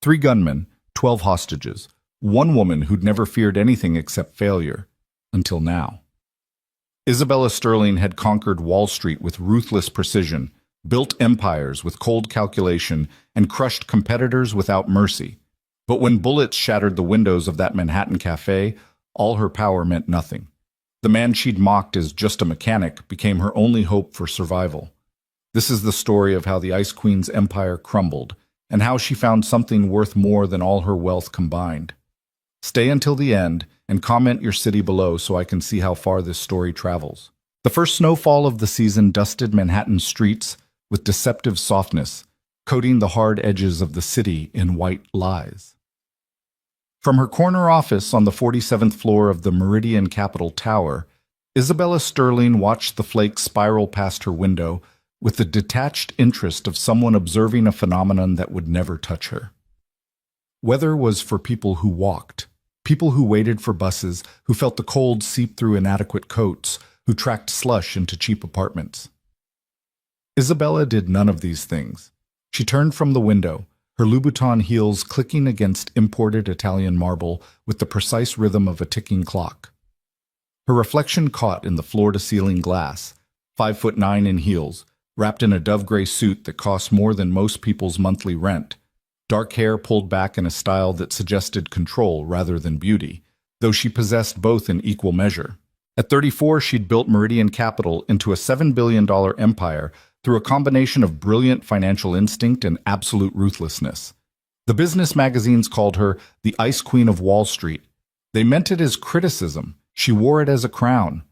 3 gunmen, 12 hostages, one woman who'd never feared anything except failure, until now. Isabella Sterling had conquered Wall Street with ruthless precision, built empires with cold calculation, and crushed competitors without mercy. But when bullets shattered the windows of that Manhattan cafe, all her power meant nothing. The man she'd mocked as just a mechanic became her only hope for survival. This is the story of how the Ice Queen's empire crumbled, and how she found something worth more than all her wealth combined. Stay until the end, and comment your city below so I can see how far this story travels. The first snowfall of the season dusted Manhattan streets with deceptive softness, coating the hard edges of the city in white lies. From her corner office on the 47th floor of the Meridian Capitol Tower, Isabella Sterling watched the flakes spiral past her window with the detached interest of someone observing a phenomenon that would never touch her. Weather was for people who walked, people who waited for buses, who felt the cold seep through inadequate coats, who tracked slush into cheap apartments. Isabella did none of these things. She turned from the window, her Louboutin heels clicking against imported Italian marble with the precise rhythm of a ticking clock. Her reflection caught in the floor-to-ceiling glass, 5'9" in heels, wrapped in a dove-gray suit that cost more than most people's monthly rent, dark hair pulled back in a style that suggested control rather than beauty, though she possessed both in equal measure. At 34, she'd built Meridian Capital into a $7 billion empire through a combination of brilliant financial instinct and absolute ruthlessness. The business magazines called her the Ice Queen of Wall Street. They meant it as criticism. She wore it as a crown.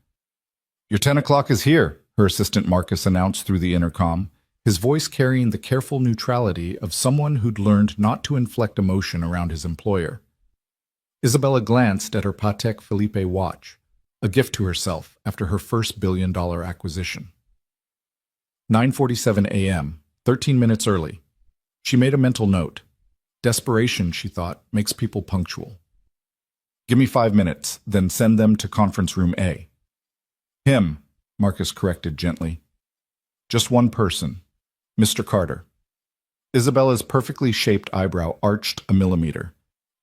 "Your 10 o'clock is here," her assistant Marcus announced through the intercom, his voice carrying the careful neutrality of someone who'd learned not to inflect emotion around his employer. Isabella glanced at her Patek Philippe watch, a gift to herself after her first billion-dollar acquisition. 9:47 a.m., 13 minutes early. She made a mental note. Desperation, she thought, makes people punctual. "Give me 5 minutes, then send them to conference room A." "Him," Marcus corrected gently. "Just one person. Mr. Carter." Isabella's perfectly shaped eyebrow arched a millimeter.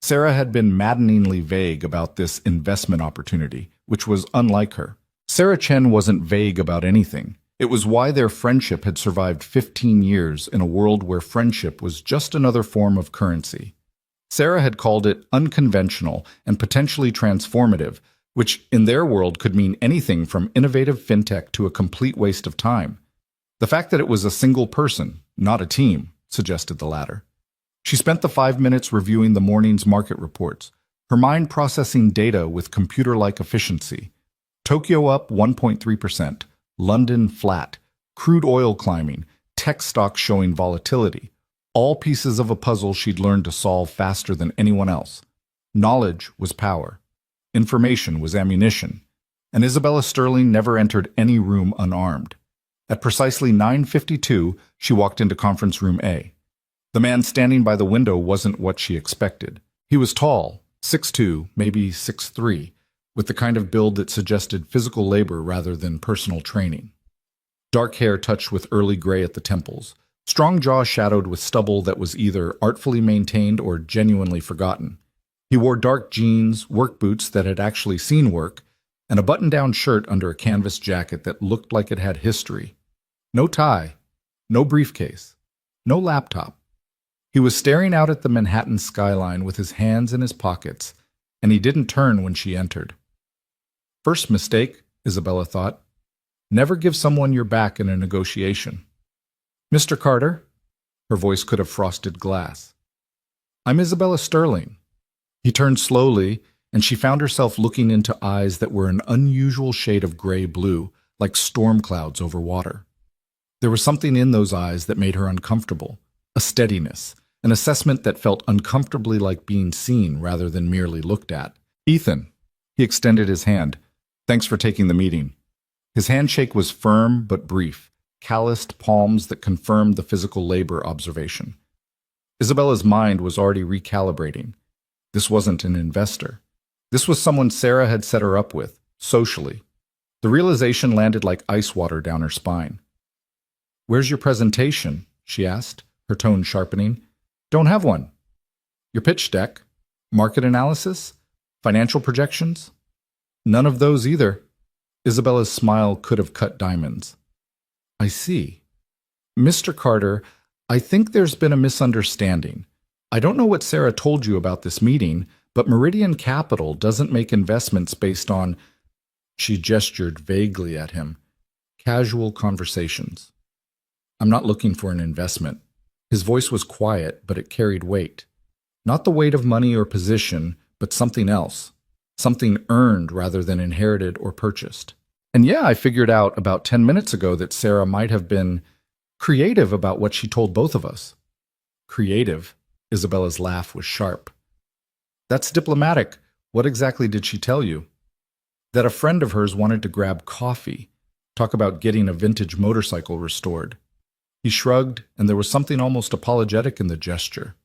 Sarah had been maddeningly vague about this investment opportunity, which was unlike her. Sarah Chen wasn't vague about anything. It was why their friendship had survived 15 years in a world where friendship was just another form of currency. Sarah had called it unconventional and potentially transformative, which in their world could mean anything from innovative fintech to a complete waste of time. The fact that it was a single person, not a team, suggested the latter. She spent the 5 minutes reviewing the morning's market reports, her mind processing data with computer-like efficiency. Tokyo up 1.3%, London flat, crude oil climbing, tech stocks showing volatility, all pieces of a puzzle she'd learned to solve faster than anyone else. Knowledge was power. Information was ammunition, and Isabella Sterling never entered any room unarmed. At precisely 9:52, she walked into conference room A. The man standing by the window wasn't what she expected. He was tall, 6'2", maybe 6'3", with the kind of build that suggested physical labor rather than personal training. Dark hair touched with early gray at the temples, strong jaw shadowed with stubble that was either artfully maintained or genuinely forgotten. He wore dark jeans, work boots that had actually seen work, and a button-down shirt under a canvas jacket that looked like it had history. No tie, no briefcase, no laptop. He was staring out at the Manhattan skyline with his hands in his pockets, and he didn't turn when she entered. First mistake, Isabella thought. Never give someone your back in a negotiation. "Mr. Carter?" Her voice could have frosted glass. "I'm Isabella Sterling." He turned slowly, and she found herself looking into eyes that were an unusual shade of gray-blue, like storm clouds over water. There was something in those eyes that made her uncomfortable, a steadiness, an assessment that felt uncomfortably like being seen rather than merely looked at. "Ethan." He extended his hand. "Thanks for taking the meeting." His handshake was firm but brief, calloused palms that confirmed the physical labor observation. Isabella's mind was already recalibrating. This wasn't an investor. This was someone Sarah had set her up with, socially. The realization landed like ice water down her spine. "Where's your presentation?" she asked, her tone sharpening. "Don't have one." Your pitch deck? Market analysis? Financial projections? None of those either. Isabella's smile could have cut diamonds. I see. Mr. Carter, I think there's been a misunderstanding. I don't know what Sarah told you about this meeting, but Meridian Capital doesn't make investments based on, she gestured vaguely at him, casual conversations. I'm not looking for an investment. His voice was quiet, but it carried weight. Not the weight of money or position, but something else. Something earned rather than inherited or purchased. And yeah, I figured out about 10 minutes ago that Sarah might have been creative about what she told both of us. Creative? Isabella's laugh was sharp. That's diplomatic. What exactly did she tell you? That a friend of hers wanted to grab coffee, talk about getting a vintage motorcycle restored. He shrugged, and there was something almost apologetic in the gesture.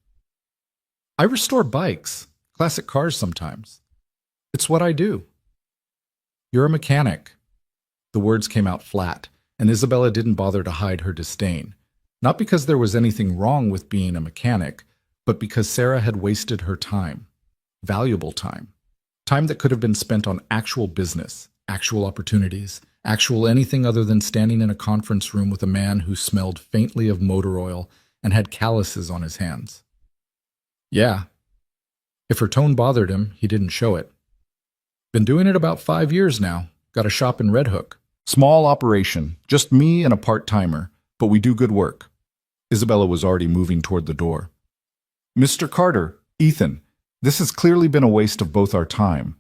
I restore bikes, classic cars sometimes. It's what I do. You're a mechanic. The words came out flat, and Isabella didn't bother to hide her disdain. Not because there was anything wrong with being a mechanic, but because Sarah had wasted her time. Valuable time. Time that could have been spent on actual business, actual opportunities, actual anything other than standing in a conference room with a man who smelled faintly of motor oil and had calluses on his hands. Yeah. If her tone bothered him, he didn't show it. Been doing it about 5 years now. Got a shop in Red Hook. Small operation, just me and a part-timer, but we do good work. Isabella was already moving toward the door. Mr. Carter, Ethan, this has clearly been a waste of both our time.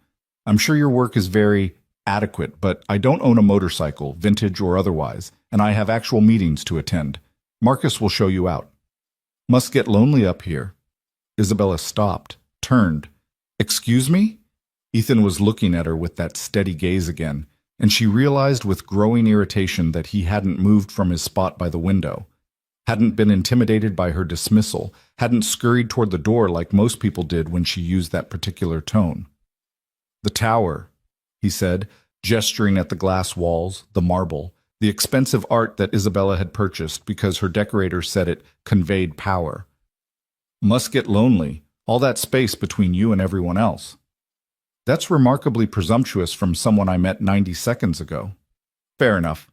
I'm sure your work is very adequate, but I don't own a motorcycle, vintage or otherwise, and I have actual meetings to attend. Marcus will show you out. Must get lonely up here. Isabella stopped, turned. Excuse me? Ethan was looking at her with that steady gaze again, and she realized with growing irritation that he hadn't moved from his spot by the window, hadn't been intimidated by her dismissal, hadn't scurried toward the door like most people did when she used that particular tone. The tower, he said, gesturing at the glass walls, the marble, the expensive art that Isabella had purchased because her decorator said it conveyed power. Must get lonely, all that space between you and everyone else. That's remarkably presumptuous from someone I met 90 seconds ago. Fair enough.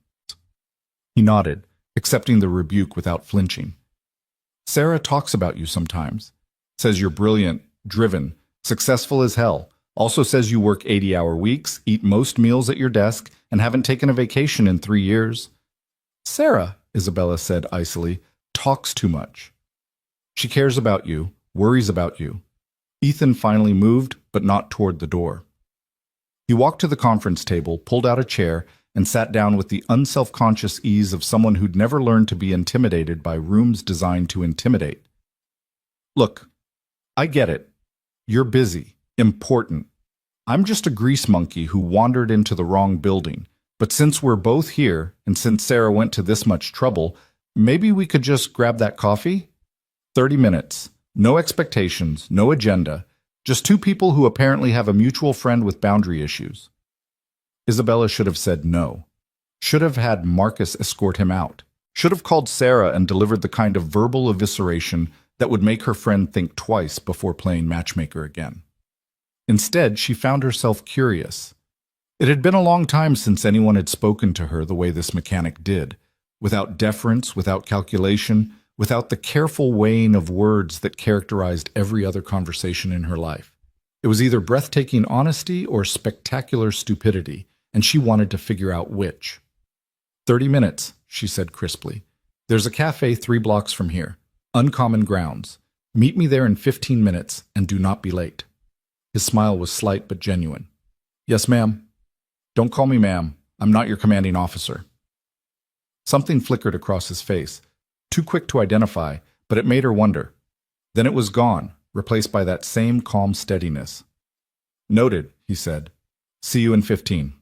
He nodded, accepting the rebuke without flinching. Sarah talks about you sometimes. Says you're brilliant, driven, successful as hell. Also says you work 80-hour weeks, eat most meals at your desk, and haven't taken a vacation in 3 years. Sarah, Isabella said icily, talks too much. She cares about you, worries about you. Ethan finally moved, but not toward the door. He walked to the conference table, pulled out a chair, and sat down with the unselfconscious ease of someone who'd never learned to be intimidated by rooms designed to intimidate. Look, I get it. You're busy, important. I'm just a grease monkey who wandered into the wrong building. But since we're both here, and since Sarah went to this much trouble, maybe we could just grab that coffee? 30 minutes. No expectations, no agenda, just two people who apparently have a mutual friend with boundary issues. Isabella should have said no. Should have had Marcus escort him out. Should have called Sarah and delivered the kind of verbal evisceration that would make her friend think twice before playing matchmaker again. Instead, she found herself curious. It had been a long time since anyone had spoken to her the way this mechanic did, without deference, without calculation, without the careful weighing of words that characterized every other conversation in her life. It was either breathtaking honesty or spectacular stupidity, and she wanted to figure out which. 30 minutes, she said crisply. There's a cafe 3 blocks from here. Uncommon Grounds. Meet me there in 15 minutes, and do not be late. His smile was slight but genuine. Yes, ma'am. Don't call me ma'am. I'm not your commanding officer. Something flickered across his face. Too quick to identify, but it made her wonder. Then it was gone, replaced by that same calm steadiness. Noted, he said. See you in 15.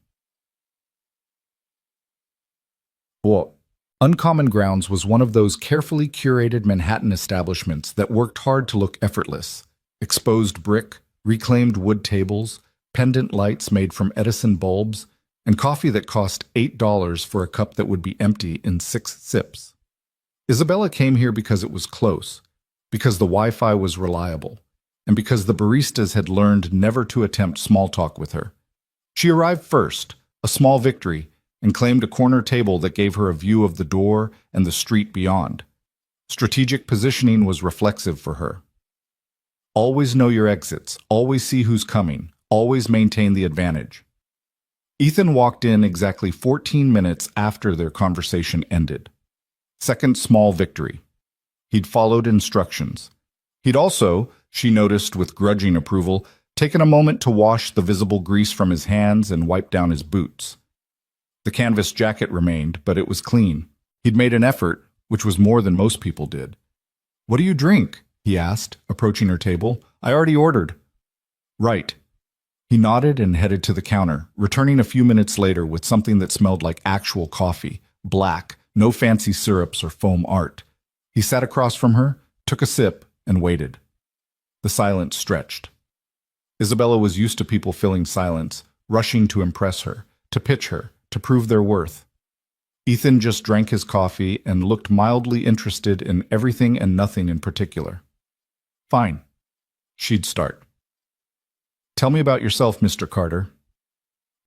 Well, Uncommon Grounds was one of those carefully curated Manhattan establishments that worked hard to look effortless. Exposed brick, reclaimed wood tables, pendant lights made from Edison bulbs, and coffee that cost $8 for a cup that would be empty in 6 sips. Isabella came here because it was close, because the Wi-Fi was reliable, and because the baristas had learned never to attempt small talk with her. She arrived first, a small victory, and claimed a corner table that gave her a view of the door and the street beyond. Strategic positioning was reflexive for her. Always know your exits, always see who's coming, always maintain the advantage. Ethan walked in exactly 14 minutes after their conversation ended. Second small victory. He'd followed instructions. He'd also, she noticed with grudging approval, taken a moment to wash the visible grease from his hands and wipe down his boots. The canvas jacket remained, but it was clean. He'd made an effort, which was more than most people did. "What do you drink?" he asked, approaching her table. "I already ordered." "Right." He nodded and headed to the counter, returning a few minutes later with something that smelled like actual coffee, black, no fancy syrups or foam art. He sat across from her, took a sip, and waited. The silence stretched. Isabella was used to people filling silence, rushing to impress her, to pitch her, to prove their worth. Ethan just drank his coffee and looked mildly interested in everything and nothing in particular. "Fine." She'd start. "Tell me about yourself, Mr. Carter."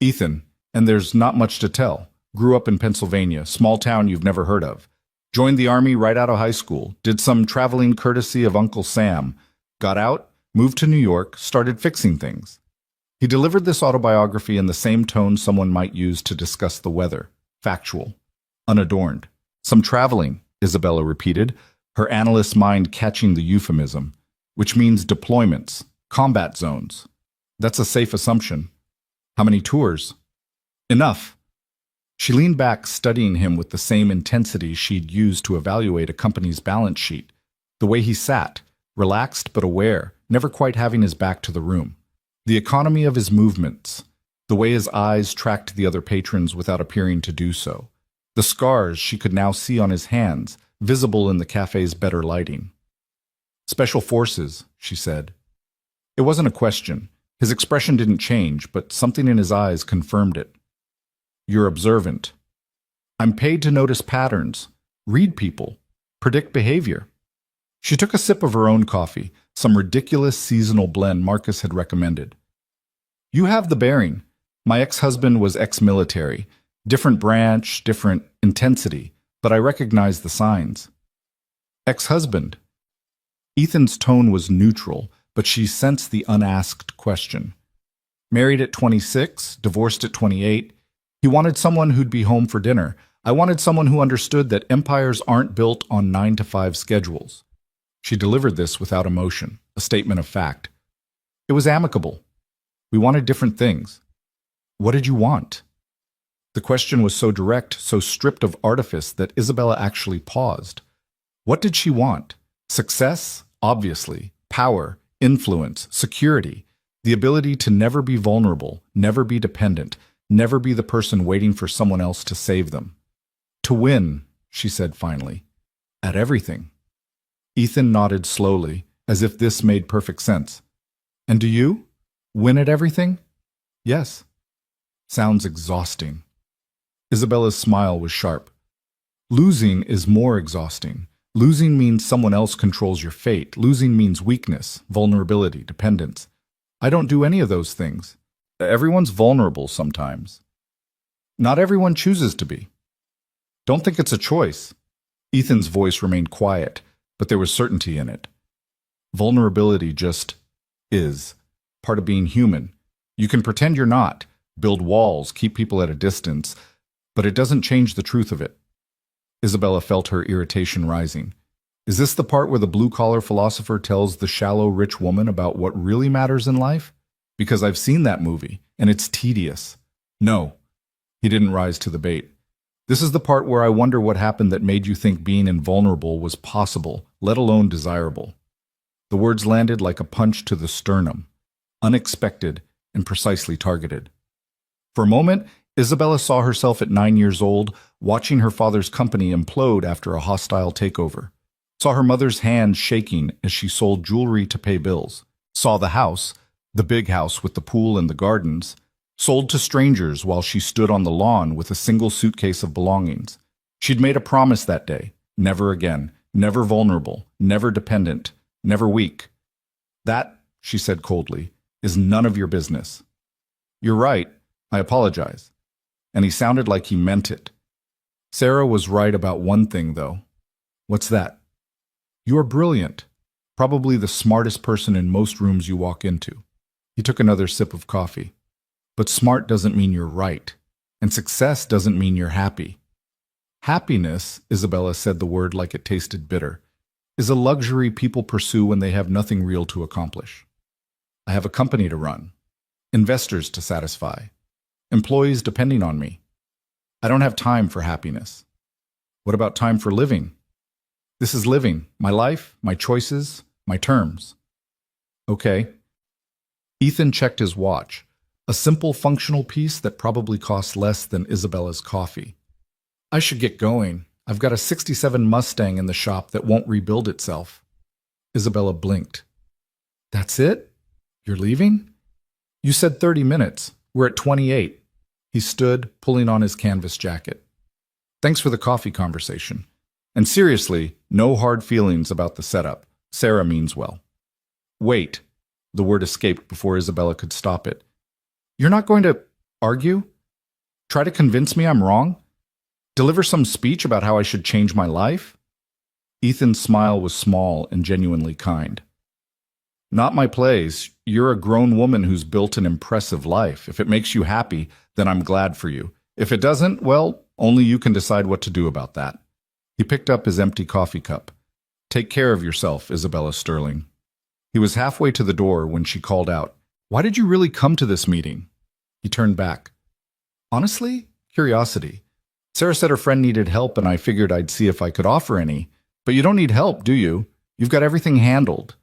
"Ethan, and there's not much to tell. Grew up in Pennsylvania, small town you've never heard of. Joined the Army right out of high school, did some traveling courtesy of Uncle Sam, got out, moved to New York, started fixing things." He delivered this autobiography in the same tone someone might use to discuss the weather, factual, unadorned. "Some traveling," Isabella repeated, her analyst's mind catching the euphemism, "which means deployments, combat zones. That's a safe assumption." "How many tours?" "Enough." She leaned back, studying him with the same intensity she'd used to evaluate a company's balance sheet. The way he sat, relaxed but aware, never quite having his back to the room. The economy of his movements, the way his eyes tracked the other patrons without appearing to do so. The scars she could now see on his hands, visible in the cafe's better lighting. "Special Forces," she said. It wasn't a question. His expression didn't change, but something in his eyes confirmed it. "You're observant." "I'm paid to notice patterns, read people, predict behavior." She took a sip of her own coffee, some ridiculous seasonal blend Marcus had recommended. "You have the bearing. My ex-husband was ex-military. Different branch, different intensity, but I recognize the signs." "Ex-husband?" Ethan's tone was neutral, but she sensed the unasked question. "Married at 26, divorced at 28. He wanted someone who'd be home for dinner. I wanted someone who understood that empires aren't built on 9-to-5 schedules." She delivered this without emotion, a statement of fact. "It was amicable. We wanted different things." "What did you want?" The question was so direct, so stripped of artifice that Isabella actually paused. What did she want? Success? Obviously. Power, influence, security, the ability to never be vulnerable, never be dependent, never be the person waiting for someone else to save them. "To win," she said finally, "at everything." Ethan nodded slowly, as if this made perfect sense. "And do you? Win at everything?" "Yes." "Sounds exhausting." Isabella's smile was sharp. "Losing is more exhausting. Losing means someone else controls your fate. Losing means weakness, vulnerability, dependence. I don't do any of those things. Everyone's vulnerable sometimes. Not everyone chooses to be. Don't think it's a choice." Ethan's voice remained quiet, but there was certainty in it. Vulnerability just is, part of being human. You can pretend you're not, build walls, keep people at a distance, but it doesn't change the truth of it. Isabella felt her irritation rising. Is this the part where the blue-collar philosopher tells the shallow, rich woman about what really matters in life? Because I've seen that movie, and it's tedious. No. He didn't rise to the bait. This is the part where I wonder what happened that made you think being invulnerable was possible, let alone desirable. The words landed like a punch to the sternum, unexpected and precisely targeted. For a moment, Isabella saw herself at 9 years old, watching her father's company implode after a hostile takeover. Saw her mother's hands shaking as she sold jewelry to pay bills. Saw the house, the big house with the pool and the gardens, sold to strangers while she stood on the lawn with a single suitcase of belongings. She'd made a promise that day, never again, never vulnerable, never dependent, never weak. That she said coldly, is none of your business. You're right. I apologize. And he sounded like he meant it. Sarah was right about one thing, though. What's that? You're brilliant. Probably the smartest person in most rooms you walk into. He took another sip of coffee. But smart doesn't mean you're right. And success doesn't mean you're happy. Happiness, Isabella said the word like it tasted bitter, is a luxury people pursue when they have nothing real to accomplish. I have a company to run, investors to satisfy, employees depending on me. I don't have time for happiness. What about time for living? This is living, my life, my choices, my terms. Okay. Ethan checked his watch, a simple functional piece that probably cost less than Isabella's coffee. I should get going. I've got a '67 Mustang in the shop that won't rebuild itself. Isabella blinked. That's it? You're leaving? You said 30 minutes. We're at 28. He stood, pulling on his canvas jacket. Thanks for the coffee conversation. And seriously, no hard feelings about the setup. Sarah means well. Wait. The word escaped before Isabella could stop it. You're not going to argue? Try to convince me I'm wrong? Deliver some speech about how I should change my life? Ethan's smile was small and genuinely kind. Not my place. You're a grown woman who's built an impressive life. If it makes you happy, then I'm glad for you. If it doesn't, well, only you can decide what to do about that. He picked up his empty coffee cup. Take care of yourself, Isabella Sterling. He was halfway to the door when she called out, Why did you really come to this meeting? He turned back. Honestly, curiosity. Sarah said her friend needed help and I figured I'd see if I could offer any. But you don't need help, do you? You've got everything handled.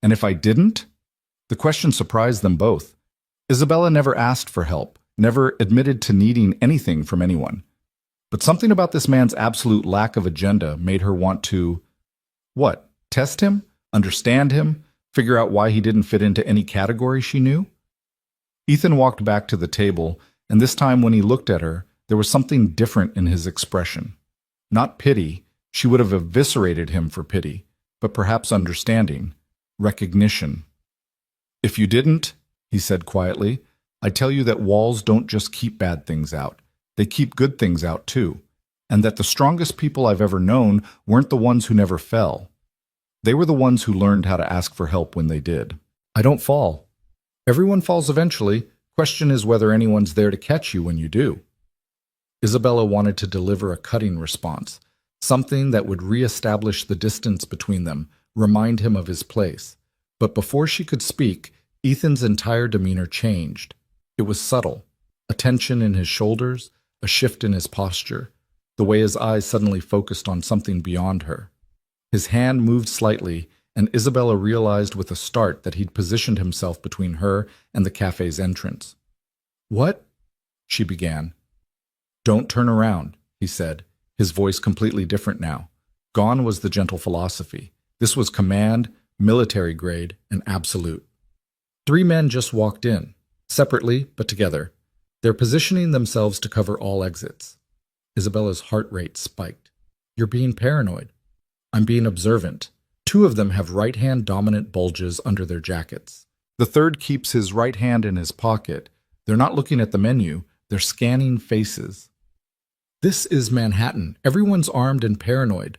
And if I didn't? The question surprised them both. Isabella never asked for help, never admitted to needing anything from anyone. But something about this man's absolute lack of agenda made her want to, what, test him? Understand him? Figure out why he didn't fit into any category she knew? Ethan walked back to the table, and this time when he looked at her, there was something different in his expression. Not pity, she would have eviscerated him for pity, but perhaps understanding, recognition. If you didn't, he said quietly, I tell you that walls don't just keep bad things out. They keep good things out too, and that the strongest people I've ever known weren't the ones who never fell. They were the ones who learned how to ask for help when they did. I don't fall. Everyone falls eventually. Question is whether anyone's there to catch you when you do. Isabella wanted to deliver a cutting response, something that would reestablish the distance between them, remind him of his place. But before she could speak, Ethan's entire demeanor changed. It was subtle, a tension in his shoulders, a shift in his posture, the way his eyes suddenly focused on something beyond her. His hand moved slightly, and Isabella realized with a start that he'd positioned himself between her and the cafe's entrance. What? She began. Don't turn around, he said, his voice completely different now. Gone was the gentle philosophy. This was command, military grade, and absolute. 3 men just walked in, separately but together. They're positioning themselves to cover all exits. Isabella's heart rate spiked. You're being paranoid. I'm being observant. 2 of them have right-hand dominant bulges under their jackets. The third keeps his right hand in his pocket. They're not looking at the menu. They're scanning faces. This is Manhattan. Everyone's armed and paranoid.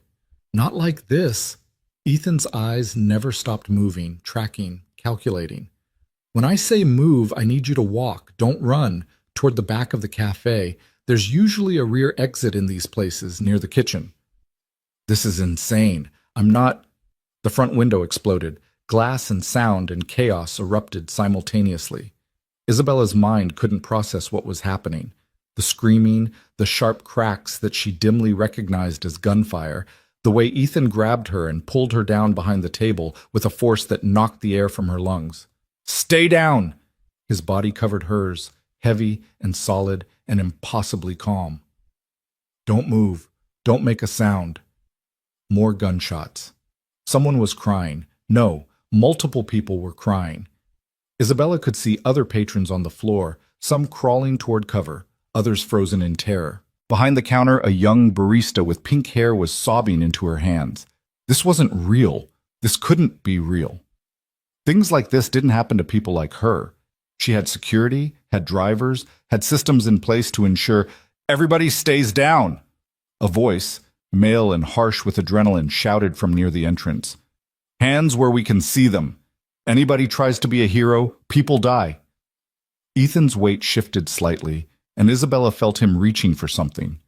Not like this. Ethan's eyes never stopped moving, tracking, calculating. When I say move, I need you to walk, don't run, toward the back of the cafe. There's usually a rear exit in these places, near the kitchen. This is insane. I'm not... The front window exploded. Glass and sound and chaos erupted simultaneously. Isabella's mind couldn't process what was happening. The screaming, the sharp cracks that she dimly recognized as gunfire, the way Ethan grabbed her and pulled her down behind the table with a force that knocked the air from her lungs. Stay down! His body covered hers, heavy and solid and impossibly calm. Don't move. Don't make a sound. More gunshots. Someone was crying. No, multiple people were crying. Isabella could see other patrons on the floor, some crawling toward cover, others frozen in terror. Behind the counter, a young barista with pink hair was sobbing into her hands. This wasn't real. This couldn't be real. Things like this didn't happen to people like her. She had security, had drivers, had systems in place to ensure everybody stays down. A voice, male and harsh with adrenaline, shouted from near the entrance. Hands where we can see them. Anybody tries to be a hero, people die. Ethan's weight shifted slightly, and Isabella felt him reaching for something.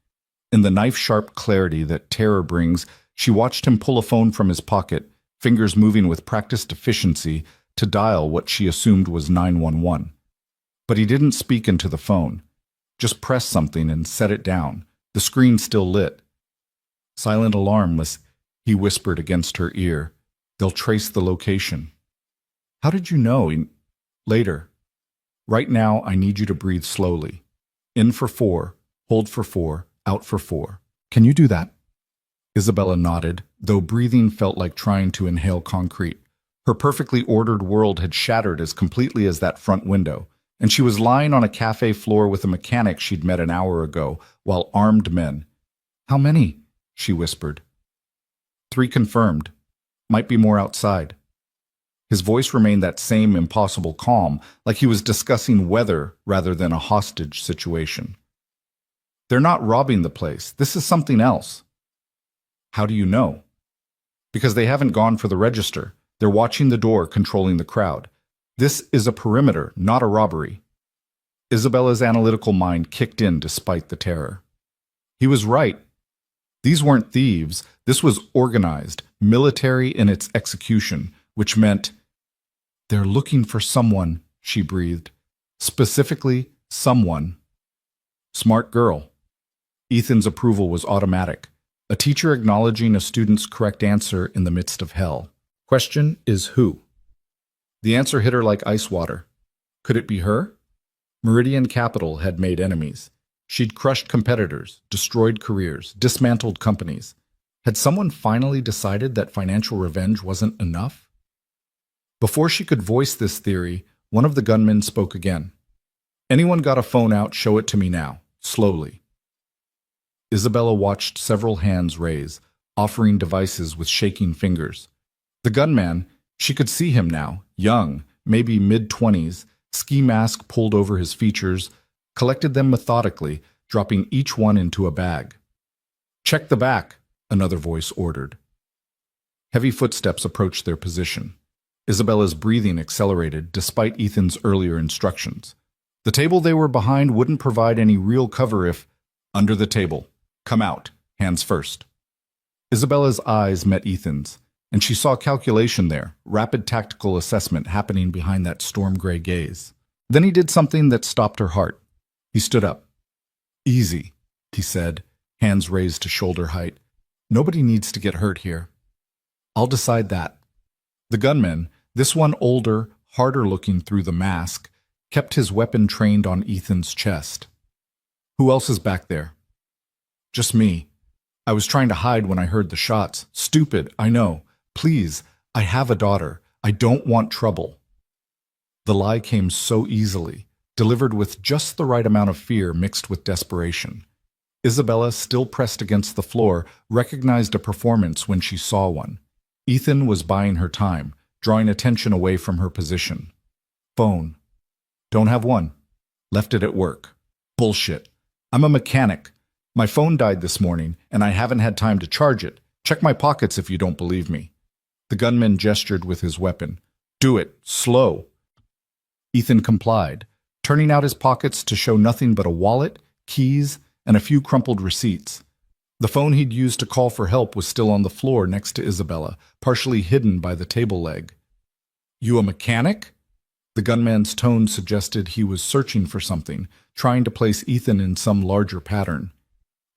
In the knife-sharp clarity that terror brings, she watched him pull a phone from his pocket, fingers moving with practiced efficiency to dial what she assumed was 911. But he didn't speak into the phone, just pressed something and set it down, the screen still lit. Silent alarm, he whispered against her ear. They'll trace the location. How did you know? Later. Right now, I need you to breathe slowly. In for 4, hold for 4, out for 4. Can you do that? Isabella nodded, though breathing felt like trying to inhale concrete. Her perfectly ordered world had shattered as completely as that front window, and she was lying on a cafe floor with a mechanic she'd met an hour ago, while armed men. How many? She whispered. 3 confirmed. Might be more outside. His voice remained that same impossible calm, like he was discussing weather rather than a hostage situation. They're not robbing the place. This is something else. How do you know? Because they haven't gone for the register. They're watching the door, controlling the crowd. This is a perimeter, not a robbery. Isabella's analytical mind kicked in despite the terror. He was right. These weren't thieves. This was organized, military in its execution, which meant, they're looking for someone, she breathed. Specifically, someone. Smart girl. Ethan's approval was automatic. A teacher acknowledging a student's correct answer in the midst of hell. Question is who? The answer hit her like ice water. Could it be her? Meridian Capital had made enemies. She'd crushed competitors, destroyed careers, dismantled companies. Had someone finally decided that financial revenge wasn't enough? Before she could voice this theory, one of the gunmen spoke again. Anyone got a phone out, show it to me now, slowly. Isabella watched several hands raise, offering devices with shaking fingers. The gunman, she could see him now, young, maybe mid-20s, ski mask pulled over his features, collected them methodically, dropping each one into a bag. Check the back, another voice ordered. Heavy footsteps approached their position. Isabella's breathing accelerated despite Ethan's earlier instructions. The table they were behind wouldn't provide any real cover if, under the table, come out, hands first. Isabella's eyes met Ethan's, and she saw calculation there, rapid tactical assessment happening behind that storm-gray gaze. Then he did something that stopped her heart. He stood up. Easy, he said, hands raised to shoulder height. Nobody needs to get hurt here. I'll decide that. The gunman, this one older, harder looking through the mask, kept his weapon trained on Ethan's chest. Who else is back there? Just me. I was trying to hide when I heard the shots. Stupid, I know. Please, I have a daughter. I don't want trouble. The lie came so easily, delivered with just the right amount of fear mixed with desperation. Isabella, still pressed against the floor, recognized a performance when she saw one. Ethan was buying her time, drawing attention away from her position. Phone. Don't have one. Left it at work. Bullshit. I'm a mechanic. My phone died this morning, and I haven't had time to charge it. Check my pockets if you don't believe me. The gunman gestured with his weapon. Do it. Slow. Ethan complied, turning out his pockets to show nothing but a wallet, keys, and a few crumpled receipts. The phone he'd used to call for help was still on the floor next to Isabella, partially hidden by the table leg. You a mechanic? The gunman's tone suggested he was searching for something, trying to place Ethan in some larger pattern.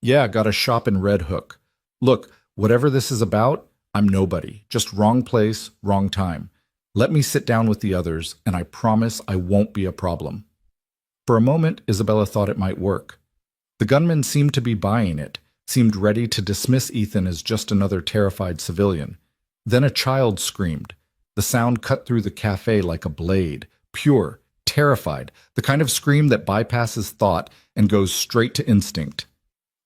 Yeah, got a shop in Red Hook. Look, whatever this is about, I'm nobody. Just wrong place, wrong time. Let me sit down with the others, and I promise I won't be a problem. For a moment, Isabella thought it might work. The gunman seemed to be buying it, seemed ready to dismiss Ethan as just another terrified civilian. Then a child screamed. The sound cut through the cafe like a blade, pure, terrified, the kind of scream that bypasses thought and goes straight to instinct.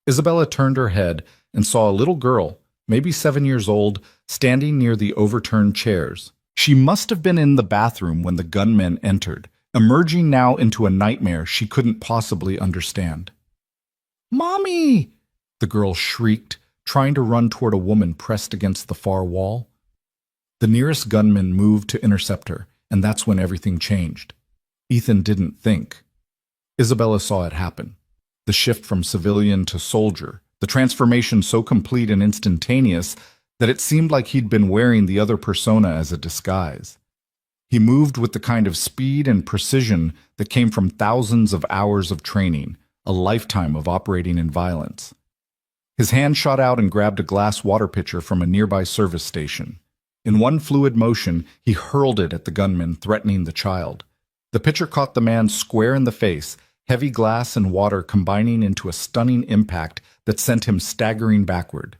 Isabella turned her head and saw a little girl, maybe 7 years old, standing near the overturned chairs. She must have been in the bathroom when the gunmen entered, emerging now into a nightmare she couldn't possibly understand. "Mommy!" the girl shrieked, trying to run toward a woman pressed against the far wall. The nearest gunman moved to intercept her, and that's when everything changed. Ethan didn't think. Isabella saw it happen. The shift from civilian to soldier, the transformation so complete and instantaneous that it seemed like he'd been wearing the other persona as a disguise. He moved with the kind of speed and precision that came from thousands of hours of training, a lifetime of operating in violence. His hand shot out and grabbed a glass water pitcher from a nearby service station. In one fluid motion, he hurled it at the gunman, threatening the child. The pitcher caught the man square in the face, heavy glass and water combining into a stunning impact that sent him staggering backward.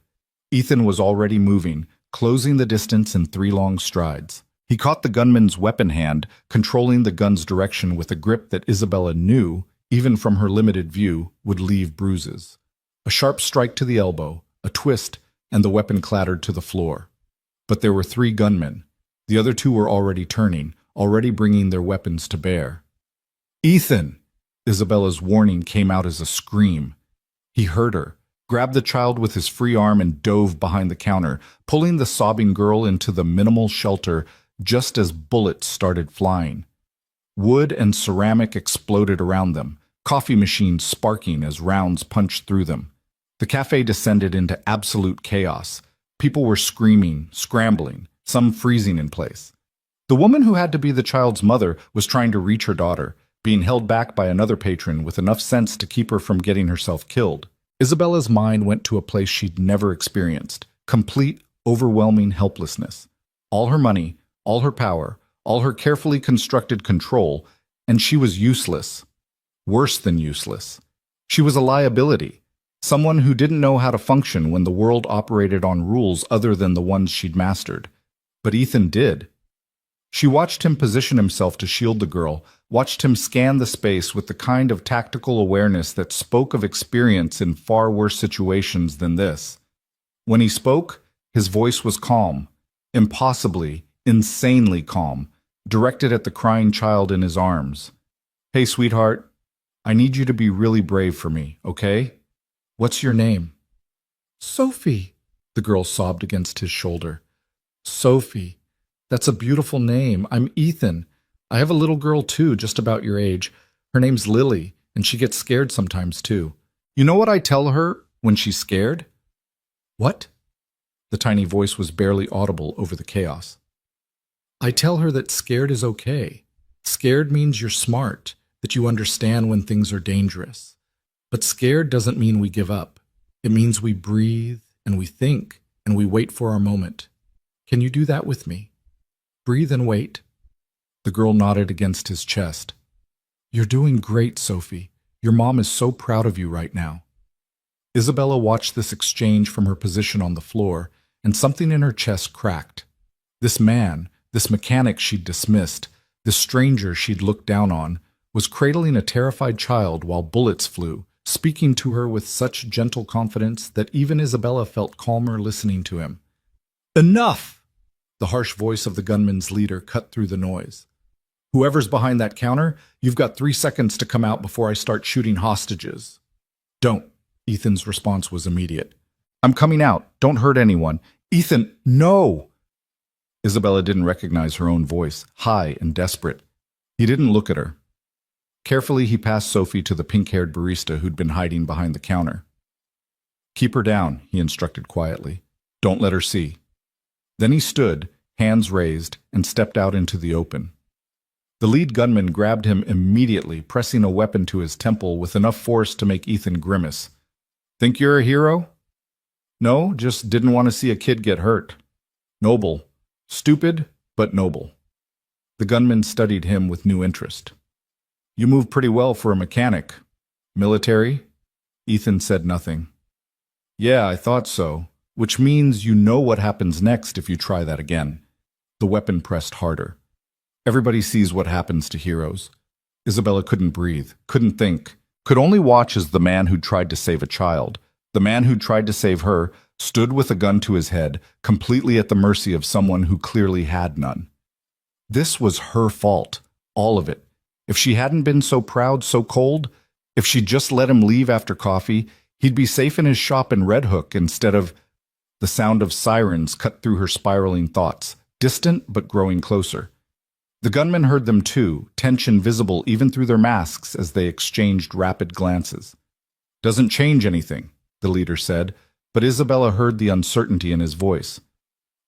Ethan was already moving, closing the distance in 3 long strides. He caught the gunman's weapon hand, controlling the gun's direction with a grip that Isabella knew, even from her limited view, would leave bruises. A sharp strike to the elbow, a twist, and the weapon clattered to the floor. But there were 3 gunmen. The other 2 were already turning, already bringing their weapons to bear. "Ethan!" Isabella's warning came out as a scream. He heard her, grabbed the child with his free arm and dove behind the counter, pulling the sobbing girl into the minimal shelter just as bullets started flying. Wood and ceramic exploded around them, coffee machines sparking as rounds punched through them. The cafe descended into absolute chaos. People were screaming, scrambling, some freezing in place. The woman who had to be the child's mother was trying to reach her daughter, being held back by another patron with enough sense to keep her from getting herself killed. Isabella's mind went to a place she'd never experienced, complete, overwhelming helplessness. All her money, all her power, all her carefully constructed control, and she was useless. Worse than useless. She was a liability, someone who didn't know how to function when the world operated on rules other than the ones she'd mastered. But Ethan did. She watched him position himself to shield the girl, watched him scan the space with the kind of tactical awareness that spoke of experience in far worse situations than this. When he spoke, his voice was calm, impossibly, insanely calm, directed at the crying child in his arms. "Hey, sweetheart, I need you to be really brave for me, okay? What's your name?" "Sophie," the girl sobbed against his shoulder. "Sophie. That's a beautiful name. I'm Ethan. I have a little girl too, just about your age. Her name's Lily, and she gets scared sometimes too. You know what I tell her when she's scared?" "What?" The tiny voice was barely audible over the chaos. "I tell her that scared is okay. Scared means you're smart, that you understand when things are dangerous. But scared doesn't mean we give up. It means we breathe, and we think, and we wait for our moment. Can you do that with me? Breathe and wait." The girl nodded against his chest. "You're doing great, Sophie. Your mom is so proud of you right now." Isabella watched this exchange from her position on the floor, and something in her chest cracked. This man, this mechanic she'd dismissed, this stranger she'd looked down on, was cradling a terrified child while bullets flew, speaking to her with such gentle confidence that even Isabella felt calmer listening to him. "Enough!" The harsh voice of the gunman's leader cut through the noise. "Whoever's behind that counter, you've got 3 seconds to come out before I start shooting hostages." "Don't." Ethan's response was immediate. "I'm coming out. Don't hurt anyone." "Ethan, no!" Isabella didn't recognize her own voice, high and desperate. He didn't look at her. Carefully, he passed Sophie to the pink-haired barista who'd been hiding behind the counter. "Keep her down," he instructed quietly. "Don't let her see." Then he stood, hands raised, and stepped out into the open. The lead gunman grabbed him immediately, pressing a weapon to his temple with enough force to make Ethan grimace. "Think you're a hero?" "No, just didn't want to see a kid get hurt." "Noble. Stupid, but noble." The gunman studied him with new interest. "You move pretty well for a mechanic. Military?" Ethan said nothing. "Yeah, I thought so. Which means you know what happens next if you try that again." The weapon pressed harder. Everybody sees what happens to heroes. Isabella couldn't breathe, couldn't think, could only watch as the man who'd tried to save a child, the man who'd tried to save her, stood with a gun to his head, completely at the mercy of someone who clearly had none. This was her fault, all of it. If she hadn't been so proud, so cold, if she'd just let him leave after coffee, he'd be safe in his shop in Red Hook instead of... The sound of sirens cut through her spiraling thoughts, distant but growing closer. The gunmen heard them too, tension visible even through their masks as they exchanged rapid glances. "Doesn't change anything," the leader said, but Isabella heard the uncertainty in his voice.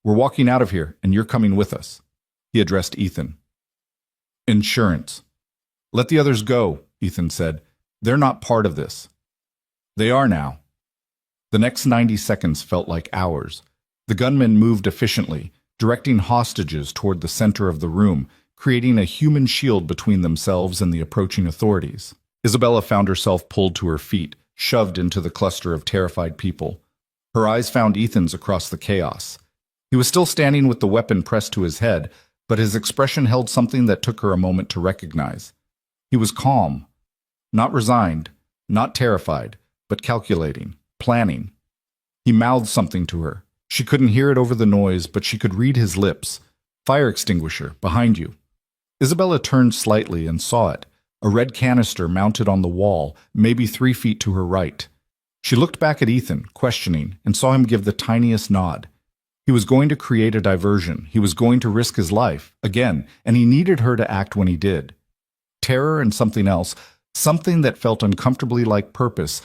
"We're walking out of here, and you're coming with us." He addressed Ethan. "Insurance." "Let the others go," Ethan said. "They're not part of this." "They are now." The next 90 seconds felt like hours. The gunmen moved efficiently, directing hostages toward the center of the room, creating a human shield between themselves and the approaching authorities. Isabella found herself pulled to her feet, shoved into the cluster of terrified people. Her eyes found Ethan's across the chaos. He was still standing with the weapon pressed to his head, but his expression held something that took her a moment to recognize. He was calm, not resigned, not terrified, but calculating, planning. He mouthed something to her. She couldn't hear it over the noise, but she could read his lips. "Fire extinguisher, behind you." Isabella turned slightly and saw it, a red canister mounted on the wall, maybe 3 feet to her right. She looked back at Ethan, questioning, and saw him give the tiniest nod. He was going to create a diversion. He was going to risk his life, again, and he needed her to act when he did. Terror and something else, something that felt uncomfortably like purpose,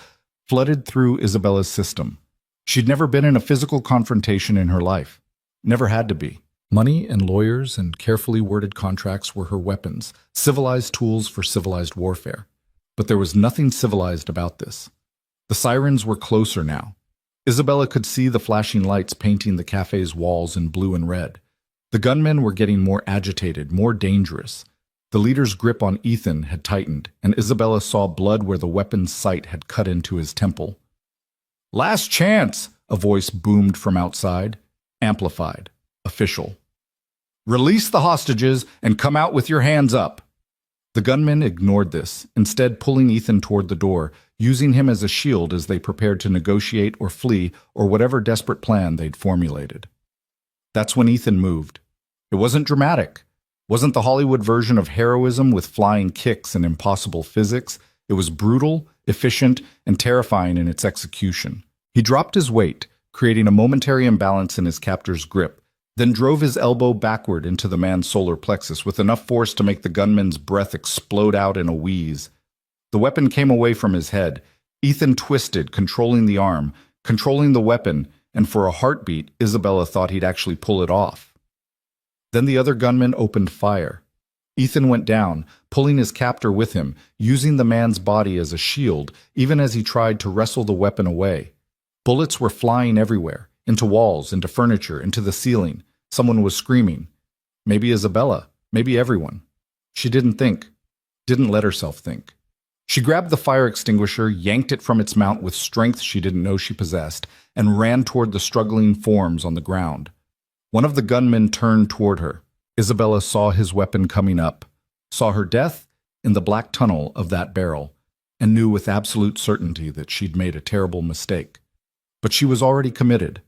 flooded through Isabella's system. She'd never been in a physical confrontation in her life. Never had to be. Money and lawyers and carefully worded contracts were her weapons, civilized tools for civilized warfare. But there was nothing civilized about this. The sirens were closer now. Isabella could see the flashing lights painting the cafe's walls in blue and red. The gunmen were getting more agitated, more dangerous. The leader's grip on Ethan had tightened, and Isabella saw blood where the weapon's sight had cut into his temple. "Last chance!" a voice boomed from outside, amplified, official. "Release the hostages and come out with your hands up." The gunmen ignored this, instead pulling Ethan toward the door, using him as a shield as they prepared to negotiate or flee or whatever desperate plan they'd formulated. That's when Ethan moved. It wasn't dramatic. Wasn't the Hollywood version of heroism with flying kicks and impossible physics. It was brutal, efficient, and terrifying in its execution. He dropped his weight, creating a momentary imbalance in his captor's grip, then drove his elbow backward into the man's solar plexus with enough force to make the gunman's breath explode out in a wheeze. The weapon came away from his head. Ethan twisted, controlling the arm, controlling the weapon, and for a heartbeat, Isabella thought he'd actually pull it off. Then the other gunman opened fire. Ethan went down, pulling his captor with him, using the man's body as a shield, even as he tried to wrestle the weapon away. Bullets were flying everywhere, into walls, into furniture, into the ceiling. Someone was screaming. Maybe Isabella, maybe everyone. She didn't think, didn't let herself think. She grabbed the fire extinguisher, yanked it from its mount with strength she didn't know she possessed, and ran toward the struggling forms on the ground. One of the gunmen turned toward her. Isabella saw his weapon coming up, saw her death in the black tunnel of that barrel, and knew with absolute certainty that she'd made a terrible mistake. But she was already committed,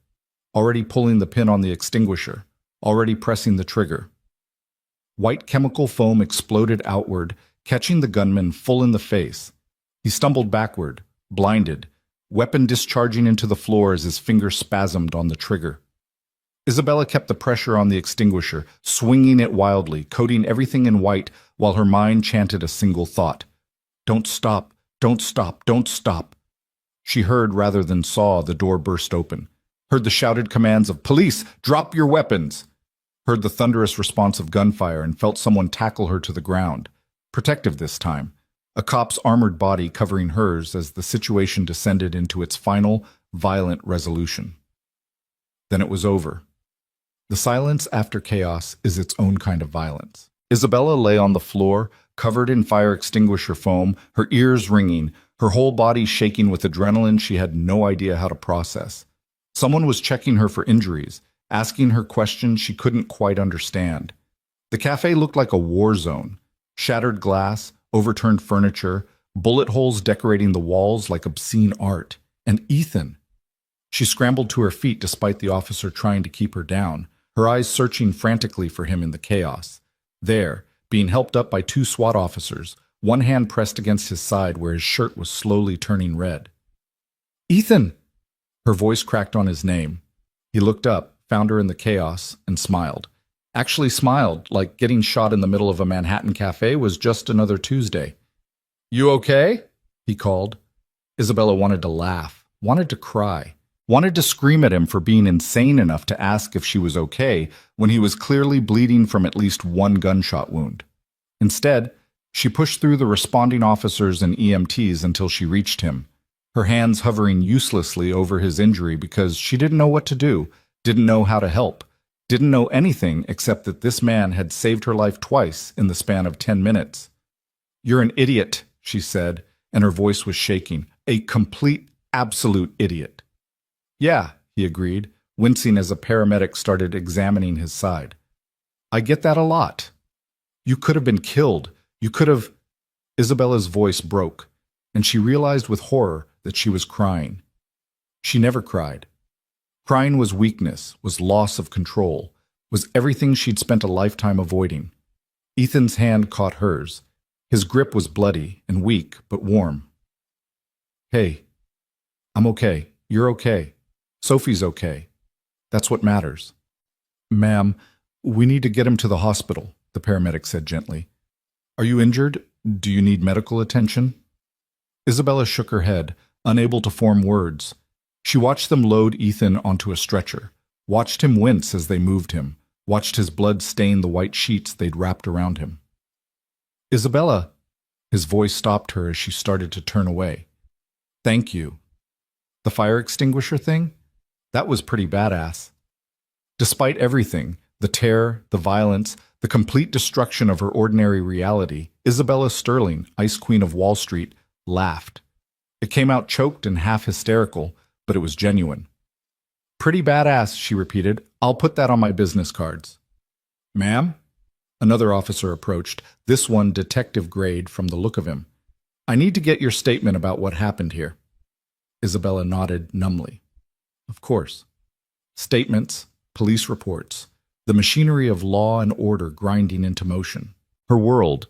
already pulling the pin on the extinguisher, already pressing the trigger. White chemical foam exploded outward, catching the gunman full in the face. He stumbled backward, blinded, weapon discharging into the floor as his fingers spasmed on the trigger. Isabella kept the pressure on the extinguisher, swinging it wildly, coating everything in white while her mind chanted a single thought. "Don't stop, don't stop, don't stop." She heard rather than saw the door burst open, heard the shouted commands of "Police, drop your weapons!" Heard the thunderous response of gunfire and felt someone tackle her to the ground. Protective this time, a cop's armored body covering hers as the situation descended into its final, violent resolution. Then it was over. The silence after chaos is its own kind of violence. Isabella lay on the floor, covered in fire extinguisher foam, her ears ringing, her whole body shaking with adrenaline she had no idea how to process. Someone was checking her for injuries, asking her questions she couldn't quite understand. The cafe looked like a war zone. Shattered glass, overturned furniture, bullet holes decorating the walls like obscene art. And Ethan. She scrambled to her feet despite the officer trying to keep her down, her eyes searching frantically for him in the chaos. There, being helped up by two SWAT officers, one hand pressed against his side where his shirt was slowly turning red. "Ethan!" Her voice cracked on his name. He looked up, found her in the chaos, and smiled. Actually smiled, like getting shot in the middle of a Manhattan cafe was just another Tuesday. "You okay?" he called. Isabella wanted to laugh, wanted to cry, wanted to scream at him for being insane enough to ask if she was okay when he was clearly bleeding from at least one gunshot wound. Instead, she pushed through the responding officers and EMTs until she reached him, her hands hovering uselessly over his injury because she didn't know what to do, didn't know how to help, didn't know anything except that this man had saved her life twice in the span of 10 minutes. "You're an idiot," she said, and her voice was shaking. "A complete, absolute idiot." "Yeah," he agreed, wincing as a paramedic started examining his side. "I get that a lot. You could have been killed. You could have—" Isabella's voice broke, and she realized with horror that she was crying. She never cried. Crying was weakness, was loss of control, was everything she'd spent a lifetime avoiding. Ethan's hand caught hers. His grip was bloody and weak, but warm. "Hey, I'm okay. You're okay. Sophie's okay. That's what matters." "Ma'am, we need to get him to the hospital," the paramedic said gently. "Are you injured? Do you need medical attention?" Isabella shook her head, unable to form words. She watched them load Ethan onto a stretcher, watched him wince as they moved him, watched his blood stain the white sheets they'd wrapped around him. "Isabella!" His voice stopped her as she started to turn away. "Thank you." The fire extinguisher thing? That was pretty badass. Despite everything, the terror, the violence, the complete destruction of her ordinary reality, Isabella Sterling, Ice Queen of Wall Street, laughed. It came out choked and half hysterical, but it was genuine. "Pretty badass," she repeated. "I'll put that on my business cards." "Ma'am?" Another officer approached, this one detective grade from the look of him. "I need to get your statement about what happened here." Isabella nodded numbly. Of course. Statements, police reports, the machinery of law and order grinding into motion. Her world,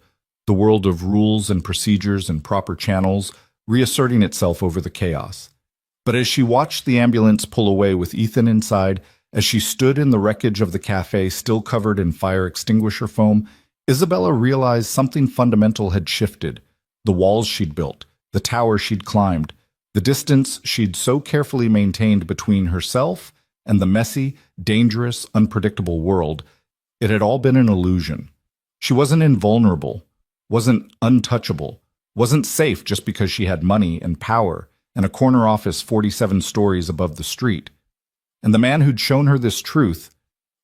the world of rules and procedures and proper channels, reasserting itself over the chaos. But as she watched the ambulance pull away with Ethan inside, as she stood in the wreckage of the cafe still covered in fire extinguisher foam, Isabella realized something fundamental had shifted. The walls she'd built, the tower she'd climbed, the distance she'd so carefully maintained between herself and the messy, dangerous, unpredictable world, it had all been an illusion. She wasn't invulnerable, wasn't untouchable, wasn't safe just because she had money and power and a corner office 47 stories above the street. And the man who'd shown her this truth,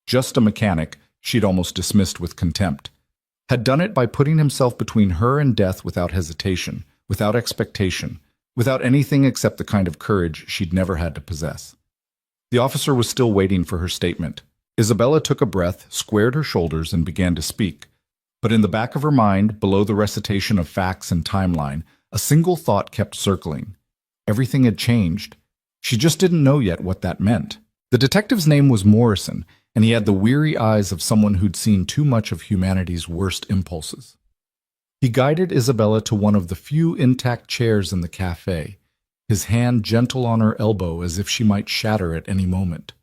just a mechanic she'd almost dismissed with contempt, had done it by putting himself between her and death without hesitation, without expectation, without anything except the kind of courage she'd never had to possess. The officer was still waiting for her statement. Isabella took a breath, squared her shoulders, and began to speak. But in the back of her mind, below the recitation of facts and timeline, a single thought kept circling. Everything had changed. She just didn't know yet what that meant. The detective's name was Morrison, and he had the weary eyes of someone who'd seen too much of humanity's worst impulses. He guided Isabella to one of the few intact chairs in the cafe, his hand gentle on her elbow as if she might shatter at any moment.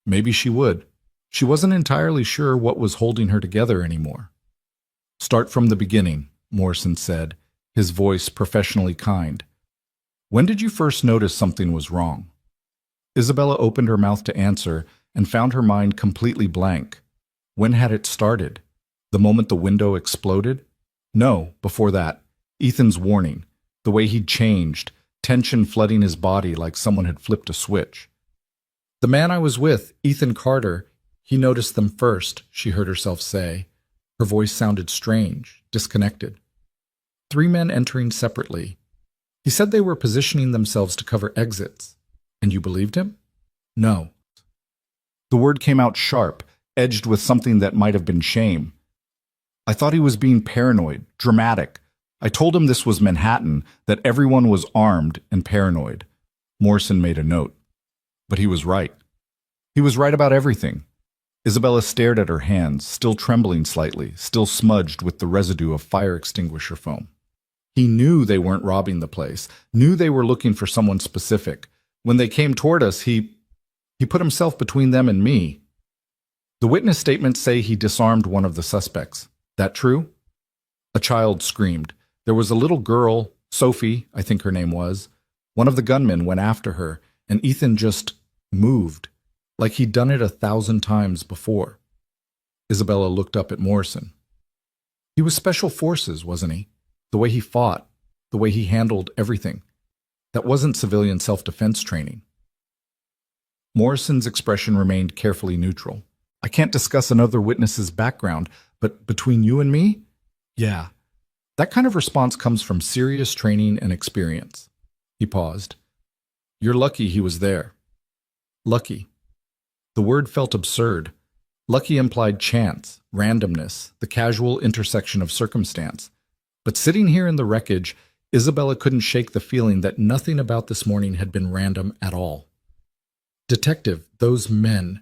Maybe she would. She wasn't entirely sure what was holding her together anymore. "Start from the beginning," Morrison said, his voice professionally kind. "When did you first notice something was wrong?" Isabella opened her mouth to answer and found her mind completely blank. When had it started? The moment the window exploded? No, before that. Ethan's warning, the way he'd changed, tension flooding his body like someone had flipped a switch. "The man I was with, Ethan Carter, he noticed them first," she heard herself say. Her voice sounded strange, disconnected. 3 men entering separately. He said they were positioning themselves to cover exits. And you believed him? No. The word came out sharp, edged with something that might have been shame. I thought he was being paranoid, dramatic. I told him this was Manhattan, that everyone was armed and paranoid. Morrison made a note. But he was right. He was right about everything. Isabella stared at her hands, still trembling slightly, still smudged with the residue of fire extinguisher foam. He knew they weren't robbing the place, knew they were looking for someone specific. When they came toward us, he put himself between them and me. The witness statements say he disarmed one of the suspects. That true? A child screamed. There was a little girl, Sophie, I think her name was. One of the gunmen went after her, and Ethan just moved, like he'd done it 1,000 times before. Isabella looked up at Morrison. He was special forces, wasn't he? The way he fought, the way he handled everything. That wasn't civilian self-defense training. Morrison's expression remained carefully neutral. I can't discuss another witness's background, but between you and me? Yeah. That kind of response comes from serious training and experience. He paused. You're lucky he was there. Lucky. The word felt absurd. Lucky implied chance, randomness, the casual intersection of circumstance. But sitting here in the wreckage, Isabella couldn't shake the feeling that nothing about this morning had been random at all. Detective, those men,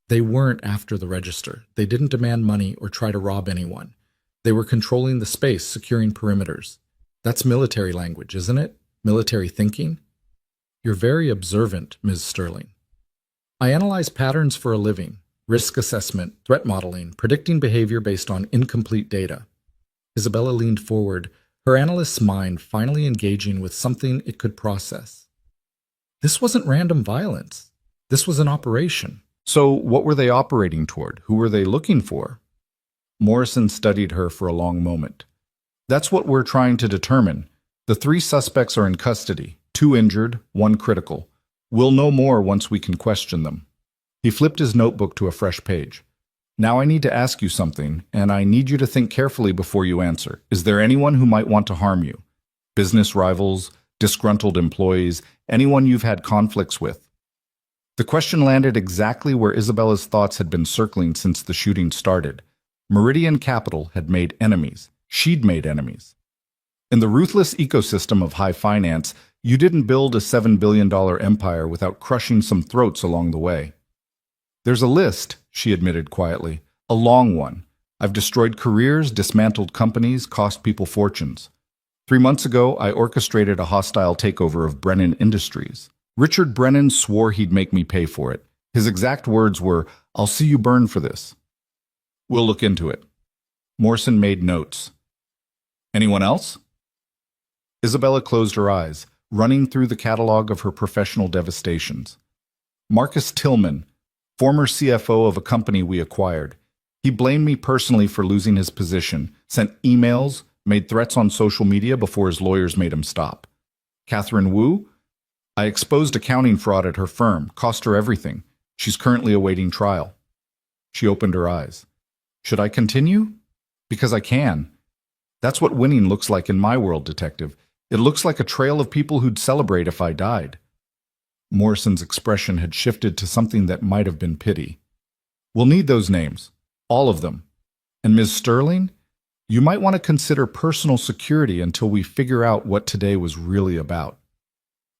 they weren't after the register. They didn't demand money or try to rob anyone. They were controlling the space, securing perimeters. That's military language, isn't it? Military thinking? You're very observant, Ms. Sterling. I analyze patterns for a living, risk assessment, threat modeling, predicting behavior based on incomplete data. Isabella leaned forward, her analyst's mind finally engaging with something it could process. This wasn't random violence. This was an operation. So what were they operating toward? Who were they looking for? Morrison studied her for a long moment. That's what we're trying to determine. The 3 suspects are in custody, 2 injured, 1 critical. We'll know more once we can question them. He flipped his notebook to a fresh page. Now I need to ask you something, and I need you to think carefully before you answer. Is there anyone who might want to harm you? Business rivals, disgruntled employees, anyone you've had conflicts with? The question landed exactly where Isabella's thoughts had been circling since the shooting started. Meridian Capital had made enemies. She'd made enemies. In the ruthless ecosystem of high finance, you didn't build a $7 billion empire without crushing some throats along the way. There's a list, she admitted quietly, a long one. I've destroyed careers, dismantled companies, cost people fortunes. 3 months ago, I orchestrated a hostile takeover of Brennan Industries. Richard Brennan swore he'd make me pay for it. His exact words were, "I'll see you burn for this." We'll look into it. Morrison made notes. Anyone else? Isabella closed her eyes, running through the catalog of her professional devastations. Marcus Tillman, former CFO of a company we acquired. He blamed me personally for losing his position, sent emails, made threats on social media before his lawyers made him stop. Catherine Wu? I exposed accounting fraud at her firm, cost her everything. She's currently awaiting trial. She opened her eyes. Should I continue? Because I can. That's what winning looks like in my world, Detective. It looks like a trail of people who'd celebrate if I died. Morrison's expression had shifted to something that might have been pity. We'll need those names. All of them. And Ms. Sterling, you might want to consider personal security until we figure out what today was really about.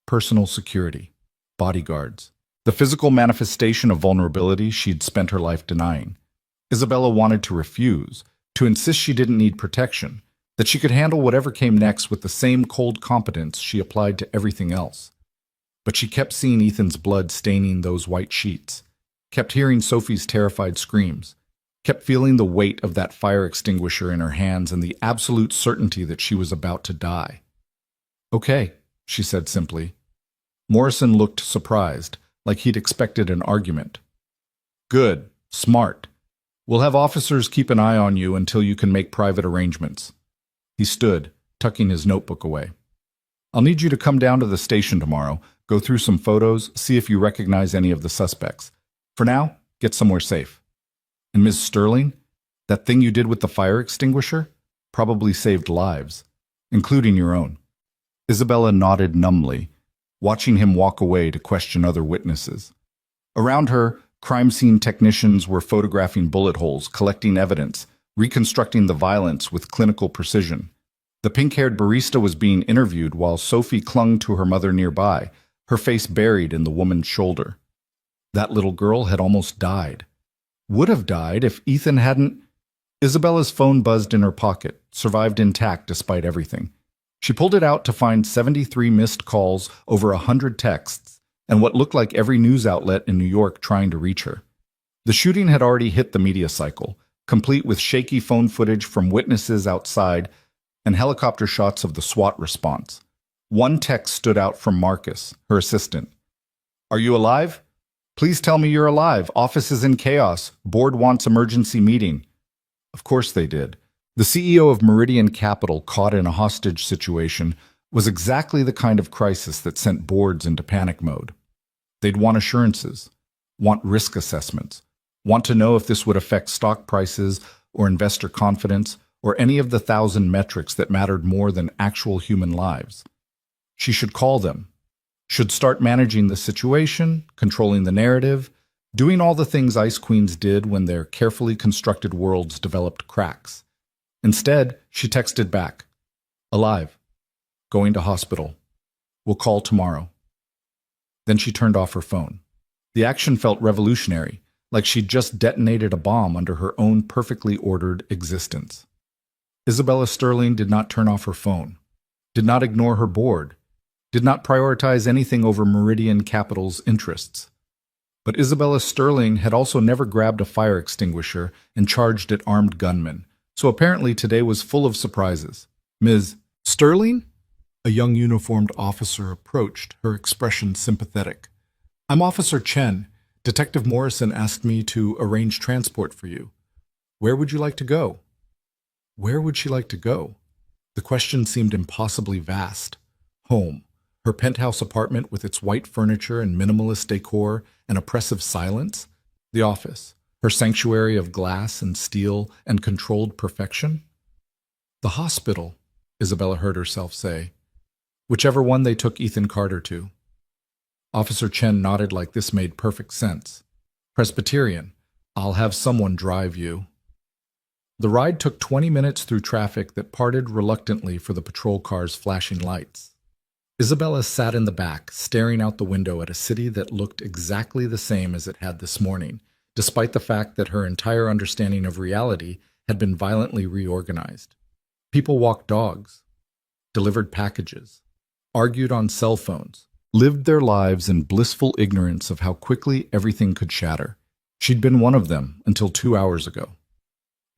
Personal security. Bodyguards. The physical manifestation of vulnerability she'd spent her life denying. Isabella wanted to refuse, to insist she didn't need protection, that she could handle whatever came next with the same cold competence she applied to everything else. But she kept seeing Ethan's blood staining those white sheets, kept hearing Sophie's terrified screams, kept feeling the weight of that fire extinguisher in her hands and the absolute certainty that she was about to die. Okay, she said simply. Morrison looked surprised, like he'd expected an argument. Good, smart. We'll have officers keep an eye on you until you can make private arrangements. He stood, tucking his notebook away. I'll need you to come down to the station tomorrow, go through some photos, see if you recognize any of the suspects. For now, get somewhere safe. And Ms. Sterling, that thing you did with the fire extinguisher probably saved lives, including your own. Isabella nodded numbly, watching him walk away to question other witnesses. Around her, crime scene technicians were photographing bullet holes, collecting evidence, reconstructing the violence with clinical precision. The pink-haired barista was being interviewed while Sophie clung to her mother nearby, her face buried in the woman's shoulder. That little girl had almost died. would have died if Ethan hadn't. Isabella's phone buzzed in her pocket, survived intact despite everything. She pulled it out to find 73 missed calls, over 100 texts, and what looked like every news outlet in New York trying to reach her. The shooting had already hit the media cycle, complete with shaky phone footage from witnesses outside and helicopter shots of the SWAT response. One text stood out from Marcus, her assistant. "Are you alive? Please tell me you're alive. Office is in chaos. Board wants emergency meeting." Of course they did. The CEO of Meridian Capital, caught in a hostage situation, was exactly the kind of crisis that sent boards into panic mode. They'd want assurances, want risk assessments, want to know if this would affect stock prices or investor confidence or any of the 1,000 metrics that mattered more than actual human lives. She should call them, should start managing the situation, controlling the narrative, doing all the things Ice Queens did when their carefully constructed worlds developed cracks. Instead, she texted back, "Alive. Going to hospital. We'll call tomorrow." Then she turned off her phone. The action felt revolutionary, like she'd just detonated a bomb under her own perfectly ordered existence. Isabella Sterling did not turn off her phone, did not ignore her board, did not prioritize anything over Meridian Capital's interests. But Isabella Sterling had also never grabbed a fire extinguisher and charged at armed gunmen, so apparently today was full of surprises. "Ms. Sterling?" A young uniformed officer approached, her expression sympathetic. "I'm Officer Chen. Detective Morrison asked me to arrange transport for you. Where would you like to go?" Where would she like to go? The question seemed impossibly vast. Home. Her penthouse apartment with its white furniture and minimalist decor and oppressive silence? The office. Her sanctuary of glass and steel and controlled perfection? The hospital, Isabella heard herself say. Whichever one they took Ethan Carter to. Officer Chen nodded like this made perfect sense. Presbyterian. I'll have someone drive you. The ride took 20 minutes through traffic that parted reluctantly for the patrol car's flashing lights. Isabella sat in the back, staring out the window at a city that looked exactly the same as it had this morning, despite the fact that her entire understanding of reality had been violently reorganized. People walked dogs, delivered packages, argued on cell phones, lived their lives in blissful ignorance of how quickly everything could shatter. She'd been one of them until 2 hours ago.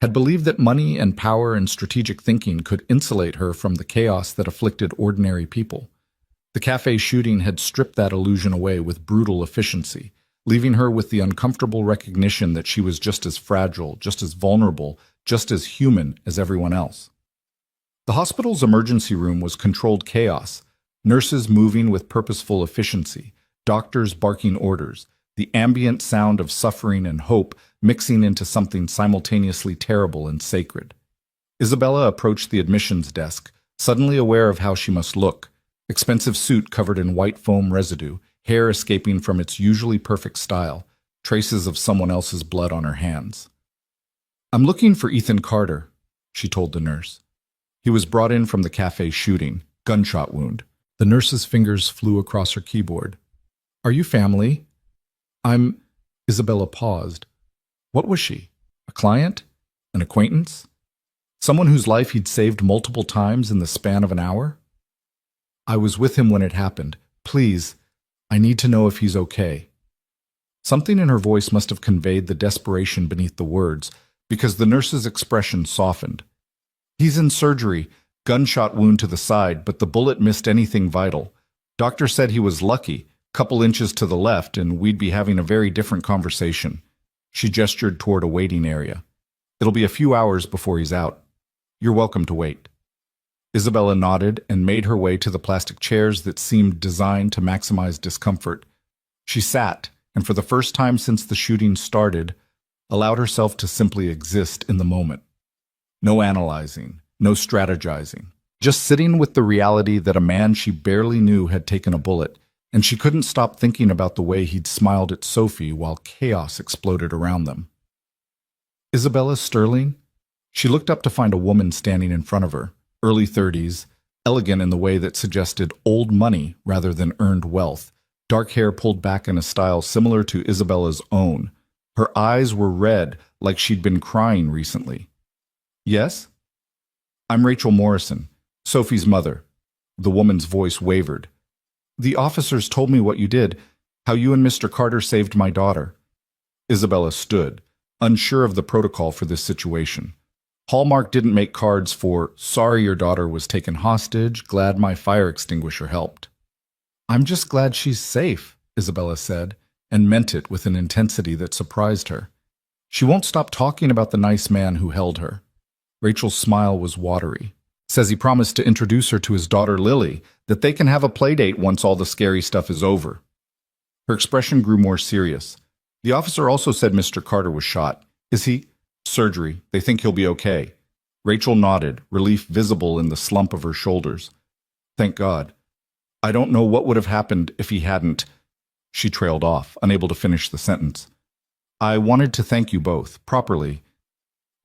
Had believed that money and power and strategic thinking could insulate her from the chaos that afflicted ordinary people. The cafe shooting had stripped that illusion away with brutal efficiency, leaving her with the uncomfortable recognition that she was just as fragile, just as vulnerable, just as human as everyone else. The hospital's emergency room was controlled chaos, nurses moving with purposeful efficiency, doctors barking orders, the ambient sound of suffering and hope mixing into something simultaneously terrible and sacred. Isabella approached the admissions desk, suddenly aware of how she must look. Expensive suit covered in white foam residue, hair escaping from its usually perfect style, traces of someone else's blood on her hands. "I'm looking for Ethan Carter," she told the nurse. He was brought in from the cafe shooting, gunshot wound. The nurse's fingers flew across her keyboard. "Are you family?" Isabella paused. What was she? A client? An acquaintance? Someone whose life he'd saved multiple times in the span of an hour? "I was with him when it happened. Please, I need to know if he's okay." Something in her voice must have conveyed the desperation beneath the words, because the nurse's expression softened. "He's in surgery, gunshot wound to the side, but the bullet missed anything vital. Doctor said he was lucky, couple inches to the left, and we'd be having a very different conversation." She gestured toward a waiting area. "It'll be a few hours before he's out. You're welcome to wait." Isabella nodded and made her way to the plastic chairs that seemed designed to maximize discomfort. She sat, and for the first time since the shooting started, allowed herself to simply exist in the moment. No analyzing, no strategizing, just sitting with the reality that a man she barely knew had taken a bullet, and she couldn't stop thinking about the way he'd smiled at Sophie while chaos exploded around them. Isabella Sterling? She looked up to find a woman standing in front of her, early 30s, elegant in the way that suggested old money rather than earned wealth, dark hair pulled back in a style similar to Isabella's own, Her eyes were red, like she'd been crying recently. Yes? I'm Rachel Morrison, Sophie's mother. The woman's voice wavered. The officers told me what you did, how you and Mr. Carter saved my daughter. Isabella stood, unsure of the protocol for this situation. Hallmark didn't make cards for, sorry your daughter was taken hostage, glad my fire extinguisher helped. I'm just glad she's safe, Isabella said, and meant it with an intensity that surprised her. She won't stop talking about the nice man who held her. Rachel's smile was watery. Says he promised to introduce her to his daughter Lily, that they can have a play date once all the scary stuff is over. Her expression grew more serious. The officer also said Mr. Carter was shot. Is he? Surgery. They think he'll be okay. Rachel nodded, relief visible in the slump of her shoulders. Thank God. I don't know what would have happened if he hadn't. She trailed off, unable to finish the sentence. I wanted to thank you both, properly.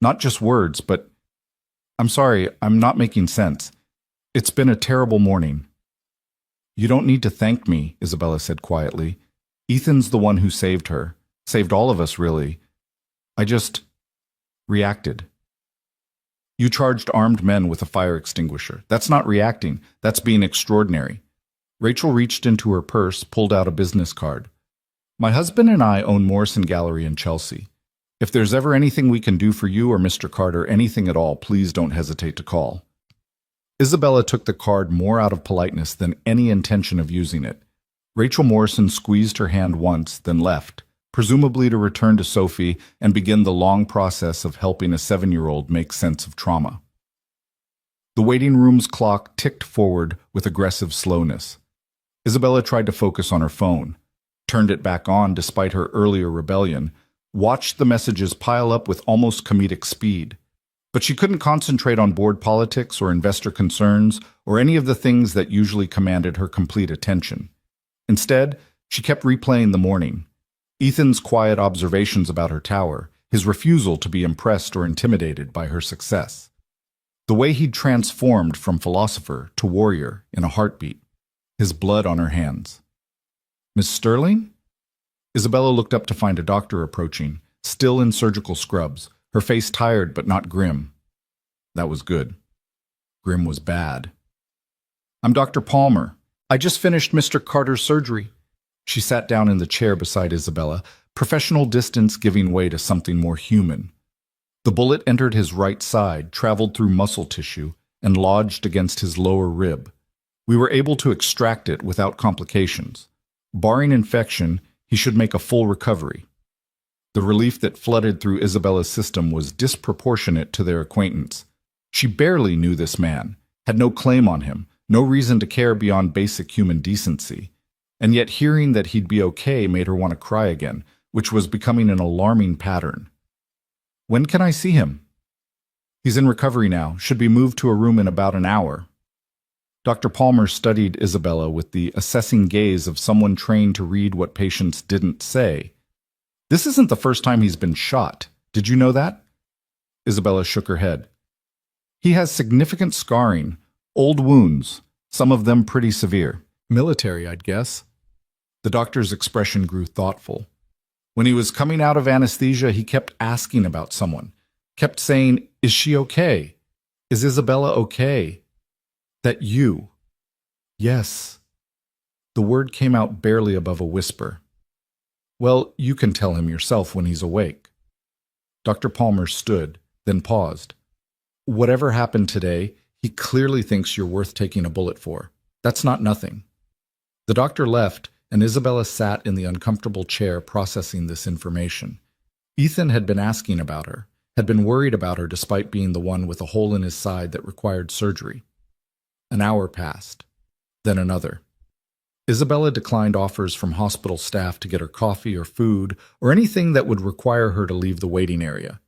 Not just words, but... I'm sorry, I'm not making sense. It's been a terrible morning. You don't need to thank me, Isabella said quietly. Ethan's the one who saved her. Saved all of us, really. I just... reacted. You charged armed men with a fire extinguisher. That's not reacting. That's being extraordinary. Rachel reached into her purse, pulled out a business card. My husband and I own Morrison Gallery in Chelsea. If there's ever anything we can do for you or Mr. Carter, anything at all, please don't hesitate to call. Isabella took the card more out of politeness than any intention of using it. Rachel Morrison squeezed her hand once, then left, presumably to return to Sophie and begin the long process of helping a 7-year-old make sense of trauma. The waiting room's clock ticked forward with aggressive slowness. Isabella tried to focus on her phone, turned it back on despite her earlier rebellion, watched the messages pile up with almost comedic speed. But she couldn't concentrate on board politics or investor concerns or any of the things that usually commanded her complete attention. Instead, she kept replaying the morning. Ethan's quiet observations about her tower, his refusal to be impressed or intimidated by her success. The way he'd transformed from philosopher to warrior in a heartbeat, his blood on her hands. Miss Sterling? Isabella looked up to find a doctor approaching, still in surgical scrubs, her face tired but not grim. That was good. Grim was bad. I'm Dr. Palmer. I just finished Mr. Carter's surgery. She sat down in the chair beside Isabella, professional distance giving way to something more human. The bullet entered his right side, traveled through muscle tissue, and lodged against his lower rib. We were able to extract it without complications. Barring infection, he should make a full recovery. The relief that flooded through Isabella's system was disproportionate to their acquaintance. She barely knew this man, had no claim on him, no reason to care beyond basic human decency. And yet hearing that he'd be okay made her want to cry again, which was becoming an alarming pattern. When can I see him? He's in recovery now, should be moved to a room in about an hour. Dr. Palmer studied Isabella with the assessing gaze of someone trained to read what patients didn't say. This isn't the first time he's been shot. Did you know that? Isabella shook her head. He has significant scarring, old wounds, some of them pretty severe. Military, I'd guess. The doctor's expression grew thoughtful. When he was coming out of anesthesia, he kept asking about someone, kept saying, is she okay? Is Isabella okay? That you. Yes. The word came out barely above a whisper. Well, you can tell him yourself when he's awake. Dr. Palmer stood, then paused. Whatever happened today, he clearly thinks you're worth taking a bullet for. That's not nothing. The doctor left, and Isabella sat in the uncomfortable chair processing this information. Ethan had been asking about her, had been worried about her despite being the one with a hole in his side that required surgery. An hour passed, then another. Isabella declined offers from hospital staff to get her coffee or food or anything that would require her to leave the waiting area.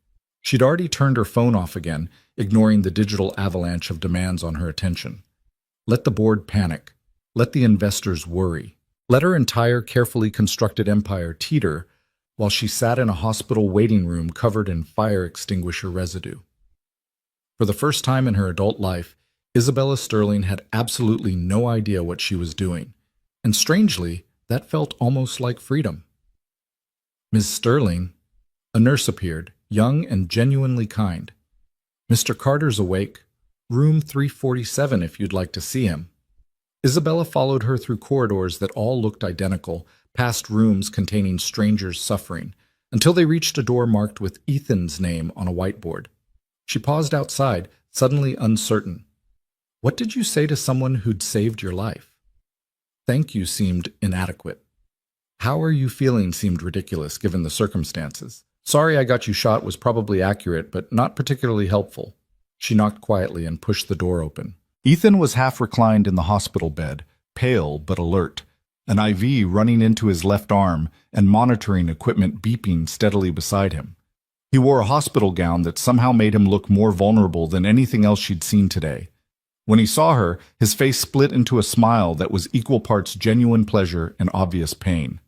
She'd already turned her phone off again, ignoring the digital avalanche of demands on her attention. Let the board panic. Let the investors worry. Let her entire carefully constructed empire teeter while she sat in a hospital waiting room covered in fire extinguisher residue. For the first time in her adult life, Isabella Sterling had absolutely no idea what she was doing, and strangely, that felt almost like freedom. Ms. Sterling, A nurse appeared, young and genuinely kind. Mr. Carter's awake. Room 347 if you'd like to see him. Isabella followed her through corridors that all looked identical, past rooms containing strangers suffering, until they reached a door marked with Ethan's name on a whiteboard. She paused outside, suddenly uncertain. What did you say to someone who'd saved your life? Thank you seemed inadequate. How are you feeling seemed ridiculous given the circumstances. Sorry I got you shot was probably accurate, but not particularly helpful. She knocked quietly and pushed the door open. Ethan was half reclined in the hospital bed, pale but alert, an IV running into his left arm and monitoring equipment beeping steadily beside him. He wore a hospital gown that somehow made him look more vulnerable than anything else she'd seen today. When he saw her, his face split into a smile that was equal parts genuine pleasure and obvious pain.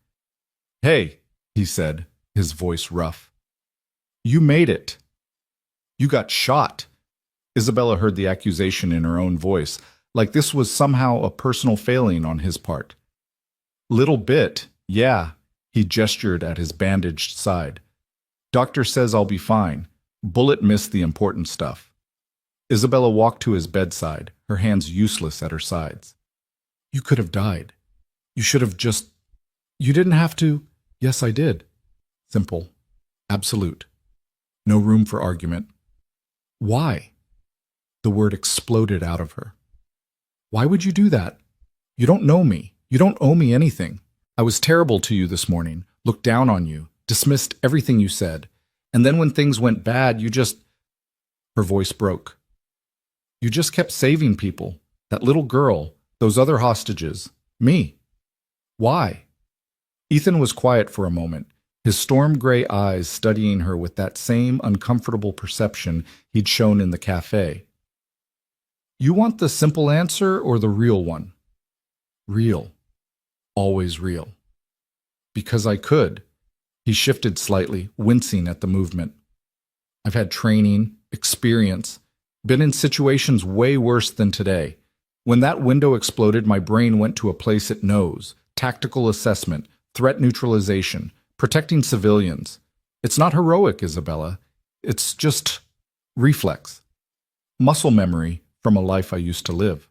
"Hey," he said, his voice rough. "You made it. You got shot." Isabella heard the accusation in her own voice, like this was somehow a personal failing on his part. "Little bit, yeah," he gestured at his bandaged side. "Doctor says I'll be fine. Bullet missed the important stuff." Isabella walked to his bedside, her hands useless at her sides. "You could have died. You should have just... You didn't have to..." "Yes, I did." Simple. Absolute. No room for argument. "Why?" The word exploded out of her. "Why would you do that? You don't know me. You don't owe me anything. I was terrible to you this morning, looked down on you, dismissed everything you said. And then when things went bad, you just..." Her voice broke. "You just kept saving people. That little girl, those other hostages, me. Why?" Ethan was quiet for a moment, his storm-gray eyes studying her with that same uncomfortable perception he'd shown in the cafe. "You want the simple answer or the real one?" "Real. Always real." "Because I could." He shifted slightly, wincing at the movement. "I've had training, experience, been in situations way worse than today. When that window exploded, my brain went to a place it knows. Tactical assessment, threat neutralization, protecting civilians. It's not heroic, Isabella. It's just reflex. Muscle memory from a life I used to live."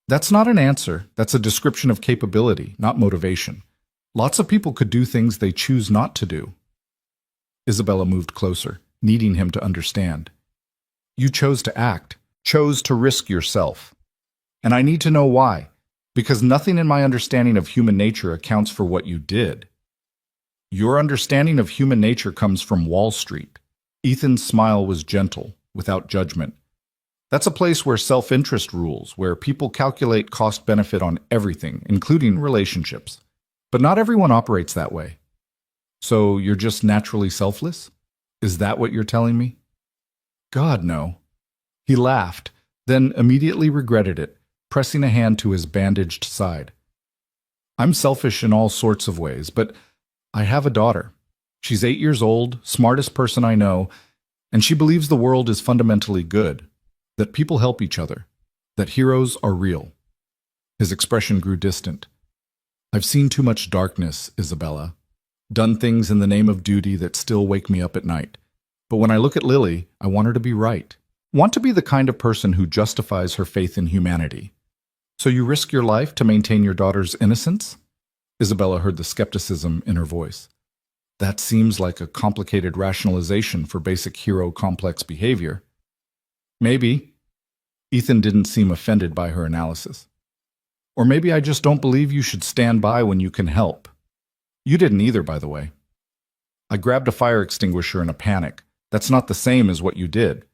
"That's not an answer. That's a description of capability, not motivation. Lots of people could do things they choose not to do." Isabella moved closer, needing him to understand. "You chose to act, chose to risk yourself. And I need to know why, because nothing in my understanding of human nature accounts for what you did." "Your understanding of human nature comes from Wall Street." Ethan's smile was gentle, without judgment. "That's a place where self-interest rules, where people calculate cost-benefit on everything, including relationships. But not everyone operates that way. So you're just naturally selfless? Is that what you're telling me?" "God, no." He laughed, then immediately regretted it, pressing a hand to his bandaged side. "I'm selfish in all sorts of ways, but I have a daughter. She's 8 years old, smartest person I know, and she believes the world is fundamentally good, that people help each other, that heroes are real." His expression grew distant. "I've seen too much darkness, Isabella. Done things in the name of duty that still wake me up at night. But when I look at Lily, I want her to be right. Want to be the kind of person who justifies her faith in humanity. So you risk your life to maintain your daughter's innocence?" Isabella heard the skepticism in her voice. "That seems like a complicated rationalization for basic hero complex behavior." "Maybe." Ethan didn't seem offended by her analysis. "Or maybe I just don't believe you should stand by when you can help. You didn't either, by the way. I grabbed a fire extinguisher in a panic. That's not the same as what you did."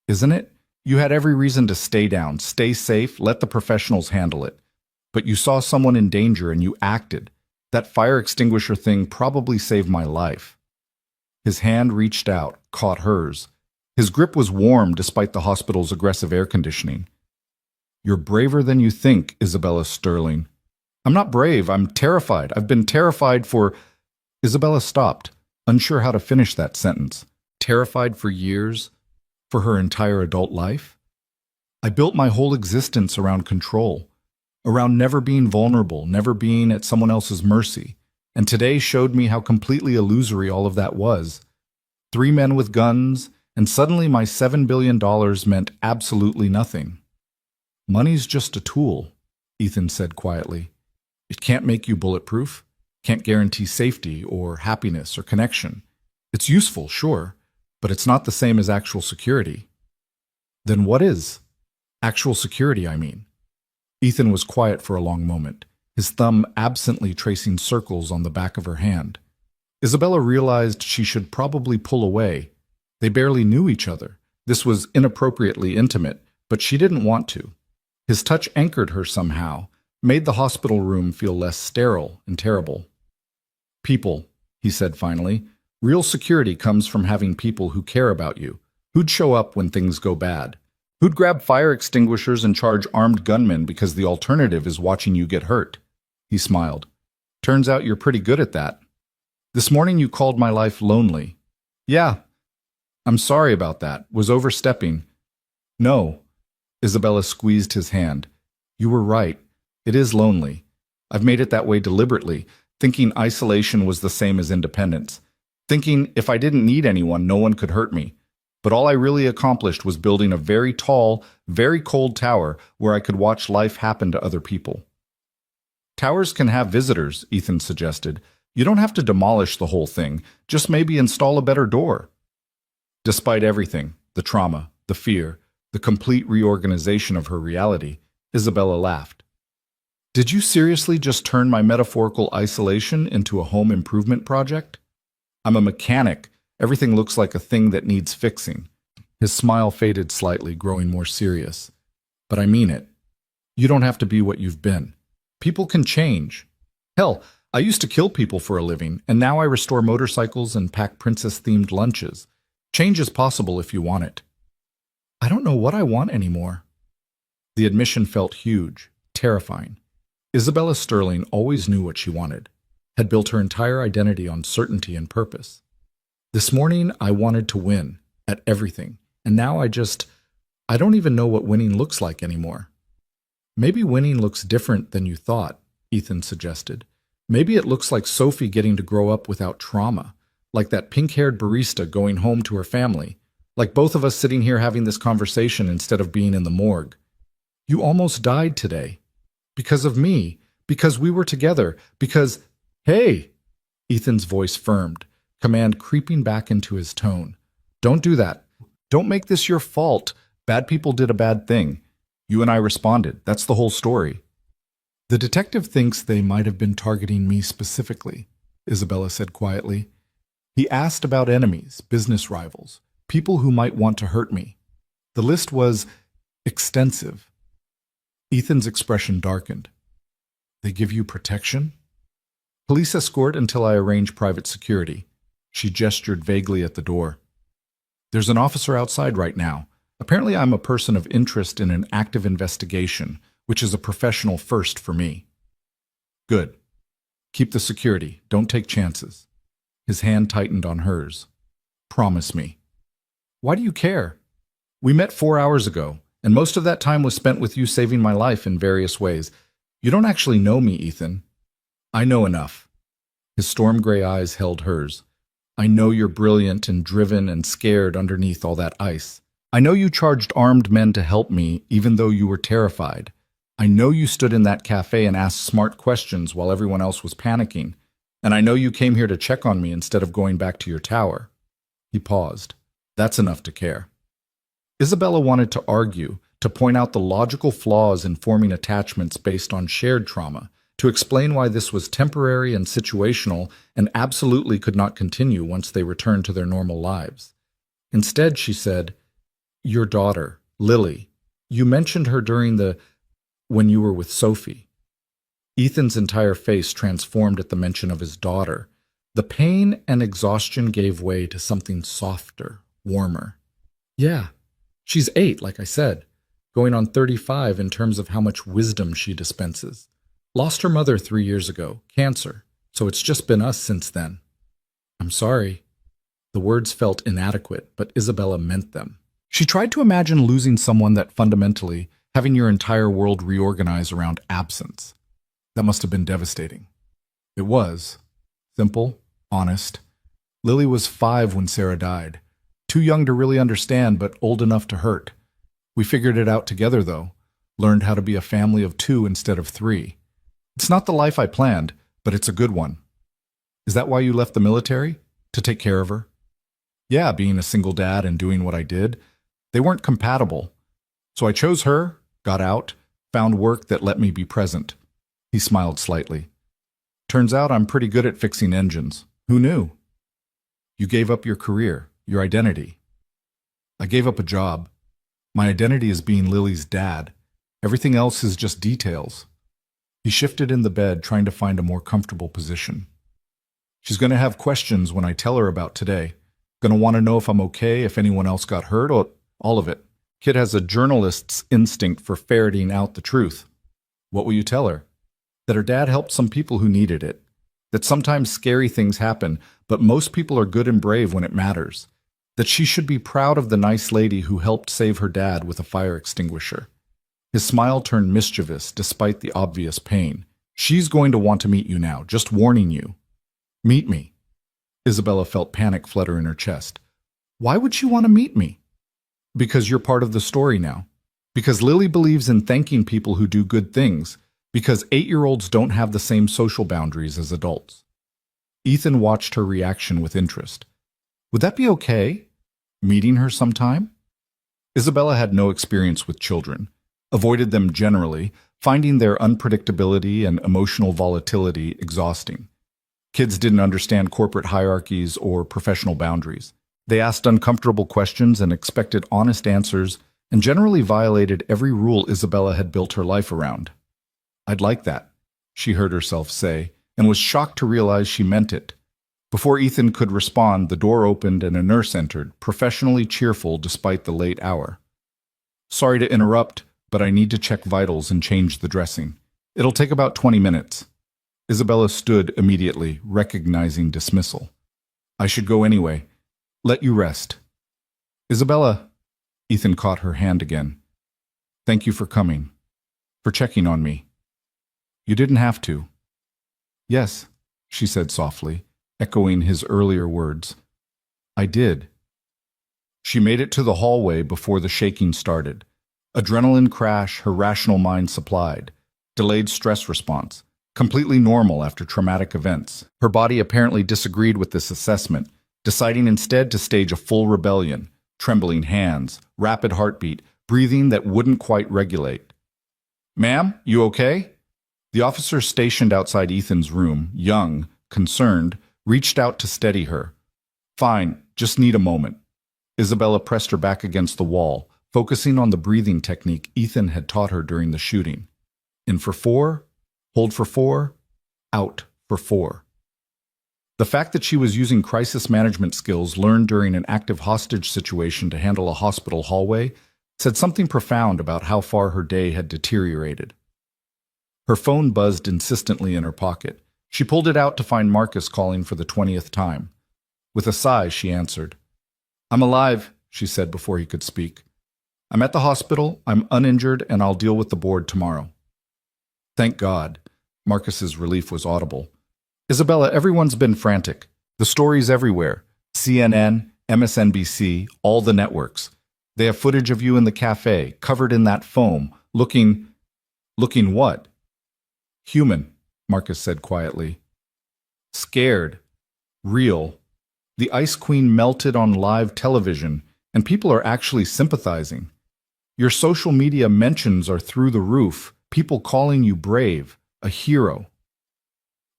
"Isn't it? You had every reason to stay down, stay safe, let the professionals handle it. But you saw someone in danger and you acted. That fire extinguisher thing probably saved my life." His hand reached out, caught hers. His grip was warm despite the hospital's aggressive air conditioning. "You're braver than you think, Isabella Sterling." "I'm not brave. I'm terrified. I've been terrified for..." Isabella stopped, unsure how to finish that sentence. Terrified for years? For her entire adult life? "I built my whole existence around control, around never being vulnerable, never being at someone else's mercy. And today showed me how completely illusory all of that was. 3 men with guns, and suddenly my $7 billion meant absolutely nothing. Money's just a tool, Ethan said quietly. It can't make you bulletproof, can't guarantee safety or happiness or connection. It's useful, sure, but it's not the same as actual security. Then what is? Actual security, I mean. Ethan was quiet for a long moment, his thumb absently tracing circles on the back of her hand. Isabella realized she should probably pull away. They barely knew each other. This was inappropriately intimate, but she didn't want to. His touch anchored her somehow, made the hospital room feel less sterile and terrible. People, he said finally. Real security comes from having people who care about you, who'd show up when things go bad, who'd grab fire extinguishers and charge armed gunmen because the alternative is watching you get hurt. He smiled. Turns out you're pretty good at that. This morning you called my life lonely. Yeah, I'm sorry about that. Was overstepping. No. Isabella squeezed his hand. You were right. It is lonely. I've made it that way deliberately, thinking isolation was the same as independence. Thinking if I didn't need anyone, no one could hurt me. But all I really accomplished was building a very tall, very cold tower where I could watch life happen to other people. Towers can have visitors, Ethan suggested. You don't have to demolish the whole thing, just maybe install a better door. Despite everything, the trauma, the fear, the complete reorganization of her reality, Isabella laughed. Did you seriously just turn my metaphorical isolation into a home improvement project? I'm a mechanic. Everything looks like a thing that needs fixing. His smile faded slightly, growing more serious. But I mean it. You don't have to be what you've been. People can change. Hell, I used to kill people for a living, and now I restore motorcycles and pack princess-themed lunches. Change is possible if you want it. I don't know what I want anymore. The admission felt huge, terrifying. Isabella Sterling always knew what she wanted, had built her entire identity on certainty and purpose. This morning, I wanted to win at everything, and now I don't even know what winning looks like anymore. Maybe winning looks different than you thought, Ethan suggested. Maybe it looks like Sophie getting to grow up without trauma, like that pink-haired barista going home to her family, like both of us sitting here having this conversation instead of being in the morgue. You almost died today. Because of me. Because we were together. Because, hey! Ethan's voice firmed, command creeping back into his tone. Don't do that. Don't make this your fault. Bad people did a bad thing. You and I responded. That's the whole story. The detective thinks they might have been targeting me specifically, Isabella said quietly. He asked about enemies, business rivals, people who might want to hurt me. The list was extensive. Ethan's expression darkened. They give you protection? Police escort until I arrange private security. She gestured vaguely at the door. There's an officer outside right now. Apparently I'm a person of interest in an active investigation, which is a professional first for me. Good. Keep the security. Don't take chances. His hand tightened on hers. Promise me. Why do you care? We met 4 hours ago, and most of that time was spent with you saving my life in various ways. You don't actually know me, Ethan. I know enough. His storm gray eyes held hers. I know you're brilliant and driven and scared underneath all that ice. I know you charged armed men to help me, even though you were terrified. I know you stood in that cafe and asked smart questions while everyone else was panicking. And I know you came here to check on me instead of going back to your tower. He paused. That's enough to care. Isabella wanted to argue, to point out the logical flaws in forming attachments based on shared trauma, to explain why this was temporary and situational and absolutely could not continue once they returned to their normal lives. Instead, she said, Your daughter, Lily, you mentioned her when you were with Sophie. Ethan's entire face transformed at the mention of his daughter. The pain and exhaustion gave way to something softer, warmer. Yeah, she's 8, like I said, going on 35 in terms of how much wisdom she dispenses. Lost her mother 3 years ago, cancer, so it's just been us since then. I'm sorry. The words felt inadequate, but Isabella meant them. She tried to imagine losing someone that fundamentally, having your entire world reorganize around absence. That must have been devastating. It was, Simple, honest. Lily was 5 when Sarah died. Too young to really understand, but old enough to hurt. We figured it out together, though. Learned how to be a family of 2 instead of 3. It's not the life I planned, but it's a good one. Is that why you left the military? To take care of her? Yeah, being a single dad and doing what I did. They weren't compatible. So I chose her, got out, found work that let me be present. He smiled slightly. Turns out I'm pretty good at fixing engines. Who knew? You gave up your career, your identity. I gave up a job. My identity is being Lily's dad. Everything else is just details. He shifted in the bed, trying to find a more comfortable position. She's going to have questions when I tell her about today. Going to want to know if I'm okay, if anyone else got hurt, or all of it. Kid has a journalist's instinct for ferreting out the truth. What will you tell her? That her dad helped some people who needed it. That sometimes scary things happen, but most people are good and brave when it matters. That she should be proud of the nice lady who helped save her dad with a fire extinguisher. His smile turned mischievous despite the obvious pain. She's going to want to meet you now, just warning you. Meet me. Isabella felt panic flutter in her chest. Why would she want to meet me? Because you're part of the story now. Because Lily believes in thanking people who do good things. Because 8-year-olds don't have the same social boundaries as adults. Ethan watched her reaction with interest. Would that be okay? Meeting her sometime? Isabella had no experience with children, avoided them generally, finding their unpredictability and emotional volatility exhausting. Kids didn't understand corporate hierarchies or professional boundaries. They asked uncomfortable questions and expected honest answers, and generally violated every rule Isabella had built her life around. I'd like that, she heard herself say, and was shocked to realize she meant it. Before Ethan could respond, the door opened and a nurse entered, professionally cheerful despite the late hour. Sorry to interrupt, but I need to check vitals and change the dressing. It'll take about 20 minutes. Isabella stood immediately, recognizing dismissal. I should go anyway. Let you rest. Isabella, Ethan caught her hand again. Thank you for coming, for checking on me. You didn't have to. Yes, she said softly, echoing his earlier words. I did. She made it to the hallway before the shaking started. Adrenaline crash her rational mind supplied. Delayed stress response. Completely normal after traumatic events. Her body apparently disagreed with this assessment, deciding instead to stage a full rebellion. Trembling hands, rapid heartbeat, breathing that wouldn't quite regulate. Ma'am, you okay? The officer stationed outside Ethan's room, young, concerned, reached out to steady her. Fine, just need a moment. Isabella pressed her back against the wall, focusing on the breathing technique Ethan had taught her during the shooting. In for 4, hold for 4, out for 4. The fact that she was using crisis management skills learned during an active hostage situation to handle a hospital hallway said something profound about how far her day had deteriorated. Her phone buzzed insistently in her pocket. She pulled it out to find Marcus calling for the 20th time. With a sigh, she answered. I'm alive, she said before he could speak. I'm at the hospital, I'm uninjured, and I'll deal with the board tomorrow. Thank God. Marcus's relief was audible. Isabella, everyone's been frantic. The stories everywhere. CNN, MSNBC, all the networks. They have footage of you in the cafe, covered in that foam, looking what? Human, Marcus said quietly. Scared. Real. The Ice Queen melted on live television, and people are actually sympathizing. Your social media mentions are through the roof, people calling you brave, a hero.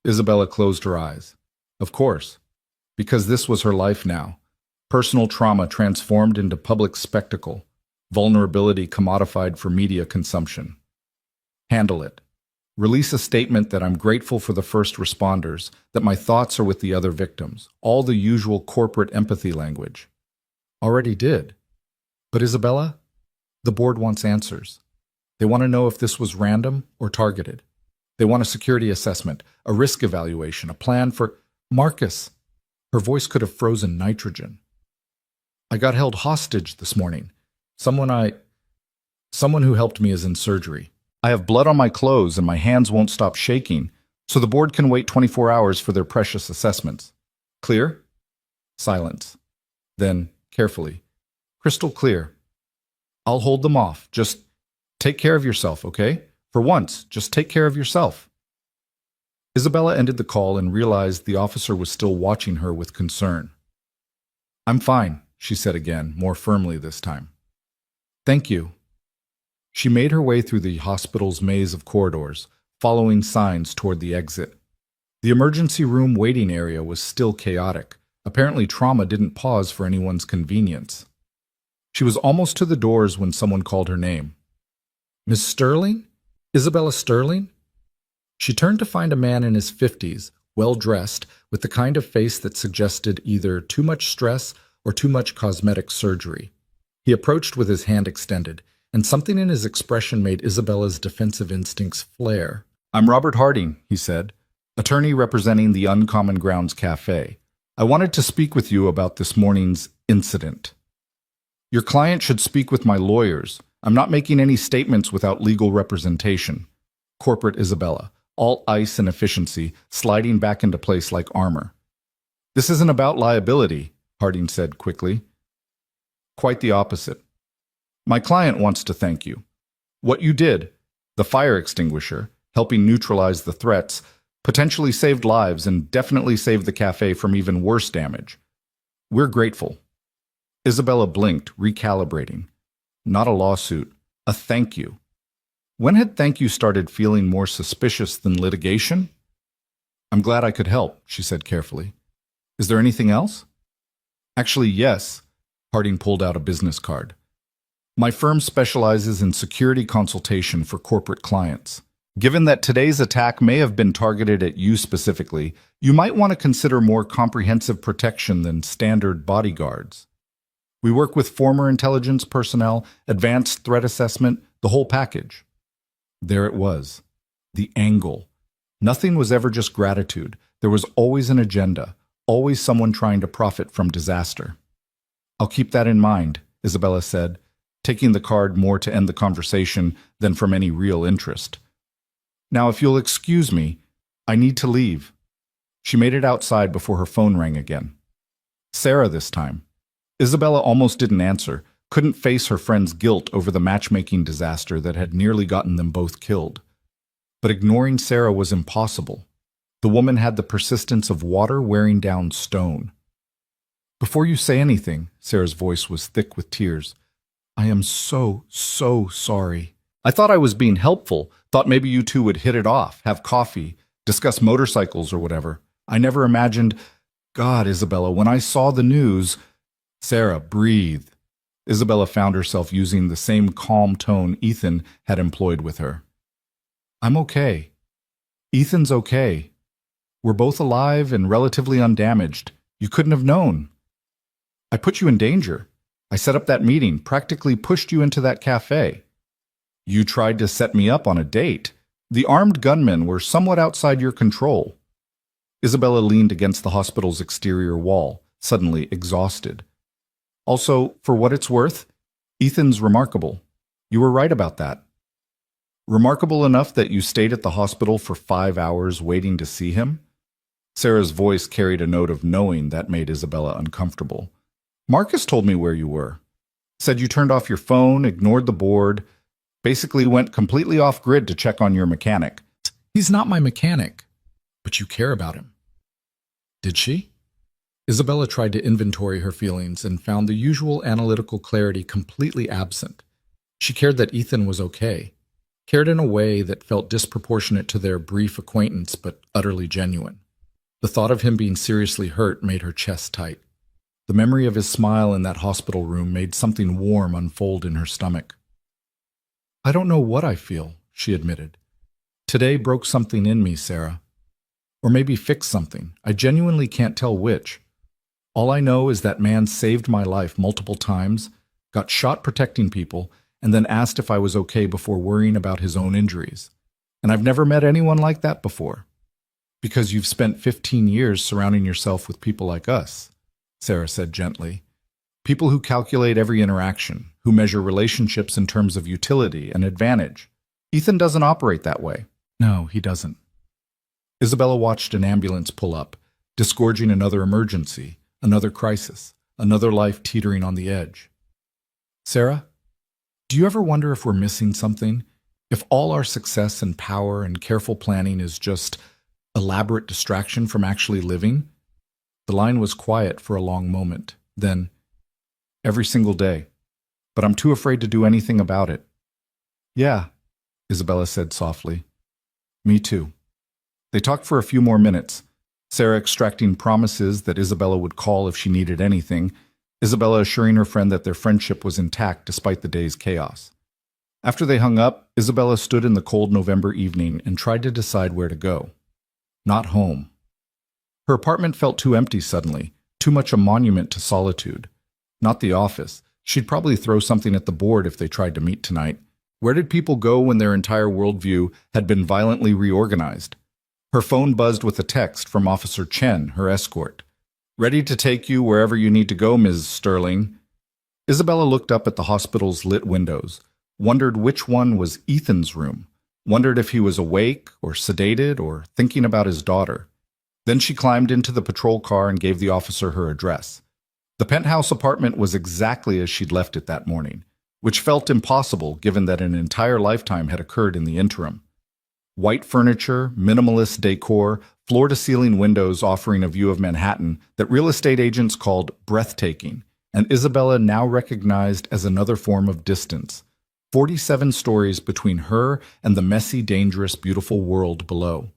Isabella closed her eyes. Of course, because this was her life now. Personal trauma transformed into public spectacle, vulnerability commodified for media consumption. Handle it. Release a statement that I'm grateful for the first responders, that my thoughts are with the other victims, all the usual corporate empathy language. Already did. But Isabella, the board wants answers. They want to know if this was random or targeted. They want a security assessment, a risk evaluation, a plan for... Marcus. Her voice could have frozen nitrogen. I got held hostage this morning. Someone who helped me is in surgery. I have blood on my clothes and my hands won't stop shaking, so the board can wait 24 hours for their precious assessments. Clear? Silence. Then, carefully, crystal clear. I'll hold them off. Just take care of yourself, okay? For once, just take care of yourself. Isabella ended the call and realized the officer was still watching her with concern. I'm fine, she said again, more firmly this time. Thank you. She made her way through the hospital's maze of corridors, following signs toward the exit. The emergency room waiting area was still chaotic. Apparently, trauma didn't pause for anyone's convenience. She was almost to the doors when someone called her name. Miss Sterling? Isabella Sterling? She turned to find a man in his 50s, well-dressed, with the kind of face that suggested either too much stress or too much cosmetic surgery. He approached with his hand extended, and something in his expression made Isabella's defensive instincts flare. I'm Robert Harding, he said, attorney representing the Uncommon Grounds Cafe. I wanted to speak with you about this morning's incident. Your client should speak with my lawyers. I'm not making any statements without legal representation. Corporate Isabella, all ice and efficiency, sliding back into place like armor. This isn't about liability, Harding said quickly. Quite the opposite. My client wants to thank you. What you did, the fire extinguisher, helping neutralize the threats, potentially saved lives and definitely saved the cafe from even worse damage. We're grateful. Isabella blinked, recalibrating. Not a lawsuit, a thank you. When had thank you started feeling more suspicious than litigation? I'm glad I could help, she said carefully. Is there anything else? Actually, yes. Harding pulled out a business card. My firm specializes in security consultation for corporate clients. Given that today's attack may have been targeted at you specifically, you might want to consider more comprehensive protection than standard bodyguards. We work with former intelligence personnel, advanced threat assessment, the whole package. There it was. The angle. Nothing was ever just gratitude. There was always an agenda, always someone trying to profit from disaster. I'll keep that in mind, Isabella said, taking the card more to end the conversation than from any real interest. Now, if you'll excuse me, I need to leave. She made it outside before her phone rang again. Sarah this time. Isabella almost didn't answer, couldn't face her friend's guilt over the matchmaking disaster that had nearly gotten them both killed. But ignoring Sarah was impossible. The woman had the persistence of water wearing down stone. Before you say anything, Sarah's voice was thick with tears. I am so sorry. I thought I was being helpful, thought maybe you two would hit it off, have coffee, discuss motorcycles or whatever. I never imagined... God, Isabella, when I saw the news... Sarah, breathe. Isabella found herself using the same calm tone Ethan had employed with her. I'm okay. Ethan's okay. We're both alive and relatively undamaged. You couldn't have known. I put you in danger. I set up that meeting, practically pushed you into that cafe. You tried to set me up on a date. The armed gunmen were somewhat outside your control. Isabella leaned against the hospital's exterior wall, suddenly exhausted. Also, for what it's worth, Ethan's remarkable. You were right about that. Remarkable enough that you stayed at the hospital for 5 hours waiting to see him? Sarah's voice carried a note of knowing that made Isabella uncomfortable. Marcus told me where you were. Said you turned off your phone, ignored the board, basically went completely off grid to check on your mechanic. He's not my mechanic, but you care about him. Did she? Isabella tried to inventory her feelings and found the usual analytical clarity completely absent. She cared that Ethan was okay, cared in a way that felt disproportionate to their brief acquaintance but utterly genuine. The thought of him being seriously hurt made her chest tight. The memory of his smile in that hospital room made something warm unfold in her stomach. I don't know what I feel, she admitted. Today broke something in me, Sarah. Or maybe fixed something. I genuinely can't tell which. All I know is that man saved my life multiple times, got shot protecting people, and then asked if I was okay before worrying about his own injuries. And I've never met anyone like that before. Because you've spent 15 years surrounding yourself with people like us, Sarah said gently. People who calculate every interaction, who measure relationships in terms of utility and advantage. Ethan doesn't operate that way. No, he doesn't. Isabella watched an ambulance pull up, disgorging another emergency, another crisis, another life teetering on the edge. Sarah, do you ever wonder if we're missing something? If all our success and power and careful planning is just elaborate distraction from actually living? The line was quiet for a long moment. Then, every single day. But I'm too afraid to do anything about it. Yeah, Isabella said softly. Me too. They talked for a few more minutes, Sarah extracting promises that Isabella would call if she needed anything, Isabella assuring her friend that their friendship was intact despite the day's chaos. After they hung up, Isabella stood in the cold November evening and tried to decide where to go. Not home. Her apartment felt too empty suddenly, too much a monument to solitude. Not the office. She'd probably throw something at the board if they tried to meet tonight. Where did people go when their entire worldview had been violently reorganized? Her phone buzzed with a text from Officer Chen, her escort. Ready to take you wherever you need to go, Ms. Sterling. Isabella looked up at the hospital's lit windows, wondered which one was Ethan's room, wondered if he was awake or sedated or thinking about his daughter. Then she climbed into the patrol car and gave the officer her address. The penthouse apartment was exactly as she'd left it that morning, which felt impossible given that an entire lifetime had occurred in the interim. White furniture, minimalist decor, floor-to-ceiling windows offering a view of Manhattan that real estate agents called breathtaking, and Isabella now recognized as another form of distance. 47 stories between her and the messy, dangerous, beautiful world below.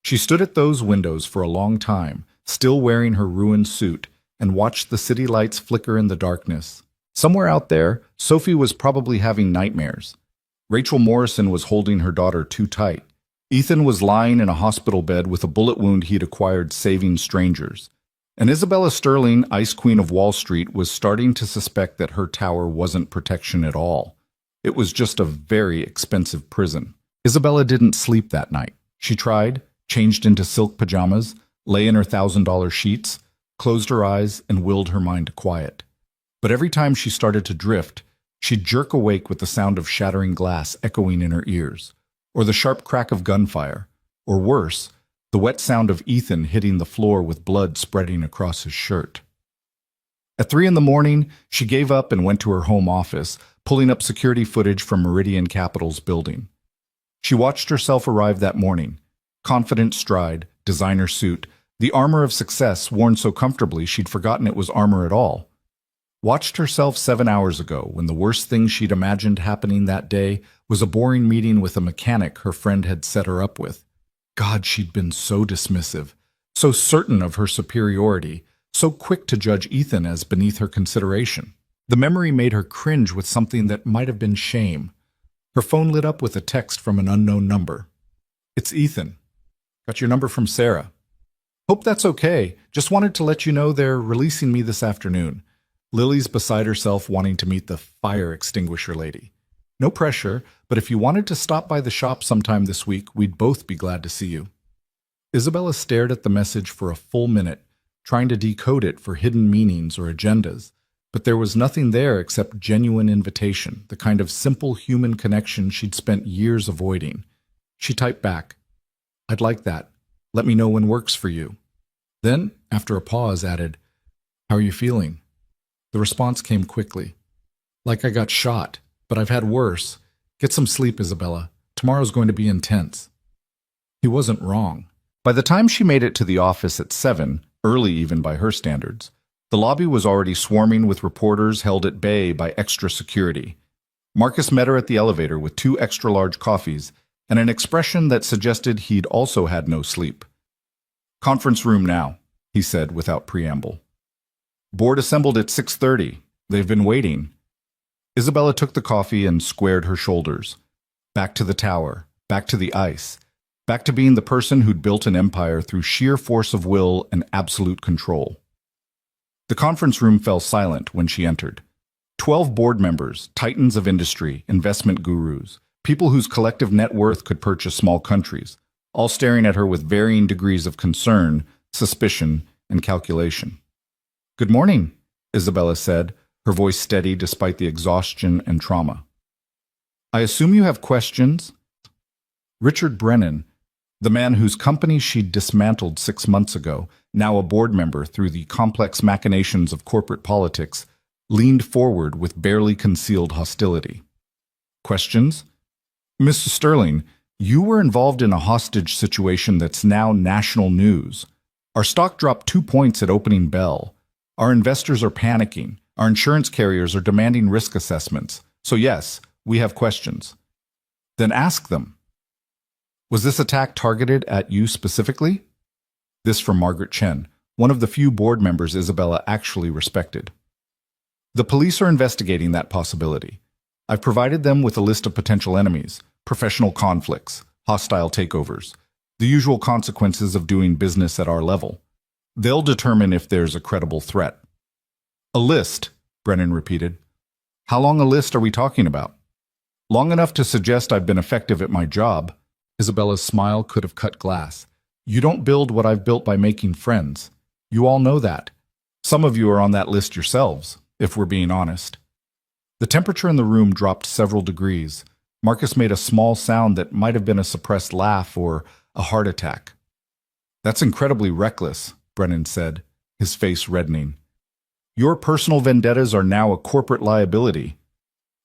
She stood at those windows for a long time, still wearing her ruined suit, and watched the city lights flicker in the darkness. Somewhere out there, Sophie was probably having nightmares. Rachel Morrison was holding her daughter too tight. Ethan was lying in a hospital bed with a bullet wound he'd acquired saving strangers. And Isabella Sterling, Ice Queen of Wall Street, was starting to suspect that her tower wasn't protection at all. It was just a very expensive prison. Isabella didn't sleep that night. She tried, changed into silk pajamas, lay in her $1,000 sheets, closed her eyes, and willed her mind to quiet. But every time she started to drift, she'd jerk awake with the sound of shattering glass echoing in her ears, or the sharp crack of gunfire, or worse, the wet sound of Ethan hitting the floor with blood spreading across his shirt. At 3 a.m, she gave up and went to her home office, pulling up security footage from Meridian Capital's building. She watched herself arrive that morning, confident stride, designer suit, the armor of success worn so comfortably she'd forgotten it was armor at all. Watched herself 7 hours ago when the worst thing she'd imagined happening that day was a boring meeting with a mechanic her friend had set her up with. God, she'd been so dismissive, so certain of her superiority, so quick to judge Ethan as beneath her consideration. The memory made her cringe with something that might have been shame. Her phone lit up with a text from an unknown number. It's Ethan. Got your number from Sarah. Hope that's okay. Just wanted to let you know they're releasing me this afternoon. Lily's beside herself wanting to meet the fire extinguisher lady. No pressure, but if you wanted to stop by the shop sometime this week, we'd both be glad to see you. Isabella stared at the message for a full minute, trying to decode it for hidden meanings or agendas, but there was nothing there except genuine invitation, the kind of simple human connection she'd spent years avoiding. She typed back, I'd like that. Let me know when works for you. Then, after a pause, added, How are you feeling? The response came quickly. Like I got shot, but I've had worse. Get some sleep, Isabella. Tomorrow's going to be intense. He wasn't wrong. By the time she made it to the office at 7, early even by her standards, the lobby was already swarming with reporters held at bay by extra security. Marcus met her at the elevator with 2 extra-large coffees and an expression that suggested he'd also had no sleep. Conference room now, he said without preamble. Board assembled at 6:30. They've been waiting. Isabella took the coffee and squared her shoulders. Back to the tower, back to the ice, back to being the person who'd built an empire through sheer force of will and absolute control. The conference room fell silent when she entered. 12 board members, titans of industry, investment gurus, people whose collective net worth could purchase small countries, all staring at her with varying degrees of concern, suspicion, and calculation. Good morning, Isabella said, her voice steady despite the exhaustion and trauma. I assume you have questions? Richard Brennan, The man whose company she'd dismantled 6 months ago, now a board member through the complex machinations of corporate politics, leaned forward with barely concealed hostility. Questions? Mr. Sterling, you were involved in a hostage situation that's now national news. Our stock dropped 2 points at opening bell. Our investors are panicking. Our insurance carriers are demanding risk assessments. So yes, we have questions. Then ask them. Was this attack targeted at you specifically? This from Margaret Chen, one of the few board members Isabella actually respected. The police are investigating that possibility. I've provided them with a list of potential enemies, professional conflicts, hostile takeovers, the usual consequences of doing business at our level. They'll determine if there's a credible threat. A list, Brennan repeated. How long a list are we talking about? Long enough to suggest I've been effective at my job. Isabella's smile could have cut glass. You don't build what I've built by making friends. You all know that. Some of you are on that list yourselves, if we're being honest. The temperature in the room dropped several degrees. Marcus made a small sound that might have been a suppressed laugh or a heart attack. That's incredibly reckless, Brennan said, his face reddening. Your personal vendettas are now a corporate liability.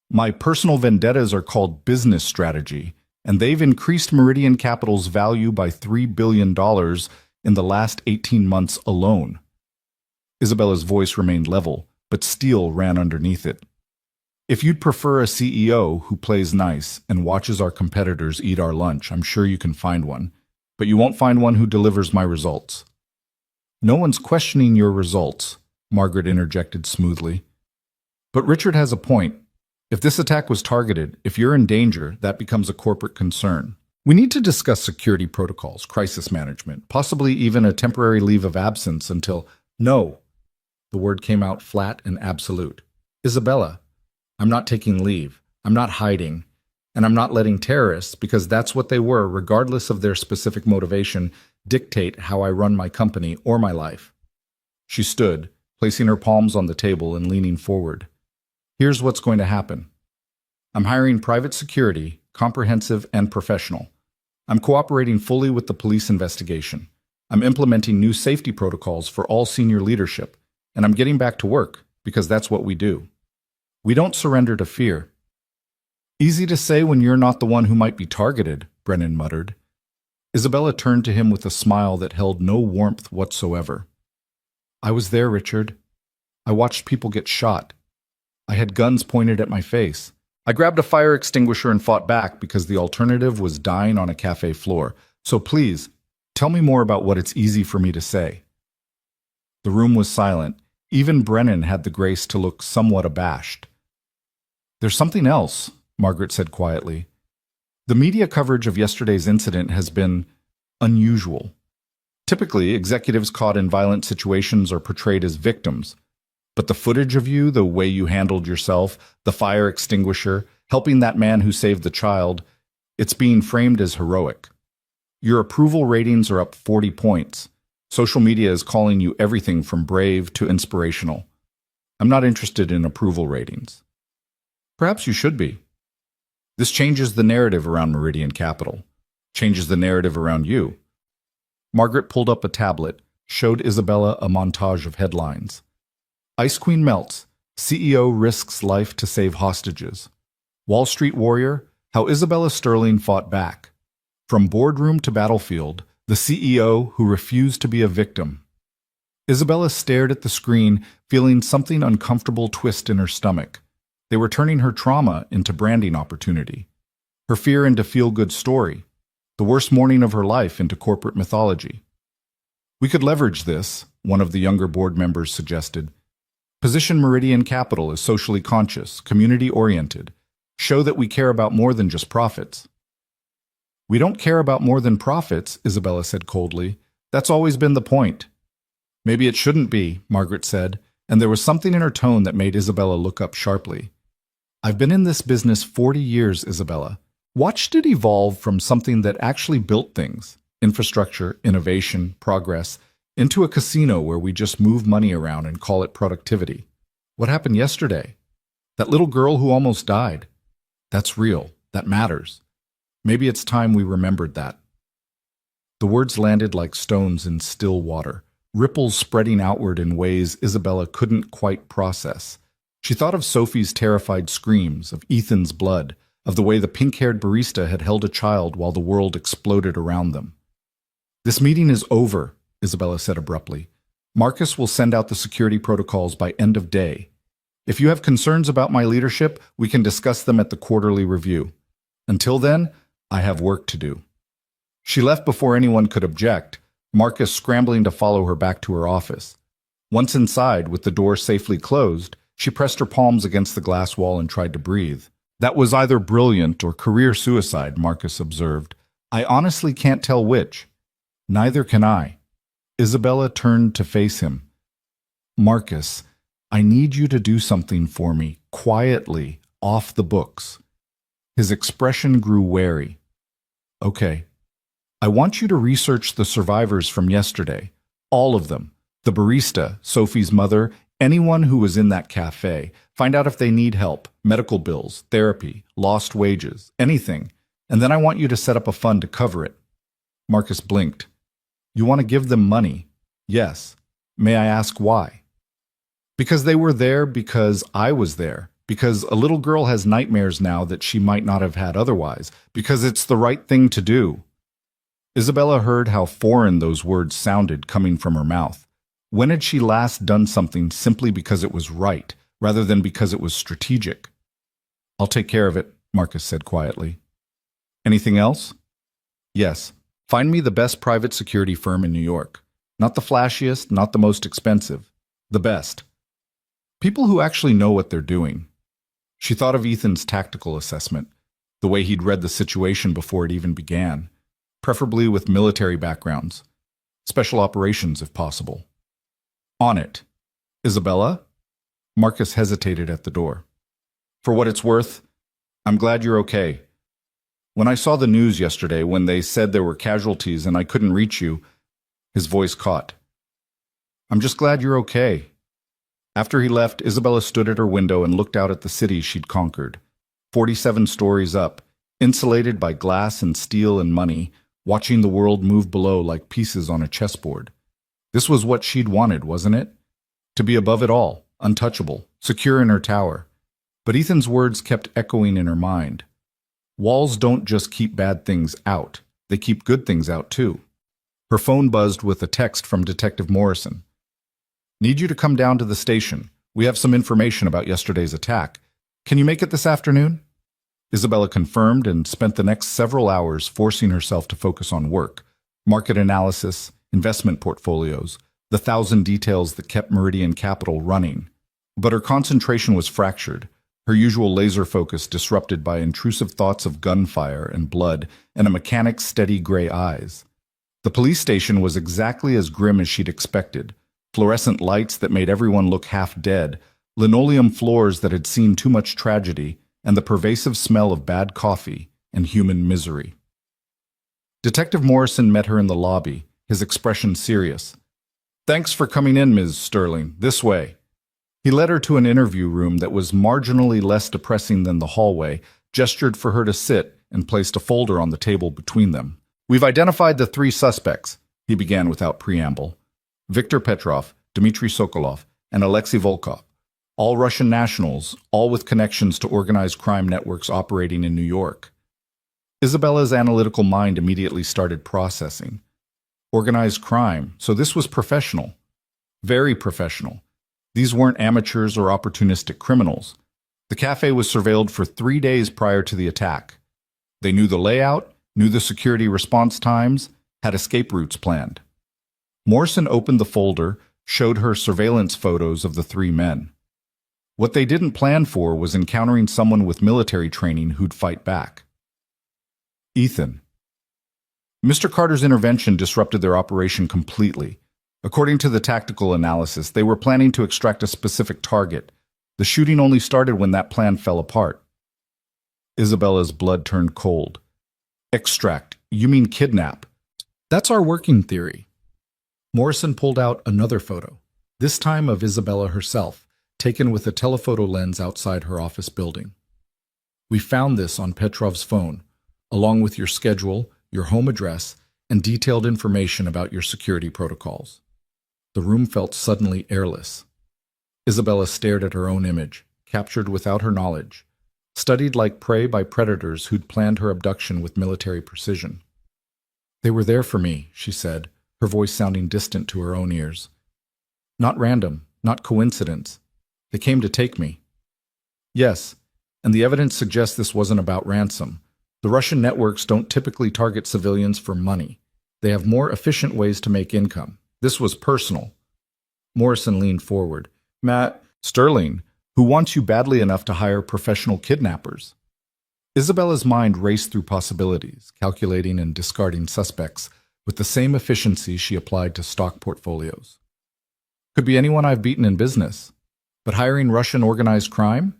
My personal vendettas are called business strategy, and they've increased Meridian Capital's value by $3 billion in the last 18 months alone. Isabella's voice remained level, but steel ran underneath it. If you'd prefer a CEO who plays nice and watches our competitors eat our lunch, I'm sure you can find one, but you won't find one who delivers my results. No one's questioning your results, Margaret interjected smoothly. But Richard has a point. If this attack was targeted, if you're in danger, that becomes a corporate concern. We need to discuss security protocols, crisis management, possibly even a temporary leave of absence until— No. The word came out flat and absolute. Isabella, I'm not taking leave. I'm not hiding. And I'm not letting terrorists, because that's what they were, regardless of their specific motivation, dictate how I run my company or my life. She stood, placing her palms on the table and leaning forward. Here's what's going to happen. I'm hiring private security, comprehensive and professional. I'm cooperating fully with the police investigation. I'm implementing new safety protocols for all senior leadership, and I'm getting back to work, because that's what we do. We don't surrender to fear. Easy to say when you're not the one who might be targeted, Brennan muttered. Isabella turned to him with a smile that held no warmth whatsoever. I was there, Richard. I watched people get shot. I had guns pointed at my face. I grabbed a fire extinguisher and fought back because the alternative was dying on a cafe floor. So please, tell me more about what it's easy for me to say. The room was silent. Even Brennan had the grace to look somewhat abashed. There's something else, Margaret said quietly. The media coverage of yesterday's incident has been unusual. Typically, executives caught in violent situations are portrayed as victims. But the footage of you, the way you handled yourself, the fire extinguisher, helping that man who saved the child, it's being framed as heroic. Your approval ratings are up 40 points. Social media is calling you everything from brave to inspirational. I'm not interested in approval ratings. Perhaps you should be. This changes the narrative around Meridian Capital, changes the narrative around you. Margaret pulled up a tablet, showed Isabella a montage of headlines. Ice Queen melts. CEO risks life to save hostages. Wall Street warrior, how Isabella Sterling fought back. From boardroom to battlefield, the CEO who refused to be a victim. Isabella stared at the screen, feeling something uncomfortable twist in her stomach. They were turning her trauma into branding opportunity. Her fear into feel-good story. The worst morning of her life into corporate mythology. We could leverage this, one of the younger board members suggested. Position Meridian Capital as socially conscious, community-oriented. Show that we care about more than just profits. We don't care about more than profits, Isabella said coldly. That's always been the point. Maybe it shouldn't be, Margaret said, and there was something in her tone that made Isabella look up sharply. I've been in this business 40 years, Isabella. Watched it evolve from something that actually built things, infrastructure, innovation, progress, into a casino where we just move money around and call it productivity. What happened yesterday? That little girl who almost died. That's real. That matters. Maybe it's time we remembered that. The words landed like stones in still water, ripples spreading outward in ways Isabella couldn't quite process. She thought of Sophie's terrified screams, of Ethan's blood, of the way the pink-haired barista had held a child while the world exploded around them. "This meeting is over," Isabella said abruptly. "Marcus will send out the security protocols by end of day. If you have concerns about my leadership, we can discuss them at the quarterly review. Until then, I have work to do." She left before anyone could object, Marcus scrambling to follow her back to her office. Once inside, with the door safely closed, she pressed her palms against the glass wall and tried to breathe. "That was either brilliant or career suicide," Marcus observed. "I honestly can't tell which." "Neither can I." Isabella turned to face him. "Marcus, I need you to do something for me, quietly, off the books." His expression grew wary. "Okay. I want you to research the survivors from yesterday. All of them. The barista, Sophie's mother, anyone who was in that cafe. Find out if they need help, medical bills, therapy, lost wages, anything. And then I want you to set up a fund to cover it." Marcus blinked. "You want to give them money?" "Yes. May I ask why?" "Because they were there, because I was there. Because a little girl has nightmares now that she might not have had otherwise. Because it's the right thing to do." Isabella heard how foreign those words sounded coming from her mouth. When had she last done something simply because it was right, rather than because it was strategic? "I'll take care of it," Marcus said quietly. "Anything else?" "Yes. Find me the best private security firm in New York. Not the flashiest, not the most expensive. The best. People who actually know what they're doing." She thought of Ethan's tactical assessment, the way he'd read the situation before it even began, preferably with military backgrounds, special operations if possible. "On it." "Isabella?" Marcus hesitated at the door. "For what it's worth, I'm glad you're okay. When I saw the news yesterday, when they said there were casualties and I couldn't reach you," his voice caught. "I'm just glad you're okay." After he left, Isabella stood at her window and looked out at the city she'd conquered. 47 stories up, insulated by glass and steel and money, watching the world move below like pieces on a chessboard. This was what she'd wanted, wasn't it? To be above it all, untouchable, secure in her tower. But Ethan's words kept echoing in her mind. Walls don't just keep bad things out, they keep good things out too. Her phone buzzed with a text from Detective Morrison. "Need you to come down to the station. We have some information about yesterday's attack. Can you make it this afternoon?" Isabella confirmed and spent the next several hours forcing herself to focus on work, market analysis, investment portfolios, the 1,000 details that kept Meridian Capital running. But her concentration was fractured, her usual laser focus disrupted by intrusive thoughts of gunfire and blood and a mechanic's steady gray eyes. The police station was exactly as grim as she'd expected. Fluorescent lights that made everyone look half dead, linoleum floors that had seen too much tragedy, and the pervasive smell of bad coffee and human misery. Detective Morrison met her in the lobby, his expression serious. "Thanks for coming in, Ms. Sterling. This way." He led her to an interview room that was marginally less depressing than the hallway, gestured for her to sit, and placed a folder on the table between them. "We've identified the 3 suspects," he began without preamble. "Viktor Petrov, Dmitry Sokolov, and Alexei Volkov. All Russian nationals, all with connections to organized crime networks operating in New York." Isabella's analytical mind immediately started processing. Organized crime, so this was professional. Very professional. These weren't amateurs or opportunistic criminals. The cafe was surveilled for 3 days prior to the attack. They knew the layout, knew the security response times, had escape routes planned. Morrison opened the folder, showed her surveillance photos of the 3 men. What they didn't plan for was encountering someone with military training who'd fight back. Ethan. Mr. Carter's intervention disrupted their operation completely. According to the tactical analysis, they were planning to extract a specific target. The shooting only started when that plan fell apart. Isabella's blood turned cold. "Extract? You mean kidnap?" "That's our working theory." Morrison pulled out another photo, this time of Isabella herself, taken with a telephoto lens outside her office building. "We found this on Petrov's phone, along with your schedule, your home address, and detailed information about your security protocols. The room felt suddenly airless. Isabella stared at her own image, captured without her knowledge, studied like prey by predators who'd planned her abduction with military precision. They were there for me, she said, her voice sounding distant to her own ears. Not random, not coincidence. They came to take me. Yes, and the evidence suggests this wasn't about ransom. The Russian networks don't typically target civilians for money. They have more efficient ways to make income. This was personal. Morrison leaned forward. Matt, Sterling, who wants you badly enough to hire professional kidnappers? Isabella's mind raced through possibilities, calculating and discarding suspects with the same efficiency she applied to stock portfolios. Could be anyone I've beaten in business. But hiring Russian organized crime?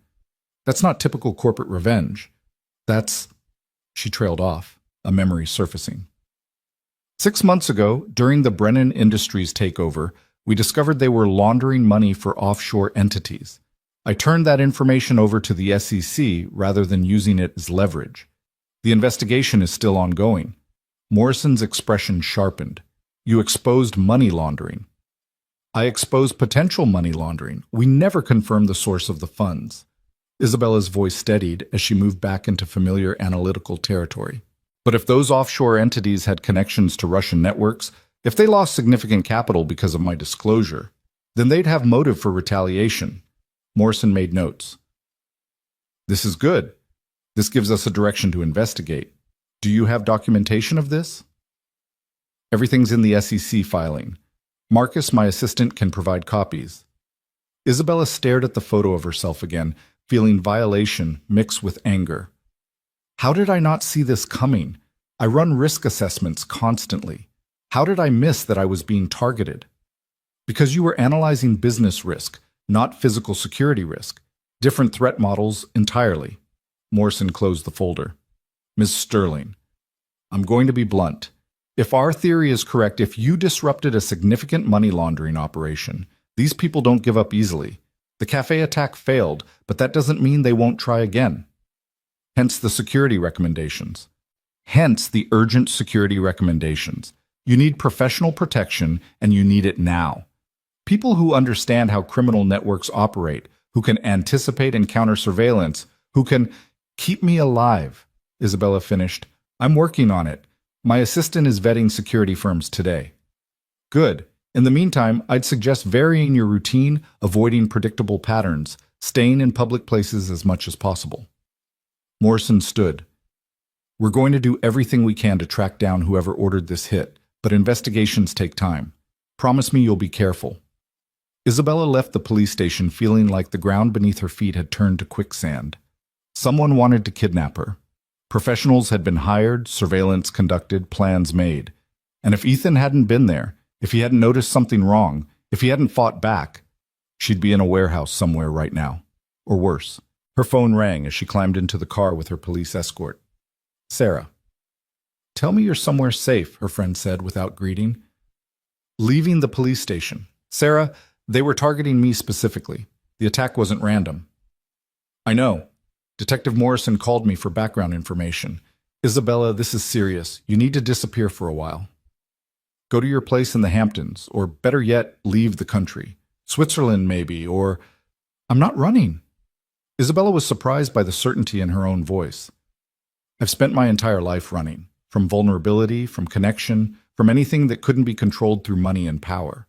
That's not typical corporate revenge. That's... She trailed off, a memory surfacing. 6 months ago, during the Brennan Industries takeover, we discovered they were laundering money for offshore entities. I turned that information over to the SEC rather than using it as leverage. The investigation is still ongoing. Morrison's expression sharpened. You exposed money laundering. I exposed potential money laundering. We never confirmed the source of the funds. Isabella's voice steadied as she moved back into familiar analytical territory. But if those offshore entities had connections to Russian networks, if they lost significant capital because of my disclosure, then they'd have motive for retaliation. Morrison made notes. This is good. This gives us a direction to investigate. Do you have documentation of this? Everything's in the SEC filing. Marcus, my assistant, can provide copies. Isabella stared at the photo of herself again, feeling violation mixed with anger. How did I not see this coming? I run risk assessments constantly. How did I miss that I was being targeted? Because you were analyzing business risk, not physical security risk. Different threat models entirely. Morrison closed the folder. Ms. Sterling, I'm going to be blunt. If our theory is correct, if you disrupted a significant money laundering operation, these people don't give up easily. The cafe attack failed, but that doesn't mean they won't try again. Hence the security recommendations. Hence the urgent security recommendations. You need professional protection, and you need it now. People who understand how criminal networks operate, who can anticipate and counter surveillance, who can keep me alive, Isabella finished. I'm working on it. My assistant is vetting security firms today. Good. In the meantime, I'd suggest varying your routine, avoiding predictable patterns, staying in public places as much as possible. Morrison stood. We're going to do everything we can to track down whoever ordered this hit, but investigations take time. Promise me you'll be careful. Isabella left the police station feeling like the ground beneath her feet had turned to quicksand. Someone wanted to kidnap her. Professionals had been hired, surveillance conducted, plans made. And if Ethan hadn't been there, if he hadn't noticed something wrong, if he hadn't fought back, she'd be in a warehouse somewhere right now. Or worse. Her phone rang as she climbed into the car with her police escort. Sarah. Tell me you're somewhere safe, her friend said without greeting. Leaving the police station. Sarah, they were targeting me specifically. The attack wasn't random. I know. Detective Morrison called me for background information. Isabella, this is serious. You need to disappear for a while. Go to your place in the Hamptons, or better yet, leave the country. Switzerland, maybe, or... I'm not running. Isabella was surprised by the certainty in her own voice. I've spent my entire life running, from vulnerability, from connection, from anything that couldn't be controlled through money and power.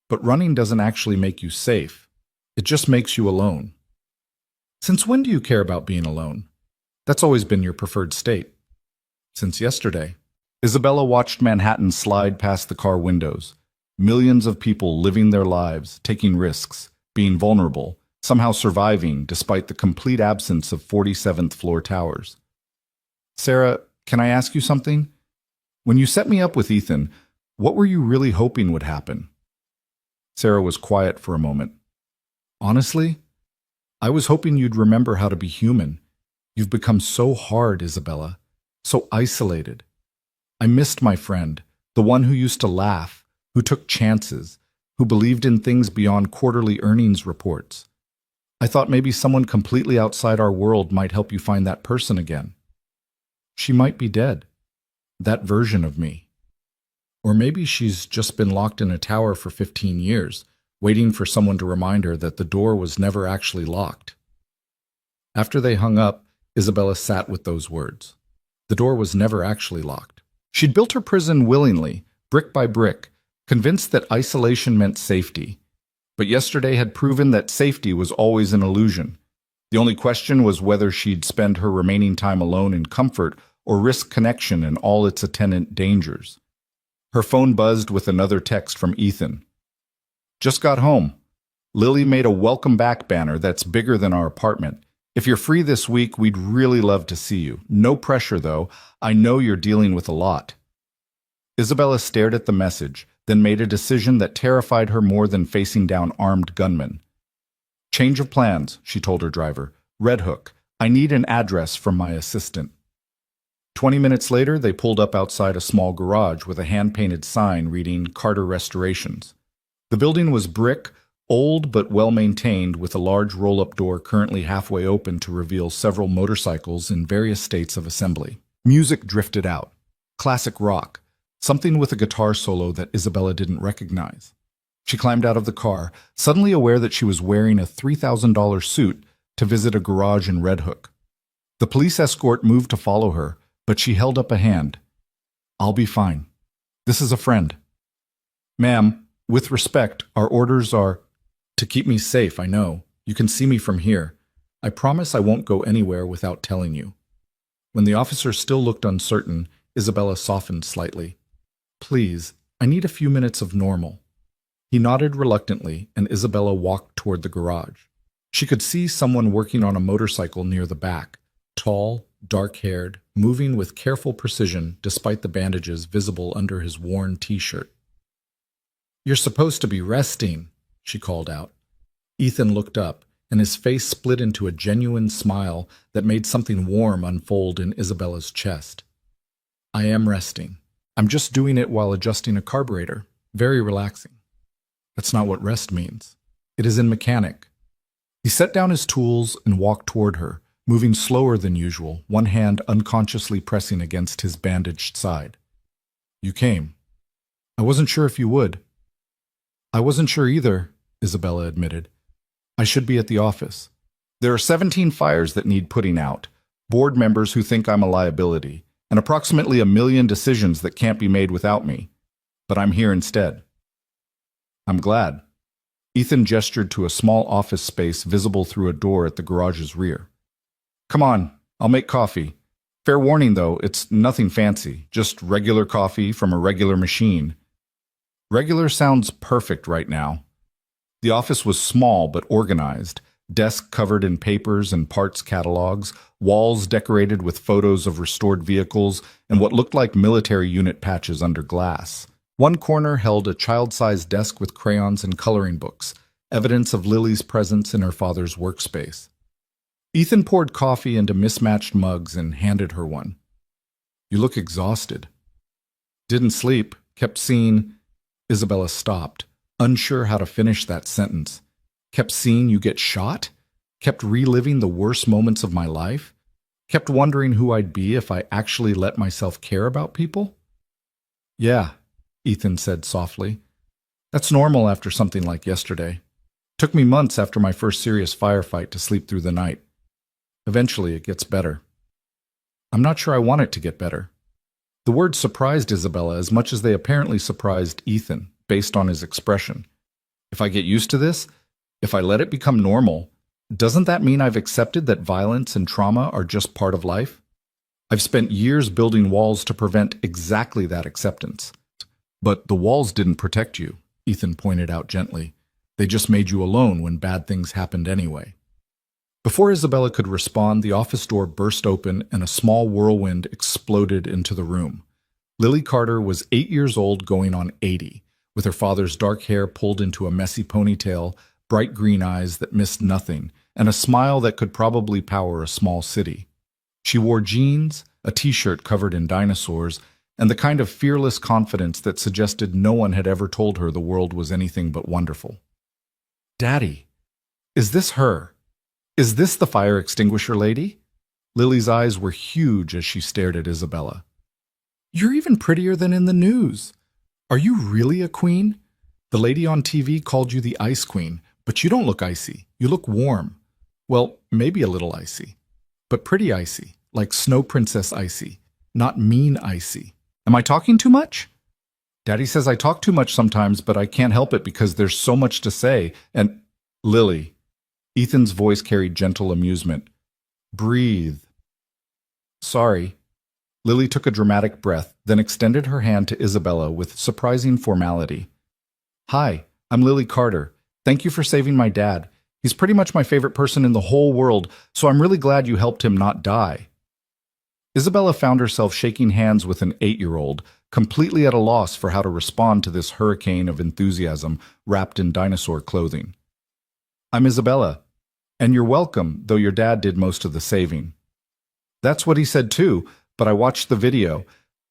But running doesn't actually make you safe. It just makes you alone. Since when do you care about being alone? That's always been your preferred state. Since yesterday. Isabella watched Manhattan slide past the car windows. Millions of people living their lives, taking risks, being vulnerable, somehow surviving despite the complete absence of 47th floor towers. Sarah, can I ask you something? When you set me up with Ethan, what were you really hoping would happen? Sarah was quiet for a moment. Honestly, I was hoping you'd remember how to be human. You've become so hard, Isabella, so isolated. I missed my friend, the one who used to laugh, who took chances, who believed in things beyond quarterly earnings reports. I thought maybe someone completely outside our world might help you find that person again. She might be dead. That version of me. Or maybe she's just been locked in a tower for 15 years, waiting for someone to remind her that the door was never actually locked. After they hung up, Isabella sat with those words. The door was never actually locked. She'd built her prison willingly, brick by brick, convinced that isolation meant safety. But yesterday had proven that safety was always an illusion. The only question was whether she'd spend her remaining time alone in comfort or risk connection and all its attendant dangers. Her phone buzzed with another text from Ethan. Just got home. Lily made a welcome back banner that's bigger than our apartment. If you're free this week, we'd really love to see you. No pressure, though. I know you're dealing with a lot. Isabella stared at the message, then made a decision that terrified her more than facing down armed gunmen. Change of plans, she told her driver. Red Hook. I need an address from my assistant. 20 minutes later, they pulled up outside a small garage with a hand-painted sign reading Carter Restorations. The building was brick, old but well-maintained, with a large roll-up door currently halfway open to reveal several motorcycles in various states of assembly. Music drifted out. Classic rock. Something with a guitar solo that Isabella didn't recognize. She climbed out of the car, suddenly aware that she was wearing a $3,000 suit to visit a garage in Red Hook. The police escort moved to follow her, but she held up a hand. I'll be fine. This is a friend. Ma'am, with respect, our orders are to keep me safe, I know. You can see me from here. I promise I won't go anywhere without telling you. When the officer still looked uncertain, Isabella softened slightly. Please, I need a few minutes of normal. He nodded reluctantly, and Isabella walked toward the garage. She could see someone working on a motorcycle near the back, tall, dark-haired, moving with careful precision despite the bandages visible under his worn t-shirt. You're supposed to be resting, she called out. Ethan looked up, and his face split into a genuine smile that made something warm unfold in Isabella's chest. I am resting. I'm just doing it while adjusting a carburetor. Very relaxing. That's not what rest means. It is in mechanic. He set down his tools and walked toward her, moving slower than usual, one hand unconsciously pressing against his bandaged side. You came. I wasn't sure if you would. I wasn't sure either, Isabella admitted. I should be at the office. There are 17 fires that need putting out, board members who think I'm a liability, and approximately 1 million decisions that can't be made without me. But I'm here instead. I'm glad. Ethan gestured to a small office space visible through a door at the garage's rear. Come on, I'll make coffee. Fair warning, though, it's nothing fancy, just regular coffee from a regular machine. Regular sounds perfect right now. The office was small but organized, desk covered in papers and parts catalogs, walls decorated with photos of restored vehicles, and what looked like military unit patches under glass. One corner held a child-sized desk with crayons and coloring books, evidence of Lily's presence in her father's workspace. Ethan poured coffee into mismatched mugs and handed her one. You look exhausted. Didn't sleep, kept seeing... Isabella stopped, unsure how to finish that sentence. Kept seeing you get shot? Kept reliving the worst moments of my life? Kept wondering who I'd be if I actually let myself care about people? Yeah, Ethan said softly. That's normal after something like yesterday. Took me months after my first serious firefight to sleep through the night. Eventually it gets better. I'm not sure I want it to get better. The words surprised Isabella as much as they apparently surprised Ethan, based on his expression. If I get used to this, if I let it become normal, doesn't that mean I've accepted that violence and trauma are just part of life? I've spent years building walls to prevent exactly that acceptance. But the walls didn't protect you, Ethan pointed out gently. They just made you alone when bad things happened anyway. Before Isabella could respond, the office door burst open and a small whirlwind exploded into the room. Lily Carter was 8 years old going on 80, with her father's dark hair pulled into a messy ponytail, bright green eyes that missed nothing, and a smile that could probably power a small city. She wore jeans, a t-shirt covered in dinosaurs, and the kind of fearless confidence that suggested no one had ever told her the world was anything but wonderful. Daddy, is this her? Is this the fire extinguisher lady? Lily's eyes were huge as she stared at Isabella. You're even prettier than in the news. Are you really a queen? The lady on TV called you the Ice Queen, but you don't look icy. You look warm. Well, maybe a little icy, but pretty icy, like Snow Princess icy, not mean icy. Am I talking too much? Daddy says I talk too much sometimes, but I can't help it because there's so much to say. And Lily, Ethan's voice carried gentle amusement. Breathe. Sorry. Lily took a dramatic breath, then extended her hand to Isabella with surprising formality. Hi, I'm Lily Carter. Thank you for saving my dad. He's pretty much my favorite person in the whole world, so I'm really glad you helped him not die. Isabella found herself shaking hands with an 8-year-old, completely at a loss for how to respond to this hurricane of enthusiasm wrapped in dinosaur clothing. I'm Isabella, and you're welcome, though your dad did most of the saving. That's what he said too, but I watched the video.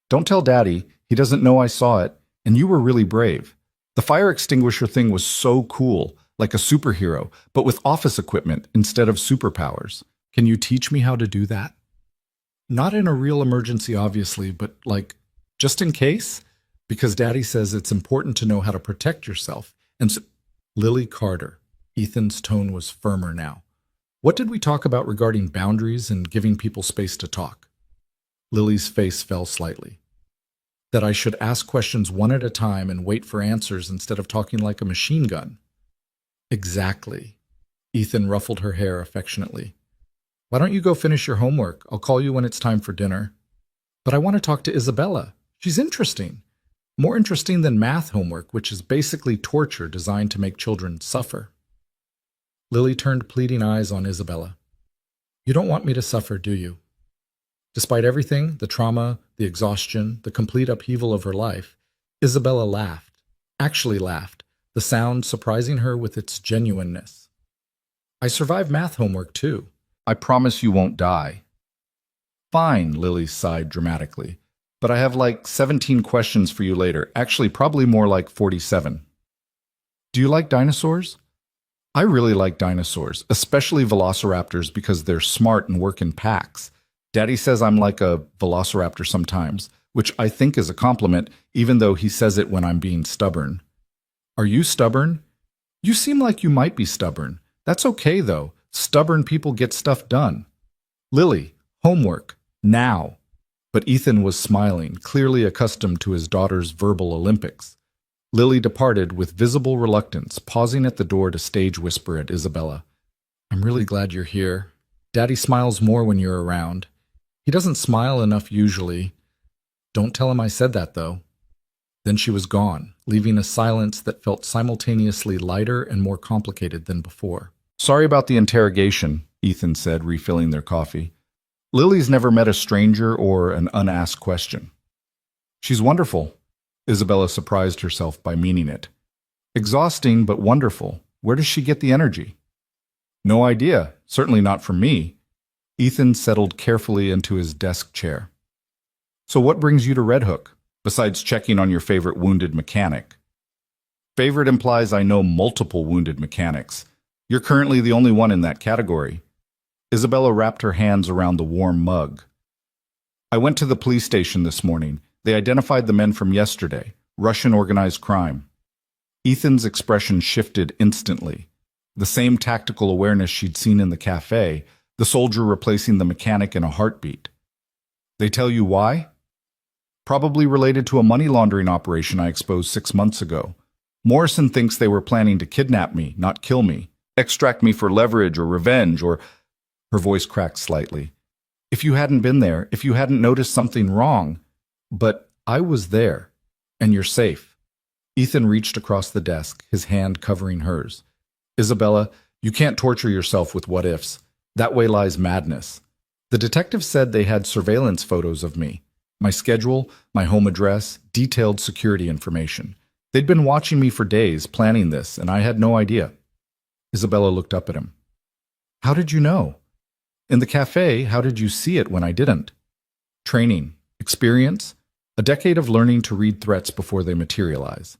Don't tell Daddy, he doesn't know I saw it, and you were really brave. The fire extinguisher thing was so cool, like a superhero, but with office equipment instead of superpowers. Can you teach me how to do that? Not in a real emergency, obviously, but like, just in case? Because Daddy says it's important to know how to protect yourself. And so, Lily Carter. Ethan's tone was firmer now. What did we talk about regarding boundaries and giving people space to talk? Lily's face fell slightly. That I should ask questions one at a time and wait for answers instead of talking like a machine gun. Exactly. Ethan ruffled her hair affectionately. Why don't you go finish your homework? I'll call you when it's time for dinner. But I want to talk to Isabella. She's interesting. More interesting than math homework, which is basically torture designed to make children suffer. Lily turned pleading eyes on Isabella. You don't want me to suffer, do you? Despite everything, the trauma, the exhaustion, the complete upheaval of her life, Isabella laughed, actually laughed, the sound surprising her with its genuineness. I survived math homework too. I promise you won't die. Fine, Lily sighed dramatically, but I have like 17 questions for you later, actually probably more like 47. Do you like dinosaurs? I really like dinosaurs, especially velociraptors because they're smart and work in packs. Daddy says I'm like a velociraptor sometimes, which I think is a compliment, even though he says it when I'm being stubborn. Are you stubborn? You seem like you might be stubborn. That's okay, though. Stubborn people get stuff done. Lily, homework, now. But Ethan was smiling, clearly accustomed to his daughter's verbal Olympics. Lily departed with visible reluctance, pausing at the door to stage whisper at Isabella. I'm really glad you're here. Daddy smiles more when you're around. He doesn't smile enough usually. Don't tell him I said that, though. Then she was gone, leaving a silence that felt simultaneously lighter and more complicated than before. Sorry about the interrogation, Ethan said, refilling their coffee. Lily's never met a stranger or an unasked question. She's wonderful. Isabella surprised herself by meaning it. Exhausting, but wonderful. Where does she get the energy? No idea. Certainly not from me. Ethan settled carefully into his desk chair. So what brings you to Red Hook, besides checking on your favorite wounded mechanic? Favorite implies I know multiple wounded mechanics. You're currently the only one in that category. Isabella wrapped her hands around the warm mug. I went to the police station this morning. They identified the men from yesterday, Russian organized crime. Ethan's expression shifted instantly. The same tactical awareness she'd seen in the cafe, the soldier replacing the mechanic in a heartbeat. They tell you why? Probably related to a money laundering operation I exposed 6 months ago. Morrison thinks they were planning to kidnap me, not kill me, extract me for leverage or revenge or... Her voice cracked slightly. If you hadn't been there, if you hadn't noticed something wrong... But I was there, and you're safe. Ethan reached across the desk, his hand covering hers. Isabella, you can't torture yourself with what-ifs. That way lies madness. The detective said they had surveillance photos of me. My schedule, my home address, detailed security information. They'd been watching me for days, planning this, and I had no idea. Isabella looked up at him. How did you know? In the cafe, how did you see it when I didn't? Training. Experience? A decade of learning to read threats before they materialize.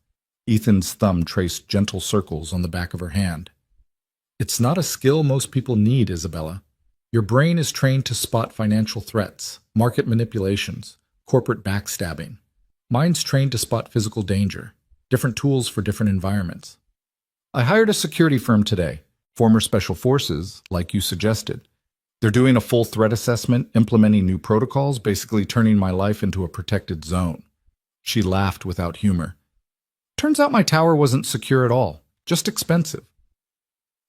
Ethan's thumb traced gentle circles on the back of her hand. It's not a skill most people need, Isabella. Your brain is trained to spot financial threats, market manipulations, corporate backstabbing. Mine's trained to spot physical danger, different tools for different environments. I hired a security firm today, former special forces, like you suggested. They're doing a full threat assessment, implementing new protocols, basically turning my life into a protected zone. She laughed without humor. Turns out my tower wasn't secure at all, just expensive.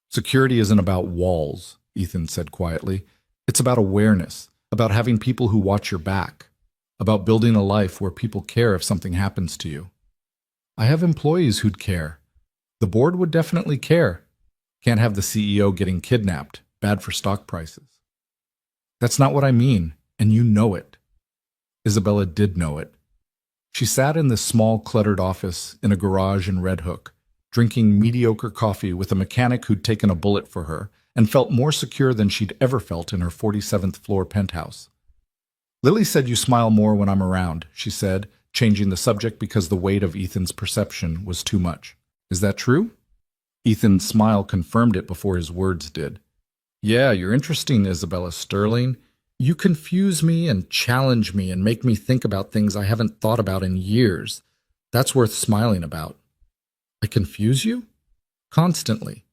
Security isn't about walls, Ethan said quietly. It's about awareness, about having people who watch your back, about building a life where people care if something happens to you. I have employees who'd care. The board would definitely care. Can't have the CEO getting kidnapped, bad for stock prices. That's not what I mean, and you know it. Isabella did know it. She sat in this small, cluttered office in a garage in Red Hook, drinking mediocre coffee with a mechanic who'd taken a bullet for her and felt more secure than she'd ever felt in her 47th floor penthouse. Lily said you smile more when I'm around, she said, changing the subject because the weight of Ethan's perception was too much. Is that true? Ethan's smile confirmed it before his words did. Yeah, you're interesting, Isabella Sterling. You confuse me and challenge me and make me think about things I haven't thought about in years. That's worth smiling about. I confuse you? Constantly.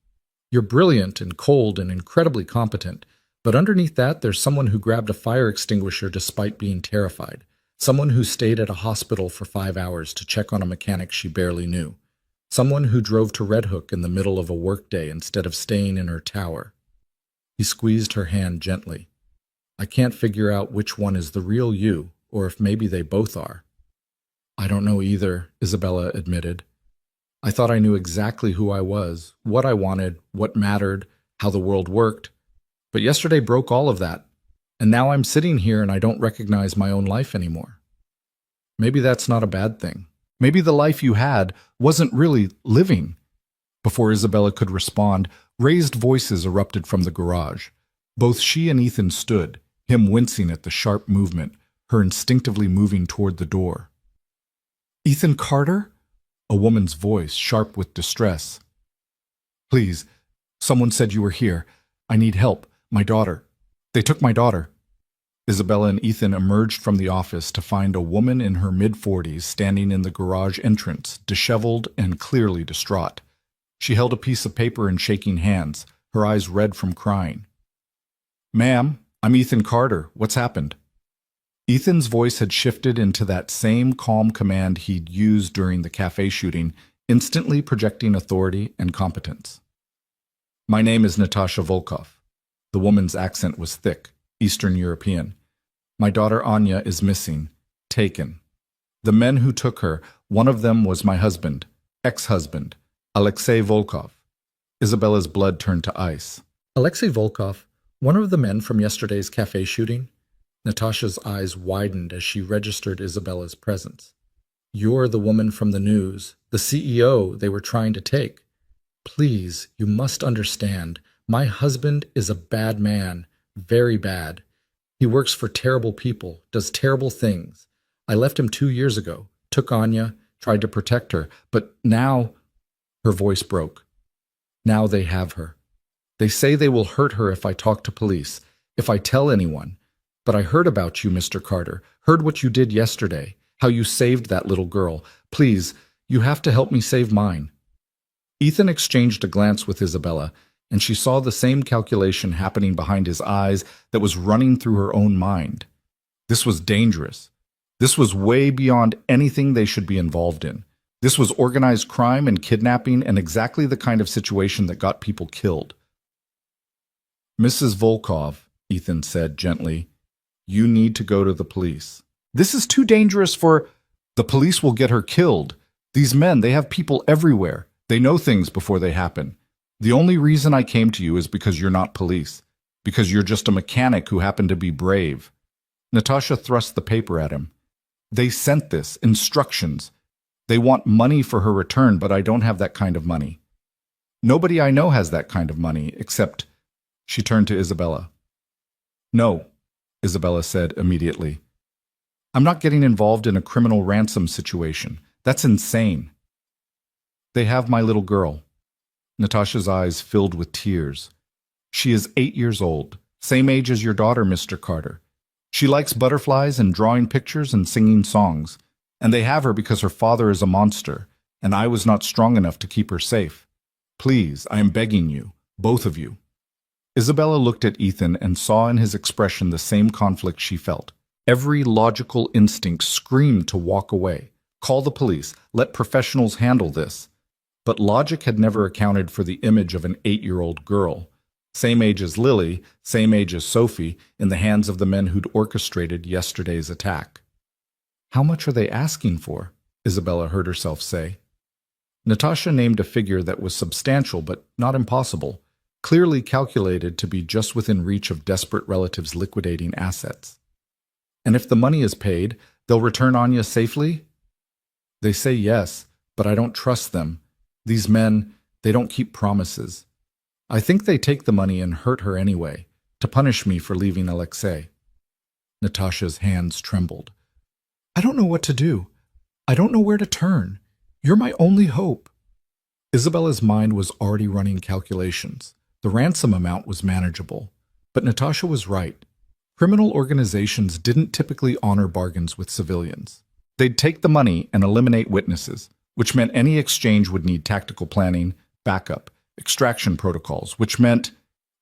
You're brilliant and cold and incredibly competent, but underneath that there's someone who grabbed a fire extinguisher despite being terrified, someone who stayed at a hospital for 5 hours to check on a mechanic she barely knew, someone who drove to Red Hook in the middle of a workday instead of staying in her tower. He squeezed her hand gently. I can't figure out which one is the real you, or if maybe they both are. I don't know either, Isabella admitted. I thought I knew exactly who I was, what I wanted, what mattered, how the world worked. But yesterday broke all of that, and now I'm sitting here and I don't recognize my own life anymore. Maybe that's not a bad thing. Maybe the life you had wasn't really living. Before Isabella could respond, raised voices erupted from the garage. Both she and Ethan stood, him wincing at the sharp movement, her instinctively moving toward the door. Ethan Carter? A woman's voice, sharp with distress. Please, someone said you were here. I need help. My daughter. They took my daughter. Isabella and Ethan emerged from the office to find a woman in her mid-40s standing in the garage entrance, disheveled and clearly distraught. She held a piece of paper in shaking hands, her eyes red from crying. Ma'am, I'm Ethan Carter. What's happened? Ethan's voice had shifted into that same calm command he'd used during the cafe shooting, instantly projecting authority and competence. My name is Natasha Volkov. The woman's accent was thick, Eastern European. My daughter Anya is missing, taken. The men who took her, one of them was my husband, ex-husband, Alexei Volkov. Isabella's blood turned to ice. Alexei Volkov, one of the men from yesterday's cafe shooting? Natasha's eyes widened as she registered Isabella's presence. You're the woman from the news, the CEO they were trying to take. Please, you must understand, my husband is a bad man, very bad. He works for terrible people, does terrible things. I left him 2 years ago, took Anya, tried to protect her, but now... Her voice broke. Now they have her. They say they will hurt her if I talk to police, if I tell anyone. But I heard about you, Mr. Carter, heard what you did yesterday, how you saved that little girl. Please, you have to help me save mine. Ethan exchanged a glance with Isabella, and she saw the same calculation happening behind his eyes that was running through her own mind. This was dangerous. This was way beyond anything they should be involved in. This was organized crime and kidnapping and exactly the kind of situation that got people killed. Mrs. Volkov, Ethan said gently, you need to go to the police. This is too dangerous for... The police will get her killed. These men, they have people everywhere. They know things before they happen. The only reason I came to you is because you're not police. Because you're just a mechanic who happened to be brave. Natasha thrust the paper at him. They sent this, instructions. They want money for her return, but I don't have that kind of money. Nobody I know has that kind of money, except... She turned to Isabella. No, Isabella said immediately. I'm not getting involved in a criminal ransom situation. That's insane. They have my little girl. Natasha's eyes filled with tears. She is 8 years old, same age as your daughter, Mr. Carter. She likes butterflies and drawing pictures and singing songs. And they have her because her father is a monster, and I was not strong enough to keep her safe. Please, I am begging you, both of you." Isabella looked at Ethan and saw in his expression the same conflict she felt. Every logical instinct screamed to walk away. Call the police. Let professionals handle this. But logic had never accounted for the image of an 8-year-old girl, same age as Lily, same age as Sophie, in the hands of the men who'd orchestrated yesterday's attack. "How much are they asking for?" Isabella heard herself say. Natasha named a figure that was substantial but not impossible, clearly calculated to be just within reach of desperate relatives liquidating assets. "And if the money is paid, they'll return Anya safely?" "They say yes, but I don't trust them. These men, they don't keep promises. I think they take the money and hurt her anyway, to punish me for leaving Alexei." Natasha's hands trembled. "I don't know what to do. I don't know where to turn. You're my only hope." Isabella's mind was already running calculations. The ransom amount was manageable. But Natasha was right. Criminal organizations didn't typically honor bargains with civilians. They'd take the money and eliminate witnesses, which meant any exchange would need tactical planning, backup, extraction protocols, which meant,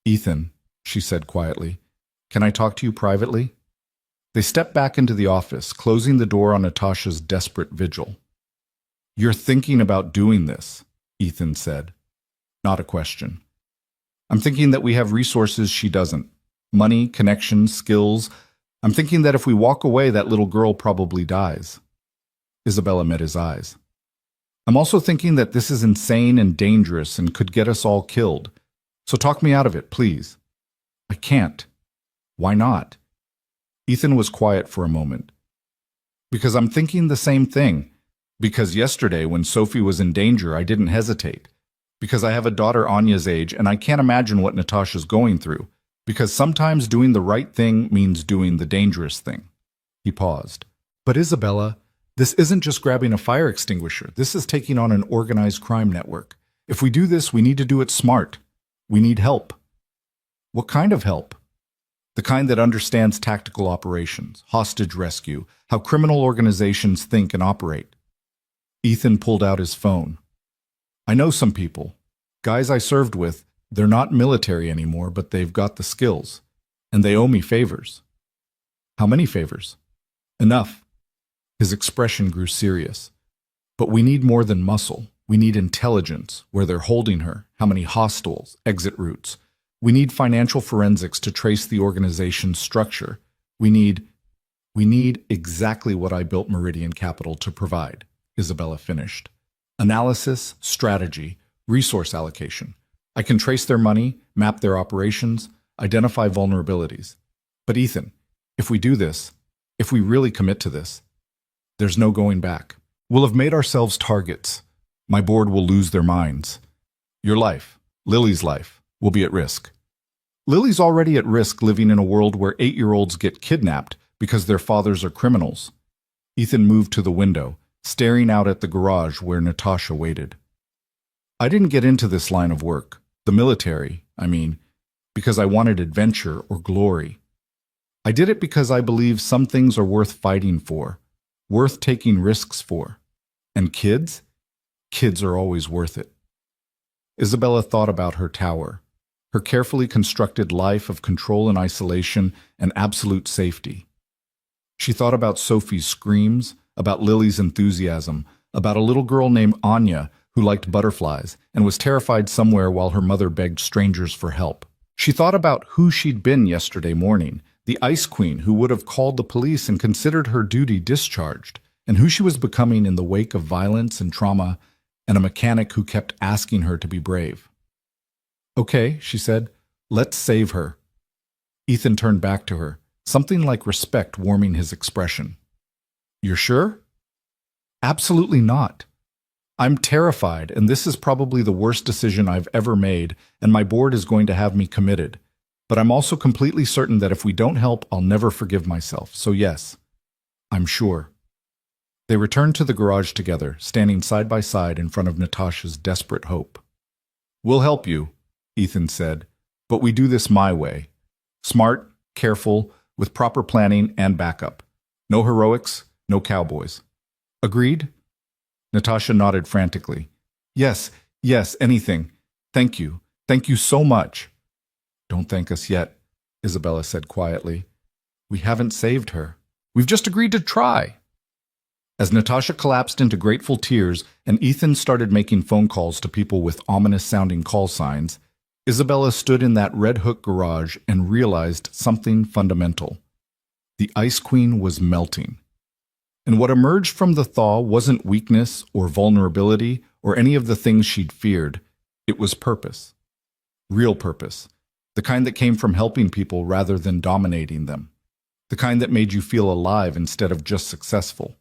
"Ethan," she said quietly, "can I talk to you privately?" They stepped back into the office, closing the door on Natasha's desperate vigil. "You're thinking about doing this," Ethan said. Not a question. "I'm thinking that we have resources she doesn't. Money, connections, skills. I'm thinking that if we walk away, that little girl probably dies." Isabella met his eyes. "I'm also thinking that this is insane and dangerous and could get us all killed. So talk me out of it, please." "I can't." "Why not?" Ethan was quiet for a moment. "Because I'm thinking the same thing. Because yesterday, when Sophie was in danger, I didn't hesitate. Because I have a daughter Anya's age, and I can't imagine what Natasha's going through. Because sometimes doing the right thing means doing the dangerous thing." He paused. "But Isabella, this isn't just grabbing a fire extinguisher. This is taking on an organized crime network. If we do this, we need to do it smart. We need help." "What kind of help?" "The kind that understands tactical operations, hostage rescue, how criminal organizations think and operate." Ethan pulled out his phone. "I know some people. Guys I served with. They're not military anymore, but they've got the skills. And they owe me favors." "How many favors?" "Enough." His expression grew serious. "But we need more than muscle. We need intelligence, where they're holding her, how many hostels, exit routes. We need financial forensics to trace the organization's structure. We need exactly what I built Meridian Capital to provide," Isabella finished. "Analysis, strategy, resource allocation. I can trace their money, map their operations, identify vulnerabilities. But Ethan, if we do this, if we really commit to this, there's no going back. We'll have made ourselves targets. My board will lose their minds. Your life, Lily's life, will be at risk. Lily's already at risk living in a world where 8-year-olds get kidnapped because their fathers are criminals." Ethan moved to the window, staring out at the garage where Natasha waited. "I didn't get into this line of work, the military, I mean, because I wanted adventure or glory. I did it because I believe some things are worth fighting for, worth taking risks for. And kids? Kids are always worth it." Isabella thought about her tower, her carefully constructed life of control and isolation and absolute safety. She thought about Sophie's screams, about Lily's enthusiasm, about a little girl named Anya who liked butterflies and was terrified somewhere while her mother begged strangers for help. She thought about who she'd been yesterday morning, the Ice Queen who would have called the police and considered her duty discharged, and who she was becoming in the wake of violence and trauma, and a mechanic who kept asking her to be brave. "Okay," she said, "let's save her." Ethan turned back to her, something like respect warming his expression. "You're sure?" "Absolutely not. I'm terrified, and this is probably the worst decision I've ever made, and my board is going to have me committed. But I'm also completely certain that if we don't help, I'll never forgive myself. So yes, I'm sure." They returned to the garage together, standing side by side in front of Natasha's desperate hope. "We'll help you," Ethan said, "but we do this my way. Smart, careful, with proper planning and backup. No heroics, no cowboys." Agreed? Natasha nodded frantically. Yes, yes, anything. Thank you. Thank you so much. Don't thank us yet, Isabella said quietly. We haven't saved her. We've just agreed to try. As Natasha collapsed into grateful tears and Ethan started making phone calls to people with ominous-sounding call signs, Isabella stood in that Red Hook garage and realized something fundamental. The Ice Queen was melting. And what emerged from the thaw wasn't weakness or vulnerability or any of the things she'd feared. It was purpose. Real purpose. The kind that came from helping people rather than dominating them. The kind that made you feel alive instead of just successful.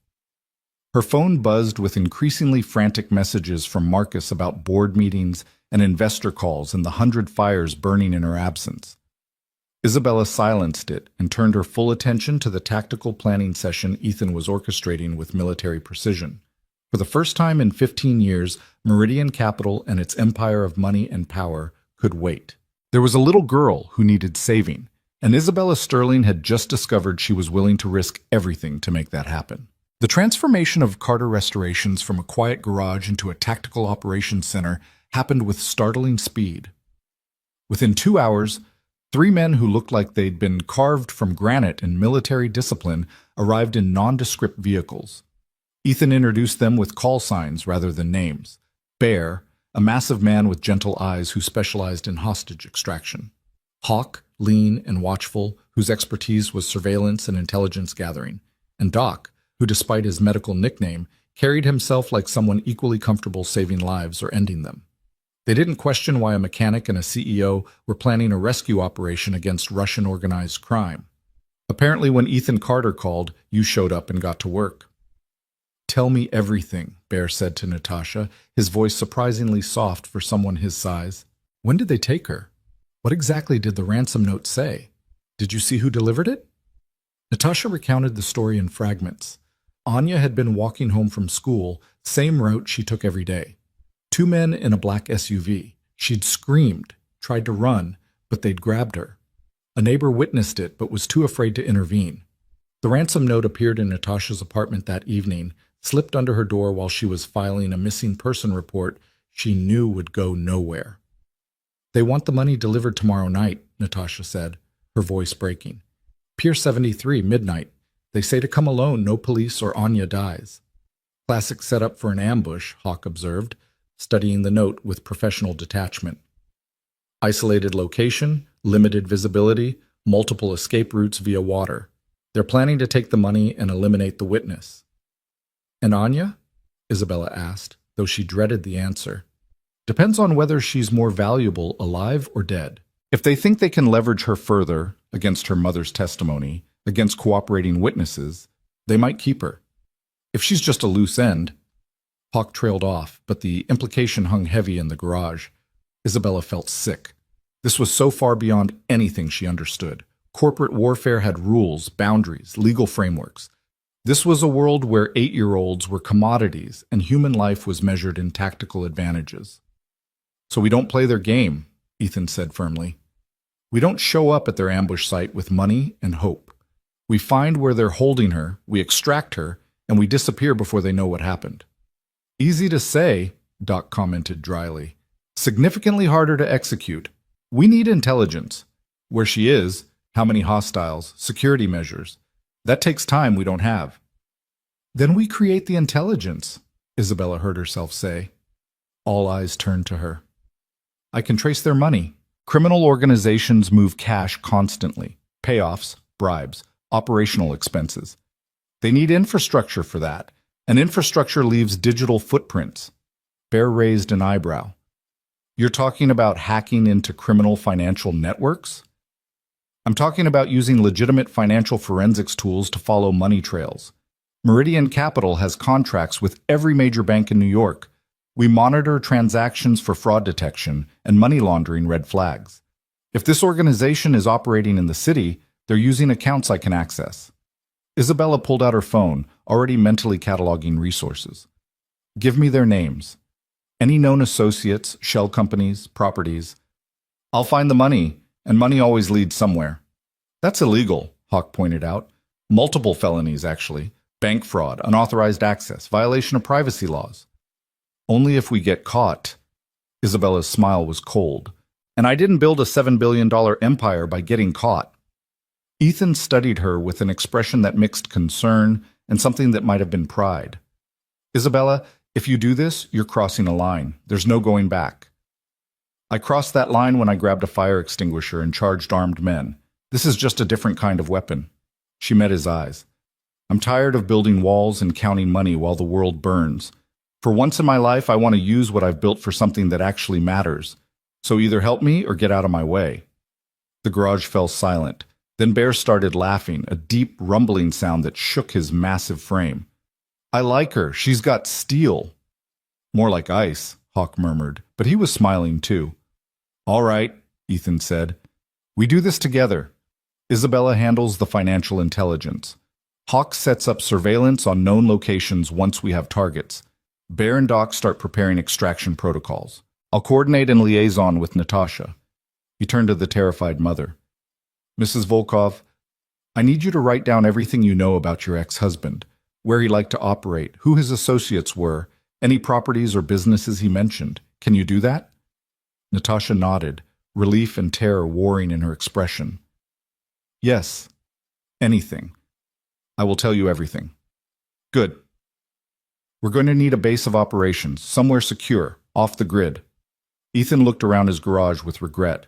Her phone buzzed with increasingly frantic messages from Marcus about board meetings and investor calls and the 100 fires burning in her absence. Isabella silenced it and turned her full attention to the tactical planning session Ethan was orchestrating with military precision. For the first time in 15 years, Meridian Capital and its empire of money and power could wait. There was a little girl who needed saving, and Isabella Sterling had just discovered she was willing to risk everything to make that happen. The transformation of Carter Restorations from a quiet garage into a tactical operations center happened with startling speed. Within 2 hours, 3 men who looked like they'd been carved from granite in military discipline arrived in nondescript vehicles. Ethan introduced them with call signs rather than names. Bear, a massive man with gentle eyes who specialized in hostage extraction. Hawk, lean and watchful, whose expertise was surveillance and intelligence gathering. And Doc, who despite his medical nickname, carried himself like someone equally comfortable saving lives or ending them. They didn't question why a mechanic and a CEO were planning a rescue operation against Russian organized crime. Apparently when Ethan Carter called, you showed up and got to work. Tell me everything, Bear said to Natasha, his voice surprisingly soft for someone his size. When did they take her? What exactly did the ransom note say? Did you see who delivered it? Natasha recounted the story in fragments. Anya had been walking home from school, same route she took every day. 2 men in a black SUV. She'd screamed, tried to run, but they'd grabbed her. A neighbor witnessed it, but was too afraid to intervene. The ransom note appeared in Natasha's apartment that evening, slipped under her door while she was filing a missing person report she knew would go nowhere. They want the money delivered tomorrow night, Natasha said, her voice breaking. Pier 73, midnight. They say to come alone, no police or Anya dies. Classic setup for an ambush, Hawk observed, studying the note with professional detachment. Isolated location, limited visibility, multiple escape routes via water. They're planning to take the money and eliminate the witness. And Anya? Isabella asked, though she dreaded the answer. Depends on whether she's more valuable alive or dead. If they think they can leverage her further, against her mother's testimony, against cooperating witnesses, they might keep her. If she's just a loose end... Hawk trailed off, but the implication hung heavy in the garage. Isabella felt sick. This was so far beyond anything she understood. Corporate warfare had rules, boundaries, legal frameworks. This was a world where 8-year-olds were commodities and human life was measured in tactical advantages. So we don't play their game, Ethan said firmly. We don't show up at their ambush site with money and hope. We find where they're holding her, we extract her, and we disappear before they know what happened. Easy to say, Doc commented dryly. Significantly harder to execute. We need intelligence. Where she is, how many hostiles, security measures. That takes time we don't have. Then we create the intelligence, Isabella heard herself say. All eyes turned to her. I can trace their money. Criminal organizations move cash constantly. Payoffs, bribes, operational expenses. They need infrastructure for that, and infrastructure leaves digital footprints. Bear raised an eyebrow. You're talking about hacking into criminal financial networks? I'm talking about using legitimate financial forensics tools to follow money trails. Meridian Capital has contracts with every major bank in New York. We monitor transactions for fraud detection and money laundering red flags. If this organization is operating in the city, they're using accounts I can access. Isabella pulled out her phone, already mentally cataloging resources. Give me their names. Any known associates, shell companies, properties. I'll find the money, and money always leads somewhere. That's illegal, Hawk pointed out. Multiple felonies, actually. Bank fraud, unauthorized access, violation of privacy laws. Only if we get caught. Isabella's smile was cold. And I didn't build a $7 billion empire by getting caught. Ethan studied her with an expression that mixed concern and something that might have been pride. Isabella, if you do this, you're crossing a line. There's no going back. I crossed that line when I grabbed a fire extinguisher and charged armed men. This is just a different kind of weapon. She met his eyes. I'm tired of building walls and counting money while the world burns. For once in my life, I want to use what I've built for something that actually matters. So either help me or get out of my way. The garage fell silent. Then Bear started laughing, a deep rumbling sound that shook his massive frame. I like her. She's got steel. More like ice, Hawk murmured, but he was smiling too. All right, Ethan said. We do this together. Isabella handles the financial intelligence. Hawk sets up surveillance on known locations once we have targets. Bear and Doc start preparing extraction protocols. I'll coordinate and liaison with Natasha. He turned to the terrified mother. Mrs. Volkov, I need you to write down everything you know about your ex-husband, where he liked to operate, who his associates were, any properties or businesses he mentioned. Can you do that? Natasha nodded, relief and terror warring in her expression. Yes, anything. I will tell you everything. Good. We're going to need a base of operations, somewhere secure, off the grid. Ethan looked around his garage with regret.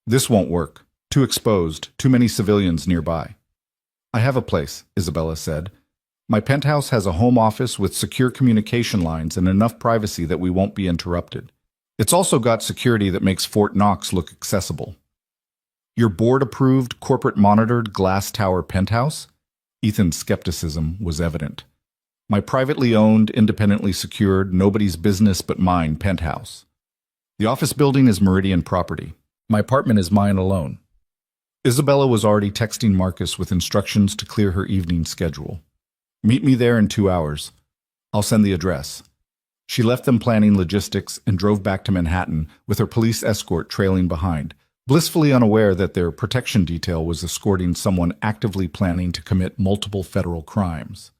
This won't work. Too exposed, too many civilians nearby. I have a place, Isabella said. My penthouse has a home office with secure communication lines and enough privacy that we won't be interrupted. It's also got security that makes Fort Knox look accessible. Your board-approved, corporate-monitored glass tower penthouse? Ethan's skepticism was evident. My privately owned, independently secured, nobody's business but mine penthouse. The office building is Meridian property. My apartment is mine alone. Isabella was already texting Marcus with instructions to clear her evening schedule. Meet me there in 2 hours. I'll send the address. She left them planning logistics and drove back to Manhattan with her police escort trailing behind, blissfully unaware that their protection detail was escorting someone actively planning to commit multiple federal crimes.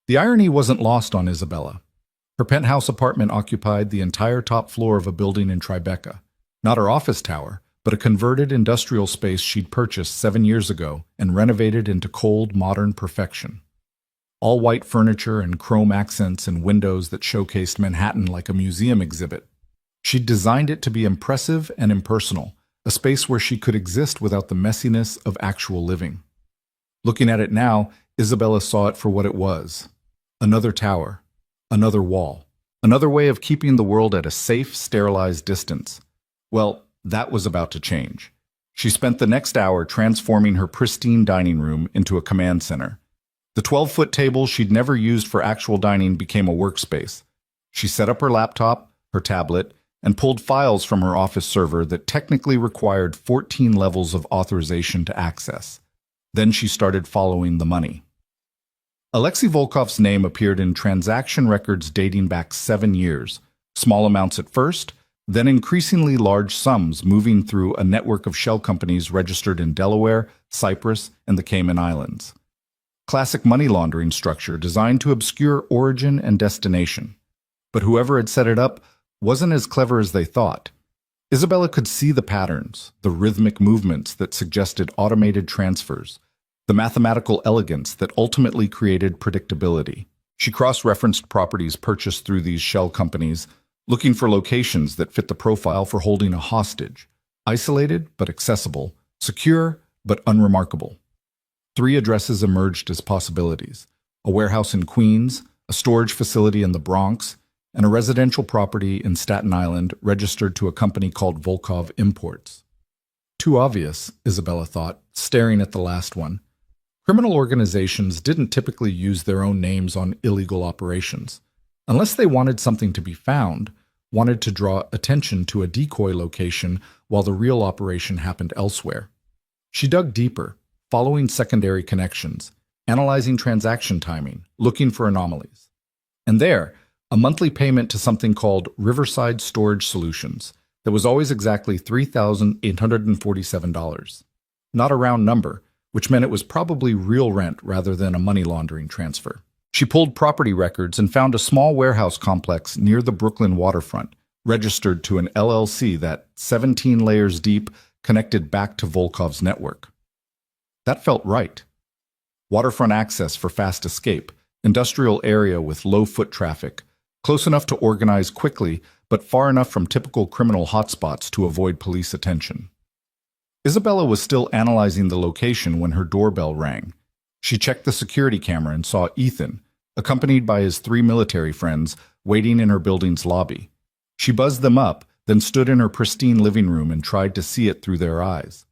The irony wasn't lost on Isabella. Her penthouse apartment occupied the entire top floor of a building in Tribeca, not her office tower, but a converted industrial space she'd purchased 7 years ago and renovated into cold, modern perfection. All white furniture and chrome accents and windows that showcased Manhattan like a museum exhibit. She'd designed it to be impressive and impersonal, a space where she could exist without the messiness of actual living. Looking at it now, Isabella saw it for what it was. Another tower, another wall, another way of keeping the world at a safe, sterilized distance. Well, that was about to change. She spent the next hour transforming her pristine dining room into a command center. The 12-foot table she'd never used for actual dining became a workspace. She set up her laptop, her tablet, and pulled files from her office server that technically required 14 levels of authorization to access. Then she started following the money. Alexei Volkov's name appeared in transaction records dating back 7 years, small amounts at first, then increasingly large sums moving through a network of shell companies registered in Delaware, Cyprus, and the Cayman Islands. Classic money laundering structure designed to obscure origin and destination. But whoever had set it up wasn't as clever as they thought. Isabella could see the patterns, the rhythmic movements that suggested automated transfers, the mathematical elegance that ultimately created predictability. She cross-referenced properties purchased through these shell companies, looking for locations that fit the profile for holding a hostage, isolated but accessible, secure but unremarkable. 3 addresses emerged as possibilities: a warehouse in Queens, a storage facility in the Bronx, and a residential property in Staten Island registered to a company called Volkov Imports. Too obvious, Isabella thought, staring at the last one. Criminal organizations didn't typically use their own names on illegal operations. Unless they wanted something to be found, wanted to draw attention to a decoy location while the real operation happened elsewhere. She dug deeper, following secondary connections, analyzing transaction timing, looking for anomalies. And there, a monthly payment to something called Riverside Storage Solutions that was always exactly $3,847. Not a round number, which meant it was probably real rent rather than a money laundering transfer. She pulled property records and found a small warehouse complex near the Brooklyn waterfront, registered to an LLC that, 17 layers deep, connected back to Volkov's network. That felt right. Waterfront access for fast escape, industrial area with low foot traffic, close enough to organize quickly, but far enough from typical criminal hotspots to avoid police attention. Isabella was still analyzing the location when her doorbell rang. She checked the security camera and saw Ethan, accompanied by his 3 military friends, waiting in her building's lobby. She buzzed them up, then stood in her pristine living room and tried to see it through their eyes.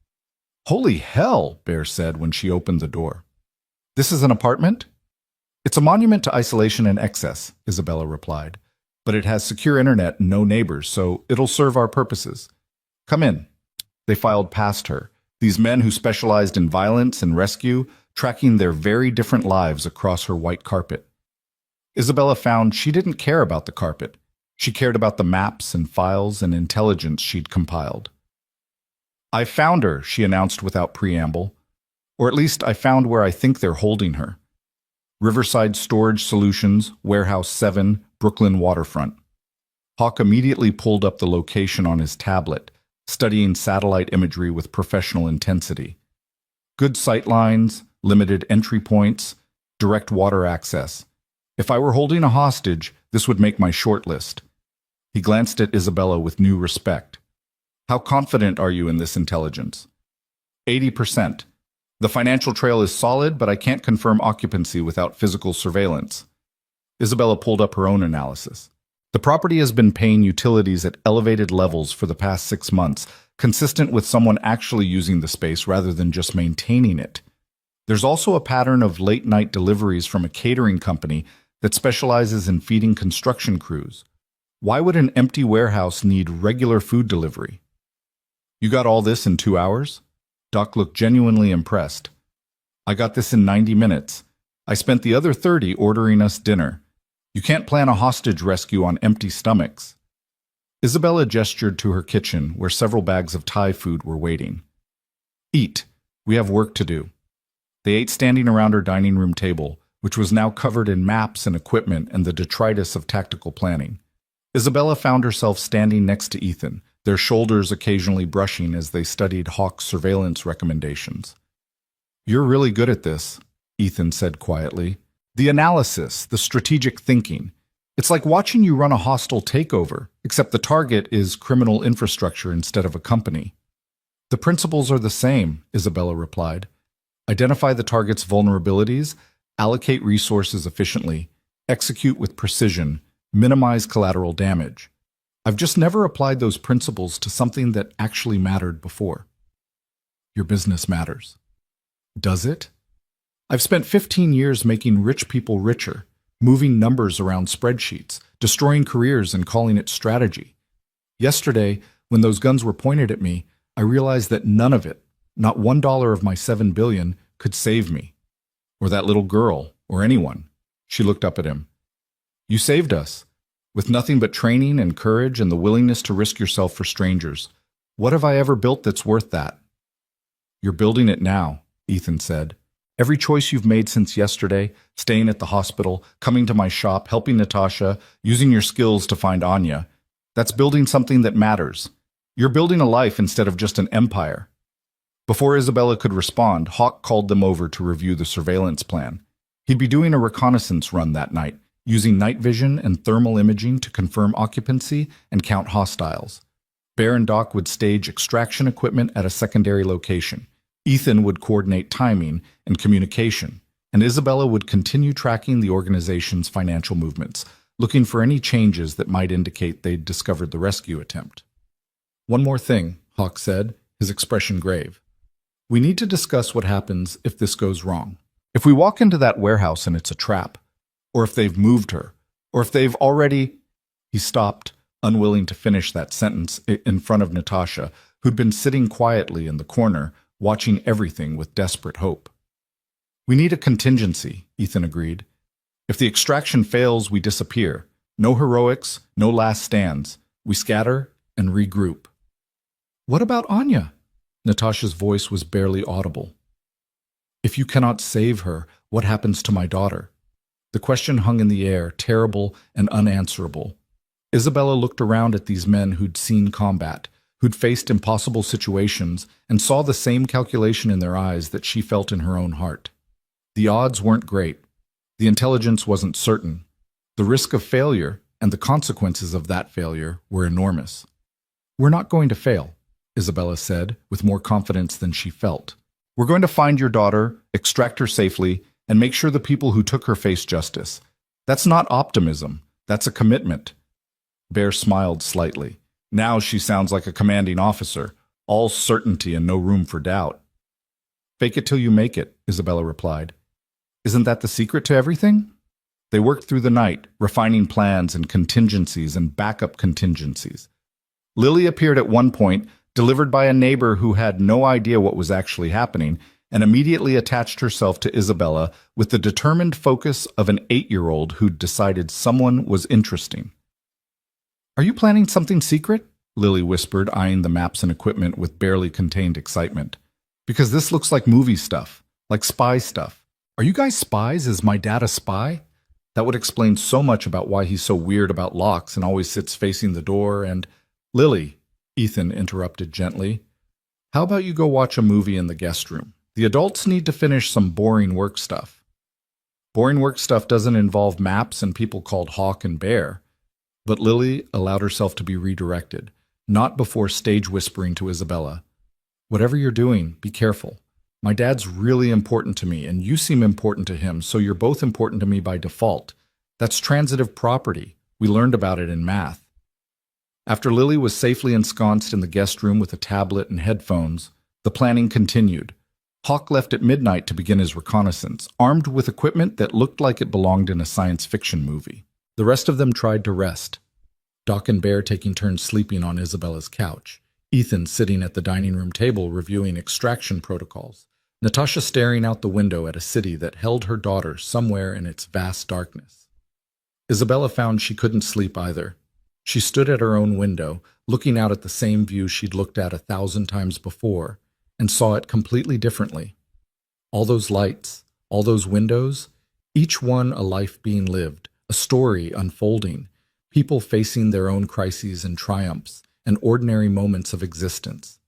"Holy hell," Bear said when she opened the door. "This is an apartment?" "It's a monument to isolation and excess," Isabella replied. "But it has secure internet and no neighbors, so it'll serve our purposes. Come in." They filed past her, these men who specialized in violence and rescue, tracking their very different lives across her white carpet. Isabella found she didn't care about the carpet. She cared about the maps and files and intelligence she'd compiled. "I found her," she announced without preamble. "Or at least I found where I think they're holding her. Riverside Storage Solutions, Warehouse 7, Brooklyn Waterfront." Hawk immediately pulled up the location on his tablet, studying satellite imagery with professional intensity. Good sight lines, limited entry points, direct water access. If I were holding a hostage, this would make my short list. He glanced at Isabella with new respect. "How confident are you in this intelligence?" 80%. "The financial trail is solid, but I can't confirm occupancy without physical surveillance." Isabella pulled up her own analysis. "The property has been paying utilities at elevated levels for the past 6 months, consistent with someone actually using the space rather than just maintaining it. There's also a pattern of late-night deliveries from a catering company that specializes in feeding construction crews. Why would an empty warehouse need regular food delivery?" "You got all this in 2 hours?" Doc looked genuinely impressed. "I got this in 90 minutes. I spent the other 30 ordering us dinner. You can't plan a hostage rescue on empty stomachs." Isabella gestured to her kitchen, where several bags of Thai food were waiting. "Eat. We have work to do." They ate standing around her dining room table, which was now covered in maps and equipment and the detritus of tactical planning. Isabella found herself standing next to Ethan, their shoulders occasionally brushing as they studied Hawk's surveillance recommendations. "You're really good at this," Ethan said quietly. "The analysis, the strategic thinking. It's like watching you run a hostile takeover, except the target is criminal infrastructure instead of a company." "The principles are the same," Isabella replied. "Identify the target's vulnerabilities, allocate resources efficiently, execute with precision, minimize collateral damage. I've just never applied those principles to something that actually mattered before." "Your business matters." "Does it?" "I've spent 15 years making rich people richer, moving numbers around spreadsheets, destroying careers and calling it strategy. Yesterday, when those guns were pointed at me, I realized that none of it, not $1 of my $7 billion, could save me. Or that little girl, or anyone." She looked up at him. "You saved us. With nothing but training and courage and the willingness to risk yourself for strangers. What have I ever built that's worth that?" "You're building it now," Ethan said. "Every choice you've made since yesterday, staying at the hospital, coming to my shop, helping Natasha, using your skills to find Anya, that's building something that matters. You're building a life instead of just an empire." Before Isabella could respond, Hawk called them over to review the surveillance plan. He'd be doing a reconnaissance run that night, using night vision and thermal imaging to confirm occupancy and count hostiles. Bear and Doc would stage extraction equipment at a secondary location. Ethan would coordinate timing and communication, and Isabella would continue tracking the organization's financial movements, looking for any changes that might indicate they'd discovered the rescue attempt. "One more thing," Hawk said, his expression grave. "We need to discuss what happens if this goes wrong. If we walk into that warehouse and it's a trap, or if they've moved her, or if they've already—" He stopped, unwilling to finish that sentence in front of Natasha, who'd been sitting quietly in the corner, watching everything with desperate hope. "We need a contingency," Ethan agreed. "If the extraction fails, we disappear. No heroics, no last stands. We scatter and regroup." "What about Anya?" Natasha's voice was barely audible. If you cannot save her, what happens to my daughter? The question hung in the air, terrible and unanswerable. Isabella looked around at these men who'd seen combat, who'd faced impossible situations, and saw the same calculation in their eyes that she felt in her own heart. The odds weren't great. The intelligence wasn't certain. The risk of failure and the consequences of that failure were enormous. "We're not going to fail," Isabella said, with more confidence than she felt. "We're going to find your daughter, extract her safely, and make sure the people who took her face justice. That's not optimism. That's a commitment." Bear smiled slightly. Now she sounds like a commanding officer, all certainty and no room for doubt. "Fake it till you make it," Isabella replied. "Isn't that the secret to everything?" They worked through the night, refining plans and contingencies and backup contingencies. Lily appeared at one point, delivered by a neighbor who had no idea what was actually happening, and immediately attached herself to Isabella with the determined focus of an 8-year-old who'd decided someone was interesting. "Are you planning something secret?" Lily whispered, eyeing the maps and equipment with barely contained excitement. "Because this looks like movie stuff, like spy stuff. Are you guys spies? Is my dad a spy?" That would explain so much about why he's so weird about locks and always sits facing the door and— "Lily," Ethan interrupted gently, "how about you go watch a movie in the guest room? The adults need to finish some boring work stuff." Boring work stuff doesn't involve maps and people called Hawk and Bear. But Lily allowed herself to be redirected, not before stage whispering to Isabella. "Whatever you're doing, be careful. My dad's really important to me, and you seem important to him, so you're both important to me by default. That's transitive property. We learned about it in math." After Lily was safely ensconced in the guest room with a tablet and headphones, the planning continued. Hawk left at midnight to begin his reconnaissance, armed with equipment that looked like it belonged in a science fiction movie. The rest of them tried to rest, Doc and Bear taking turns sleeping on Isabella's couch, Ethan sitting at the dining room table reviewing extraction protocols, Natasha staring out the window at a city that held her daughter somewhere in its vast darkness. Isabella found she couldn't sleep either. She stood at her own window, looking out at the same view she'd looked at 1,000 times before, and saw it completely differently. All those lights, all those windows, each one a life being lived, a story unfolding, people facing their own crises and triumphs, and ordinary moments of existence.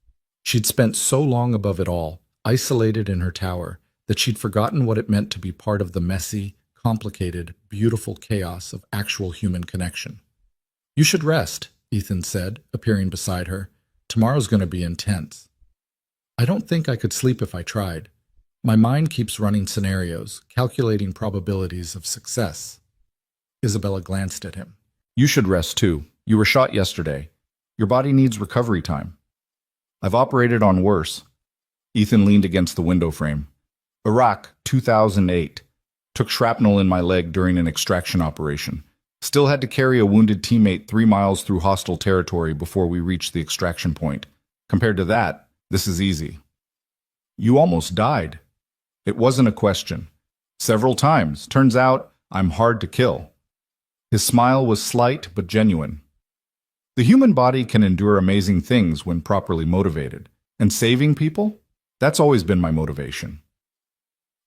She'd spent so long above it all, isolated in her tower, that she'd forgotten what it meant to be part of the messy, complicated, beautiful chaos of actual human connection. "You should rest," Ethan said, appearing beside her. "Tomorrow's going to be intense." "I don't think I could sleep if I tried. My mind keeps running scenarios, calculating probabilities of success." Isabella glanced at him. "You should rest too. You were shot yesterday. Your body needs recovery time." "I've operated on worse." Ethan leaned against the window frame. "Iraq, 2008. Took shrapnel in my leg during an extraction operation. Still had to carry a wounded teammate 3 miles through hostile territory before we reached the extraction point. Compared to that, this is easy." "You almost died." "It wasn't a question. Several times. Turns out I'm hard to kill." His smile was slight but genuine. "The human body can endure amazing things when properly motivated. And saving people? That's always been my motivation."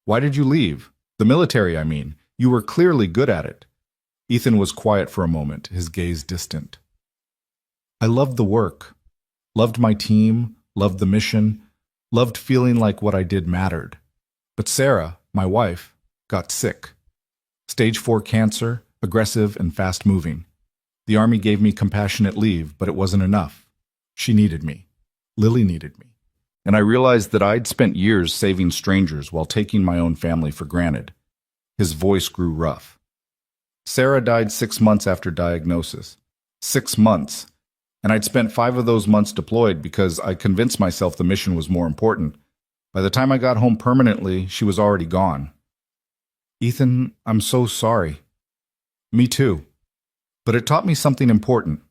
"Why did you leave? The military, I mean. You were clearly good at it." Ethan was quiet for a moment, his gaze distant. "I loved the work. Loved my team, loved the mission, loved feeling like what I did mattered. But Sarah, my wife, got sick. Stage 4 cancer, aggressive and fast-moving. The Army gave me compassionate leave, but it wasn't enough. She needed me. Lily needed me. And I realized that I'd spent years saving strangers while taking my own family for granted." His voice grew rough. "Sarah died 6 months after diagnosis. 6 months. And I'd spent 5 of those months deployed because I convinced myself the mission was more important. By the time I got home permanently, she was already gone." "Ethan, I'm so sorry." "Me too. But it taught me something important.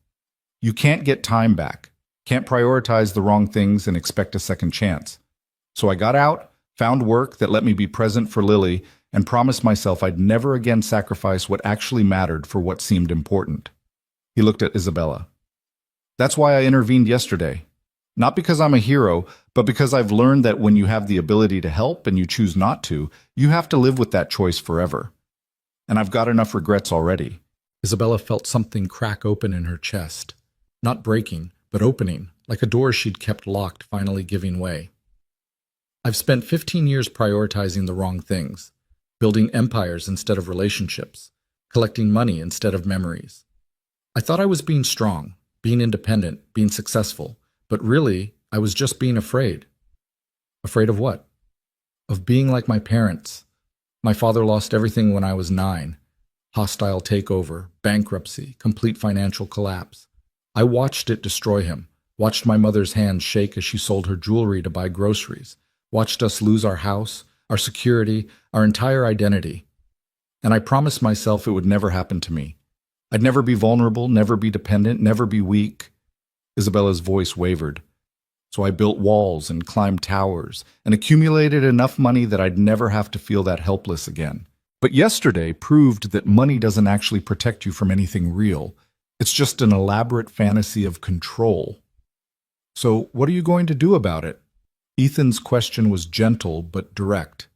You can't get time back. Can't prioritize the wrong things and expect a second chance. So I got out, found work that let me be present for Lily, and promised myself I'd never again sacrifice what actually mattered for what seemed important." He looked at Isabella. "That's why I intervened yesterday. Not because I'm a hero, but because I've learned that when you have the ability to help and you choose not to, you have to live with that choice forever. And I've got enough regrets already. Isabella felt something crack open in her chest. Not breaking, but opening, like a door she'd kept locked finally giving way. I've spent 15 years prioritizing the wrong things, building empires instead of relationships, collecting money instead of memories. I thought I was being strong, being independent, being successful, but really, I was just being afraid. Afraid of what? Of being like my parents. My father lost everything when I was 9. Hostile takeover, bankruptcy, complete financial collapse. I watched it destroy him, watched my mother's hands shake as she sold her jewelry to buy groceries, watched us lose our house, our security, our entire identity. And I promised myself it would never happen to me. I'd never be vulnerable, never be dependent, never be weak. Isabella's voice wavered. So I built walls and climbed towers and accumulated enough money that I'd never have to feel that helpless again. But yesterday proved that money doesn't actually protect you from anything real. It's just an elaborate fantasy of control. So what are you going to do about it? Ethan's question was gentle but direct.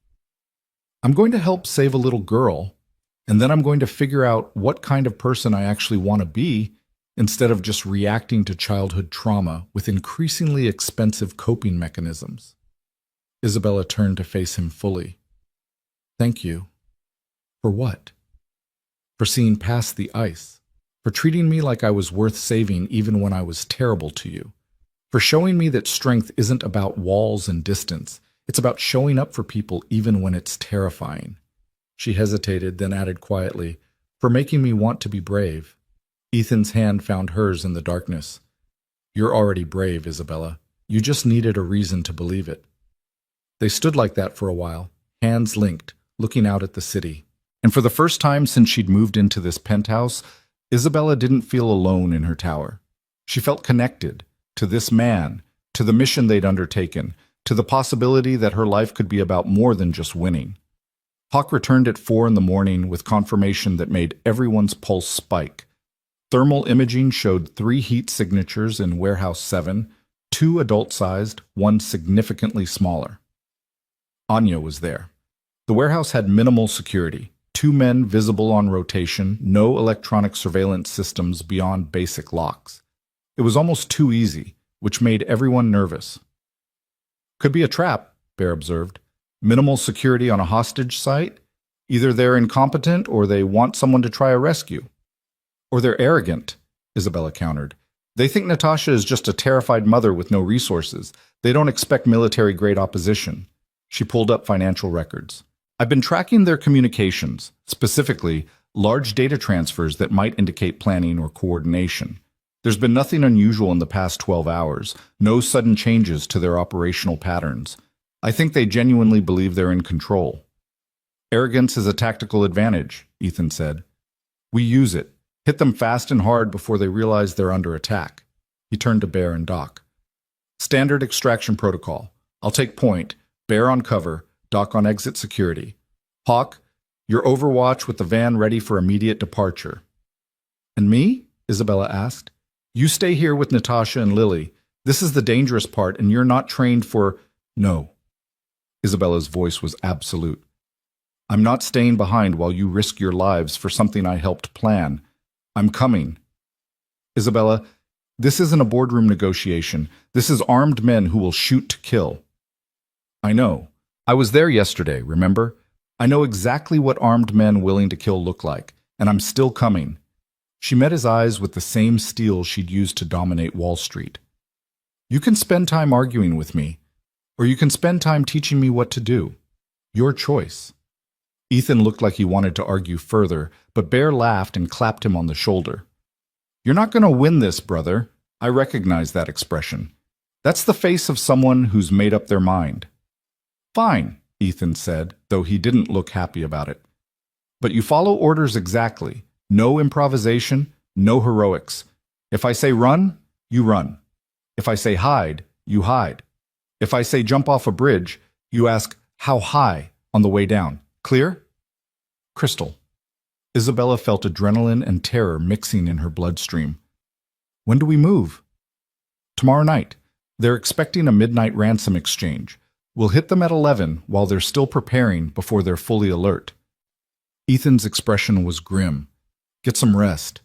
I'm going to help save a little girl, and then I'm going to figure out what kind of person I actually want to be instead of just reacting to childhood trauma with increasingly expensive coping mechanisms. Isabella turned to face him fully. Thank you. For what? For seeing past the ice. For treating me like I was worth saving even when I was terrible to you. For showing me that strength isn't about walls and distance. It's about showing up for people even when it's terrifying. She hesitated, then added quietly, for making me want to be brave. Ethan's hand found hers in the darkness. You're already brave, Isabella. You just needed a reason to believe it. They stood like that for a while, hands linked, looking out at the city. And for the first time since she'd moved into this penthouse, Isabella didn't feel alone in her tower. She felt connected to this man, to the mission they'd undertaken, to the possibility that her life could be about more than just winning. Hawk returned at 4 a.m. with confirmation that made everyone's pulse spike. Thermal imaging showed 3 heat signatures in Warehouse 7, 2 adult-sized, 1 significantly smaller. Anya was there. The warehouse had minimal security, 2 men visible on rotation, no electronic surveillance systems beyond basic locks. It was almost too easy, which made everyone nervous. Could be a trap, Bear observed. Minimal security on a hostage site? Either they're incompetent or they want someone to try a rescue. Or they're arrogant, Isabella countered. They think Natasha is just a terrified mother with no resources. They don't expect military-grade opposition. She pulled up financial records. I've been tracking their communications, specifically large data transfers that might indicate planning or coordination. There's been nothing unusual in the past 12 hours, no sudden changes to their operational patterns. I think they genuinely believe they're in control. Arrogance is a tactical advantage, Ethan said. We use it. Hit them fast and hard before they realize they're under attack. He turned to Bear and Doc. Standard extraction protocol. I'll take point. Bear on cover. Doc on exit security. Hawk, you're overwatch with the van ready for immediate departure. And me? Isabella asked. You stay here with Natasha and Lily. This is the dangerous part, and you're not trained for... No. Isabella's voice was absolute. I'm not staying behind while you risk your lives for something I helped plan. I'm coming. Isabella, this isn't a boardroom negotiation. This is armed men who will shoot to kill. I know. I was there yesterday, remember? I know exactly what armed men willing to kill look like, and I'm still coming. She met his eyes with the same steel she'd used to dominate Wall Street. You can spend time arguing with me, or you can spend time teaching me what to do. Your choice. Ethan looked like he wanted to argue further, but Bear laughed and clapped him on the shoulder. You're not going to win this, brother. I recognize that expression. That's the face of someone who's made up their mind. Fine, Ethan said, though he didn't look happy about it. But you follow orders exactly. No improvisation, no heroics. If I say run, you run. If I say hide, you hide. If I say jump off a bridge, you ask how high on the way down. Clear? Crystal. Isabella felt adrenaline and terror mixing in her bloodstream. When do we move? Tomorrow night. They're expecting a midnight ransom exchange. We'll hit them at 11 while they're still preparing before they're fully alert. Ethan's expression was grim. Get some rest.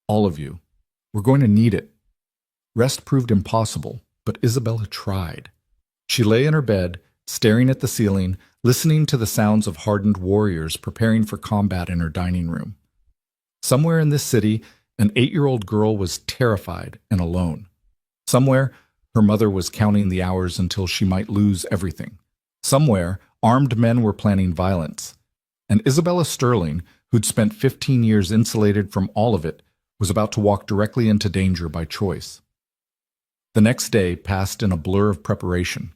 All of you. We're going to need it. Rest proved impossible, but Isabella tried. She lay in her bed, staring at the ceiling, listening to the sounds of hardened warriors preparing for combat in her dining room. Somewhere in this city, an 8-year-old girl was terrified and alone. Somewhere, her mother was counting the hours until she might lose everything. Somewhere, armed men were planning violence. And Isabella Sterling, who'd spent 15 years insulated from all of it, was about to walk directly into danger by choice. The next day passed in a blur of preparation.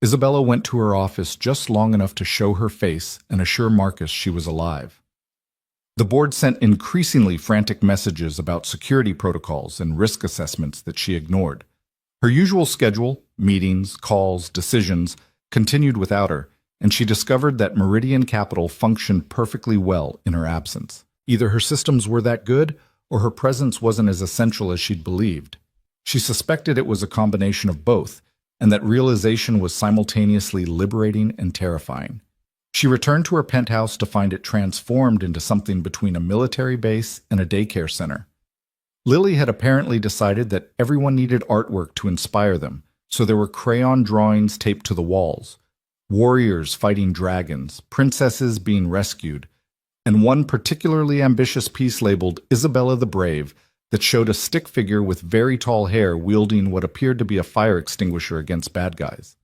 Isabella went to her office just long enough to show her face and assure Marcus she was alive. The board sent increasingly frantic messages about security protocols and risk assessments that she ignored. Her usual schedule, meetings, calls, decisions, continued without her, and she discovered that Meridian Capital functioned perfectly well in her absence. Either her systems were that good, or her presence wasn't as essential as she'd believed. She suspected it was a combination of both, and that realization was simultaneously liberating and terrifying. She returned to her penthouse to find it transformed into something between a military base and a daycare center. Lily had apparently decided that everyone needed artwork to inspire them, so there were crayon drawings taped to the walls, warriors fighting dragons, princesses being rescued, and one particularly ambitious piece labeled Isabella the Brave that showed a stick figure with very tall hair wielding what appeared to be a fire extinguisher against bad guys.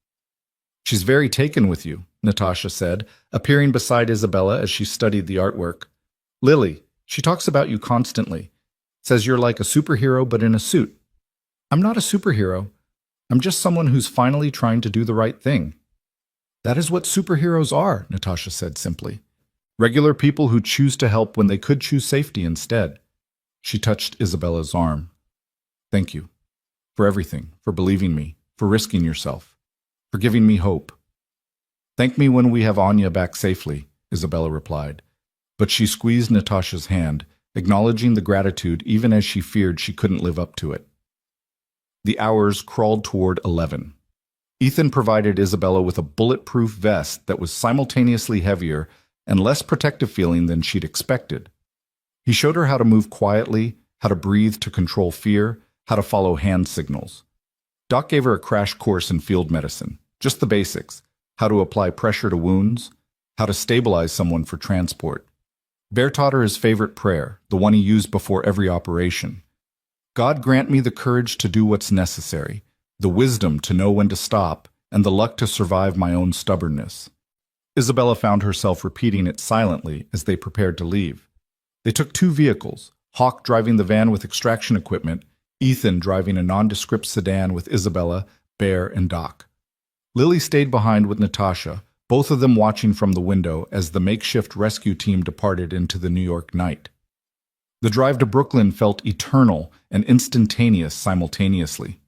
"She's very taken with you," Natasha said, appearing beside Isabella as she studied the artwork. "Lily, she talks about you constantly. Says you're like a superhero but in a suit." "I'm not a superhero. I'm just someone who's finally trying to do the right thing." "That is what superheroes are," Natasha said simply. "Regular people who choose to help when they could choose safety instead." She touched Isabella's arm. "Thank you. For everything. For believing me. For risking yourself. For giving me hope." "Thank me when we have Anya back safely," Isabella replied. But she squeezed Natasha's hand, acknowledging the gratitude even as she feared she couldn't live up to it. The hours crawled toward 11. Ethan provided Isabella with a bulletproof vest that was simultaneously heavier and less protective feeling than she'd expected. He showed her how to move quietly, how to breathe to control fear, how to follow hand signals. Doc gave her a crash course in field medicine, just the basics, how to apply pressure to wounds, how to stabilize someone for transport. Bear taught her his favorite prayer, the one he used before every operation. "God grant me the courage to do what's necessary, the wisdom to know when to stop, and the luck to survive my own stubbornness." Isabella found herself repeating it silently as they prepared to leave. They took 2 vehicles, Hawk driving the van with extraction equipment, Ethan driving a nondescript sedan with Isabella, Bear, and Doc. Lily stayed behind with Natasha, both of them watching from the window as the makeshift rescue team departed into the New York night. The drive to Brooklyn felt eternal and instantaneous simultaneously.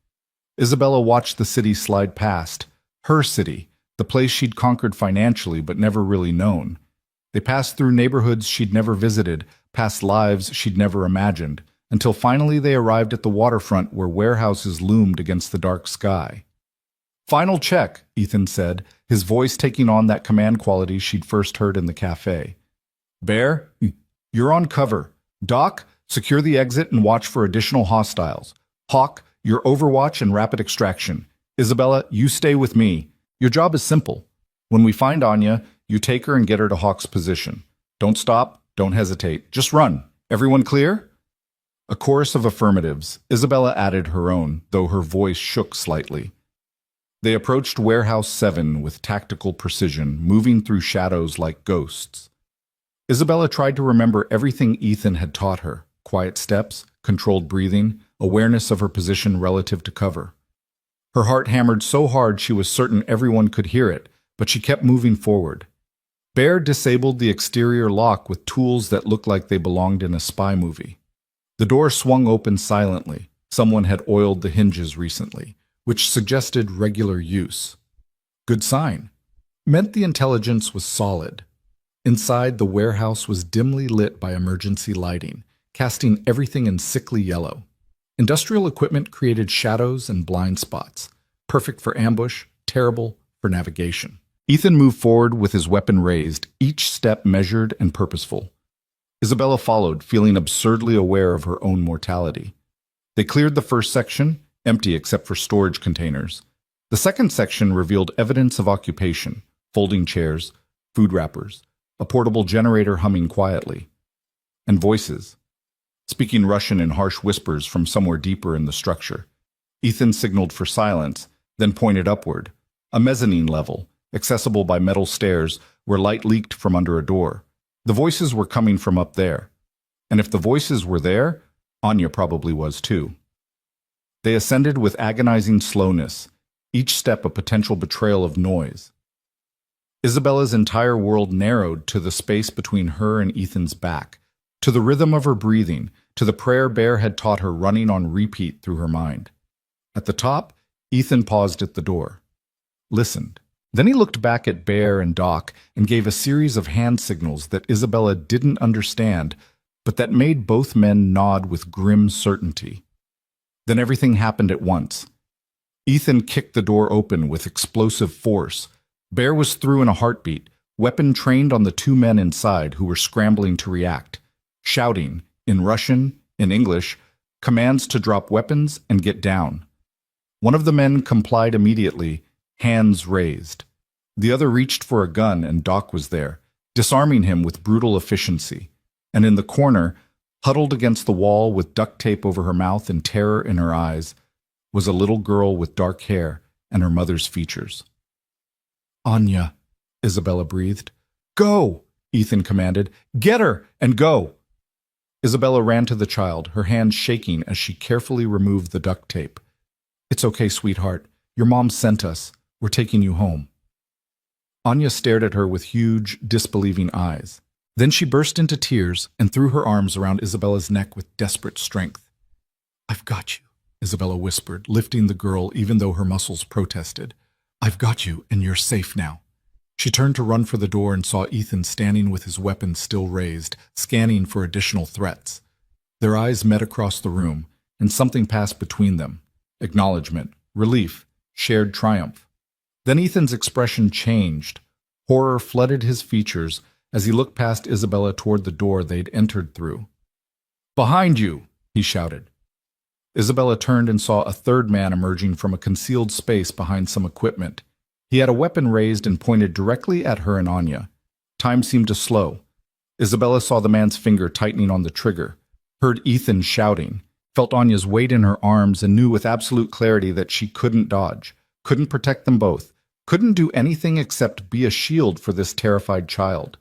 Isabella watched the city slide past, her city, the place she'd conquered financially but never really known. They passed through neighborhoods she'd never visited, past lives she'd never imagined, until finally they arrived at the waterfront where warehouses loomed against the dark sky. "Final check," Ethan said, his voice taking on that command quality she'd first heard in the cafe. "Bear, you're on cover. Doc, secure the exit and watch for additional hostiles. Hawk, your overwatch and rapid extraction. Isabella, you stay with me. Your job is simple. When we find Anya, you take her and get her to Hawk's position. Don't stop, don't hesitate. Just run. Everyone clear?" A chorus of affirmatives. Isabella added her own, though her voice shook slightly. They approached Warehouse 7 with tactical precision, moving through shadows like ghosts. Isabella tried to remember everything Ethan had taught her: quiet steps, controlled breathing, awareness of her position relative to cover. Her heart hammered so hard she was certain everyone could hear it, but she kept moving forward. Bear disabled the exterior lock with tools that looked like they belonged in a spy movie. The door swung open silently. Someone had oiled the hinges recently, which suggested regular use. Good sign. Meant the intelligence was solid. Inside, the warehouse was dimly lit by emergency lighting, casting everything in sickly yellow. Industrial equipment created shadows and blind spots, perfect for ambush, terrible for navigation. Ethan moved forward with his weapon raised, each step measured and purposeful. Isabella followed, feeling absurdly aware of her own mortality. They cleared the first section, empty except for storage containers. The second section revealed evidence of occupation, folding chairs, food wrappers, a portable generator humming quietly, and voices, speaking Russian in harsh whispers from somewhere deeper in the structure. Ethan signaled for silence, then pointed upward, a mezzanine level, accessible by metal stairs where light leaked from under a door. The voices were coming from up there. And if the voices were there, Anya probably was too. They ascended with agonizing slowness, each step a potential betrayal of noise. Isabella's entire world narrowed to the space between her and Ethan's back, to the rhythm of her breathing, to the prayer Bear had taught her running on repeat through her mind. At the top, Ethan paused at the door, listened. Then he looked back at Bear and Doc and gave a series of hand signals that Isabella didn't understand, but that made both men nod with grim certainty. Then everything happened at once. Ethan kicked the door open with explosive force. Bear was through in a heartbeat, weapon trained on the two men inside who were scrambling to react, shouting, in Russian, in English, commands to drop weapons and get down. One of the men complied immediately, hands raised. The other reached for a gun and Doc was there, disarming him with brutal efficiency. And in the corner, huddled against the wall with duct tape over her mouth and terror in her eyes, was a little girl with dark hair and her mother's features. "Anya," Isabella breathed. "Go," Ethan commanded. "Get her and go." Isabella ran to the child, her hands shaking as she carefully removed the duct tape. "It's okay, sweetheart. Your mom sent us. We're taking you home." Anya stared at her with huge, disbelieving eyes. Then she burst into tears and threw her arms around Isabella's neck with desperate strength. "I've got you," Isabella whispered, lifting the girl even though her muscles protested. "I've got you, and you're safe now." She turned to run for the door and saw Ethan standing with his weapon still raised, scanning for additional threats. Their eyes met across the room, and something passed between them. Acknowledgement, relief, shared triumph. Then Ethan's expression changed. Horror flooded his features as he looked past Isabella toward the door they'd entered through. "Behind you!" he shouted. Isabella turned and saw a third man emerging from a concealed space behind some equipment. He had a weapon raised and pointed directly at her and Anya. Time seemed to slow. Isabella saw the man's finger tightening on the trigger, heard Ethan shouting, felt Anya's weight in her arms, and knew with absolute clarity that she couldn't dodge, couldn't protect them both, couldn't do anything except be a shield for this terrified child.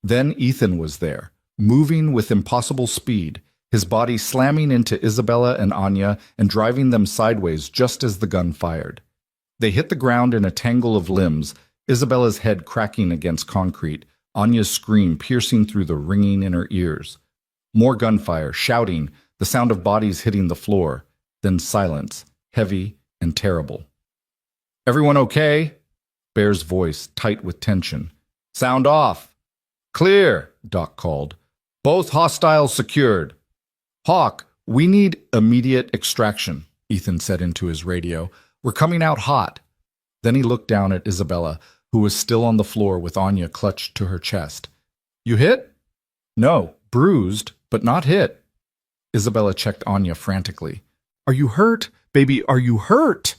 Then Ethan was there, moving with impossible speed, his body slamming into Isabella and Anya and driving them sideways just as the gun fired. They hit the ground in a tangle of limbs, Isabella's head cracking against concrete, Anya's scream piercing through the ringing in her ears. More gunfire, shouting, the sound of bodies hitting the floor, then silence, heavy and terrible. "Everyone okay?" Bear's voice, tight with tension. "Sound off." "Clear," Doc called. "Both hostiles secured." "Hawk, we need immediate extraction," Ethan said into his radio. "We're coming out hot." Then he looked down at Isabella, who was still on the floor with Anya clutched to her chest. "You hit?" "No, bruised, but not hit." Isabella checked Anya frantically. "Are you hurt? Baby, are you hurt?"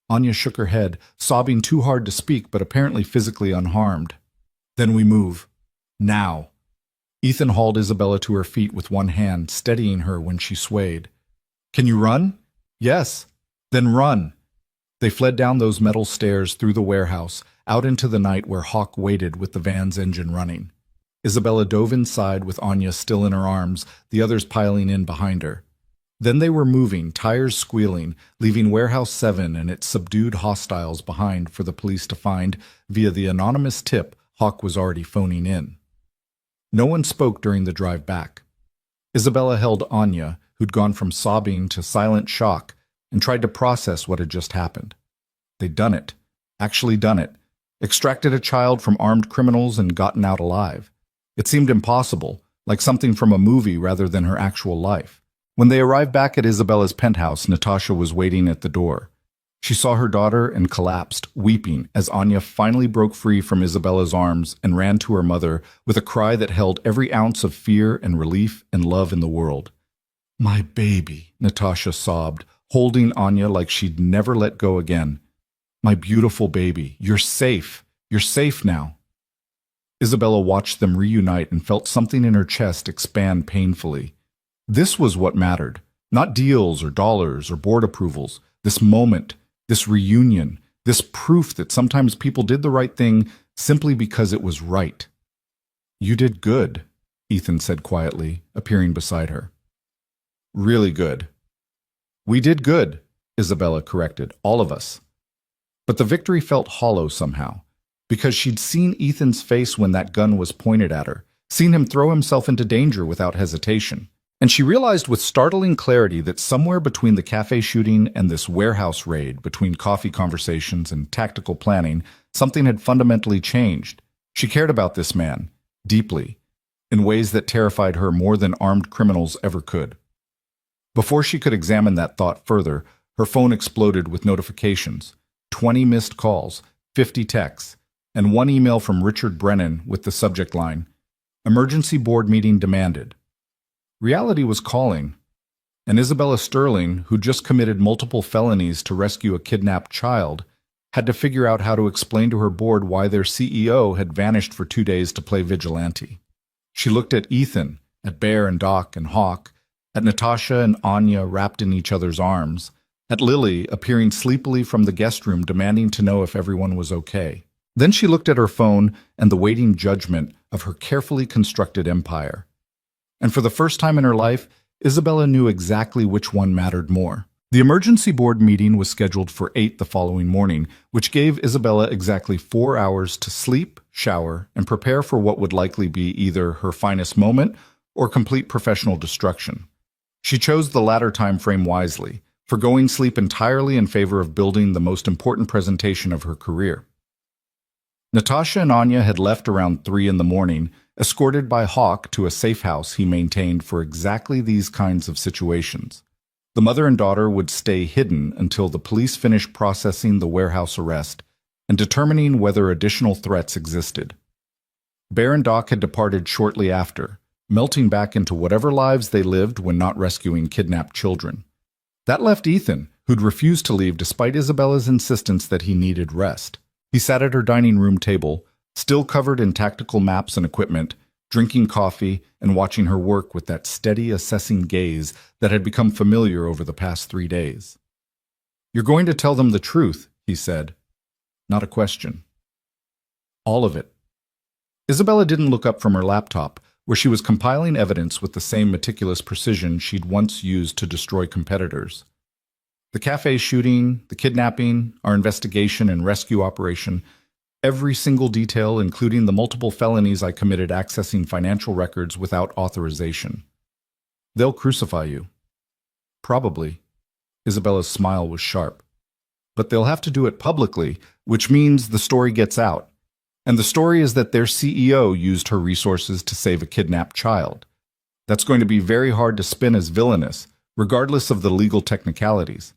Anya shook her head, sobbing too hard to speak but apparently physically unharmed. "Then we move. Now." Ethan hauled Isabella to her feet with one hand, steadying her when she swayed. "Can you run?" "Yes." "Then run." They fled down those metal stairs through the warehouse, out into the night where Hawk waited with the van's engine running. Isabella dove inside with Anya still in her arms, the others piling in behind her. Then they were moving, tires squealing, leaving Warehouse 7 and its subdued hostiles behind for the police to find via the anonymous tip Hawk was already phoning in. No one spoke during the drive back. Isabella held Anya, who'd gone from sobbing to silent shock, and tried to process what had just happened. They'd done it. Actually done it. Extracted a child from armed criminals and gotten out alive. It seemed impossible, like something from a movie rather than her actual life. When they arrived back at Isabella's penthouse, Natasha was waiting at the door. She saw her daughter and collapsed, weeping, as Anya finally broke free from Isabella's arms and ran to her mother with a cry that held every ounce of fear and relief and love in the world. "My baby," Natasha sobbed, holding Anya like she'd never let go again. "My beautiful baby, you're safe. You're safe now." Isabella watched them reunite and felt something in her chest expand painfully. This was what mattered, not deals or dollars or board approvals. This moment, this reunion, this proof that sometimes people did the right thing simply because it was right. "You did good," Ethan said quietly, appearing beside her. "Really good." "We did good," Isabella corrected, "all of us." But the victory felt hollow somehow, because she'd seen Ethan's face when that gun was pointed at her, seen him throw himself into danger without hesitation. And she realized with startling clarity that somewhere between the cafe shooting and this warehouse raid, between coffee conversations and tactical planning, something had fundamentally changed. She cared about this man, deeply, in ways that terrified her more than armed criminals ever could. Before she could examine that thought further, her phone exploded with notifications, 20 missed calls, 50 texts, and one email from Richard Brennan with the subject line, "Emergency board meeting demanded." Reality was calling, and Isabella Sterling, who just committed multiple felonies to rescue a kidnapped child, had to figure out how to explain to her board why their CEO had vanished for 2 days to play vigilante. She looked at Ethan, at Bear and Doc and Hawk, at Natasha and Anya wrapped in each other's arms, at Lily appearing sleepily from the guest room demanding to know if everyone was okay. Then she looked at her phone and the waiting judgment of her carefully constructed empire. And for the first time in her life, Isabella knew exactly which one mattered more. The emergency board meeting was scheduled for 8 the following morning, which gave Isabella exactly 4 hours to sleep, shower, and prepare for what would likely be either her finest moment or complete professional destruction. She chose the latter time frame wisely, forgoing sleep entirely in favor of building the most important presentation of her career. Natasha and Anya had left around 3 in the morning, escorted by Hawk to a safe house he maintained for exactly these kinds of situations. The mother and daughter would stay hidden until the police finished processing the warehouse arrest and determining whether additional threats existed. Bear and Doc had departed shortly after, melting back into whatever lives they lived when not rescuing kidnapped children. That left Ethan, who'd refused to leave despite Isabella's insistence that he needed rest. He sat at her dining room table, still covered in tactical maps and equipment, drinking coffee and watching her work with that steady, assessing gaze that had become familiar over the past 3 days. "You're going to tell them the truth," he said. Not a question. All of it. Isabella didn't look up from her laptop, where she was compiling evidence with the same meticulous precision she'd once used to destroy competitors. The cafe shooting, the kidnapping, our investigation and rescue operation, every single detail, including the multiple felonies I committed accessing financial records without authorization. "They'll crucify you." "Probably." Isabella's smile was sharp. "But they'll have to do it publicly, which means the story gets out. And the story is that their CEO used her resources to save a kidnapped child. That's going to be very hard to spin as villainous, regardless of the legal technicalities."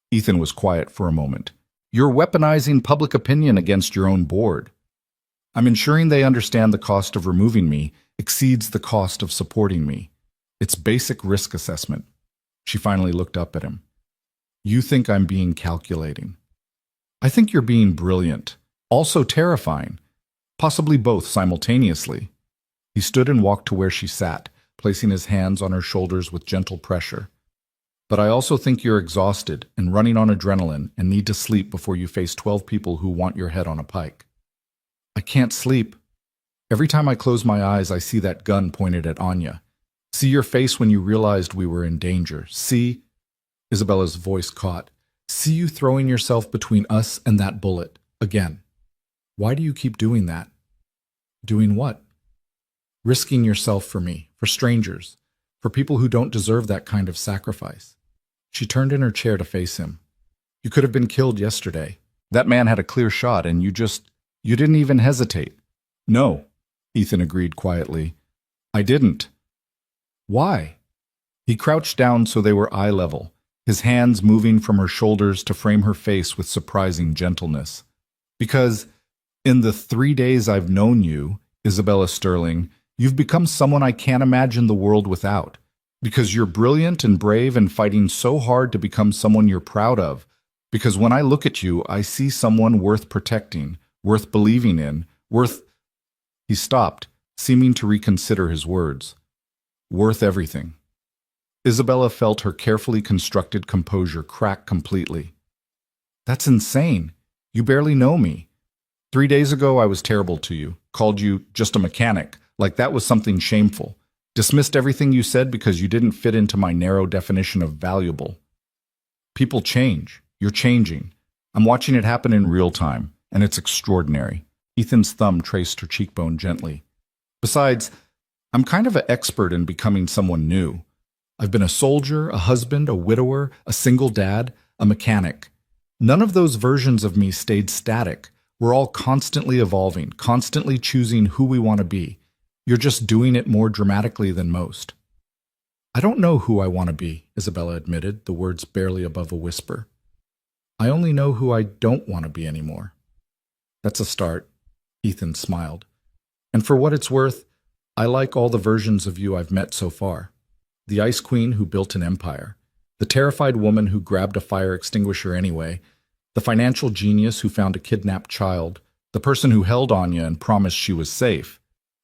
Ethan was quiet for a moment. "You're weaponizing public opinion against your own board." "I'm ensuring they understand the cost of removing me exceeds the cost of supporting me. It's basic risk assessment." She finally looked up at him. "You think I'm being calculating. I think you're being brilliant, also terrifying, possibly both simultaneously." He stood and walked to where she sat, placing his hands on her shoulders with gentle pressure. "But I also think you're exhausted and running on adrenaline and need to sleep before you face 12 people who want your head on a pike." "I can't sleep. Every time I close my eyes, I see that gun pointed at Anya. See your face when you realized we were in danger. See," Isabella's voice caught, "see you throwing yourself between us and that bullet, again. Why do you keep doing that?" "Doing what?" "Risking yourself for me, for strangers, for people who don't deserve that kind of sacrifice." She turned in her chair to face him. "You could have been killed yesterday. That man had a clear shot and you didn't even hesitate." "No," Ethan agreed quietly. "I didn't." "Why?" He crouched down so they were eye level, his hands moving from her shoulders to frame her face with surprising gentleness. Because in the 3 days I've known you, Isabella Sterling, you've become someone I can't imagine the world without. Because you're brilliant and brave and fighting so hard to become someone you're proud of. Because when I look at you, I see someone worth protecting, worth believing in, worth... He stopped, seeming to reconsider his words. Worth everything. Isabella felt her carefully constructed composure crack completely. That's insane. You barely know me. 3 days ago I was terrible to you, called you just a mechanic, like that was something shameful. Dismissed everything you said because you didn't fit into my narrow definition of valuable. People change. You're changing. I'm watching it happen in real time, and it's extraordinary. Ethan's thumb traced her cheekbone gently. Besides, I'm kind of an expert in becoming someone new. I've been a soldier, a husband, a widower, a single dad, a mechanic. None of those versions of me stayed static. We're all constantly evolving, constantly choosing who we want to be. You're just doing it more dramatically than most. I don't know who I want to be, Isabella admitted, the words barely above a whisper. I only know who I don't want to be anymore. That's a start, Ethan smiled. And for what it's worth, I like all the versions of you I've met so far. The Ice Queen who built an empire, the terrified woman who grabbed a fire extinguisher anyway, the financial genius who found a kidnapped child, the person who held Anya and promised she was safe.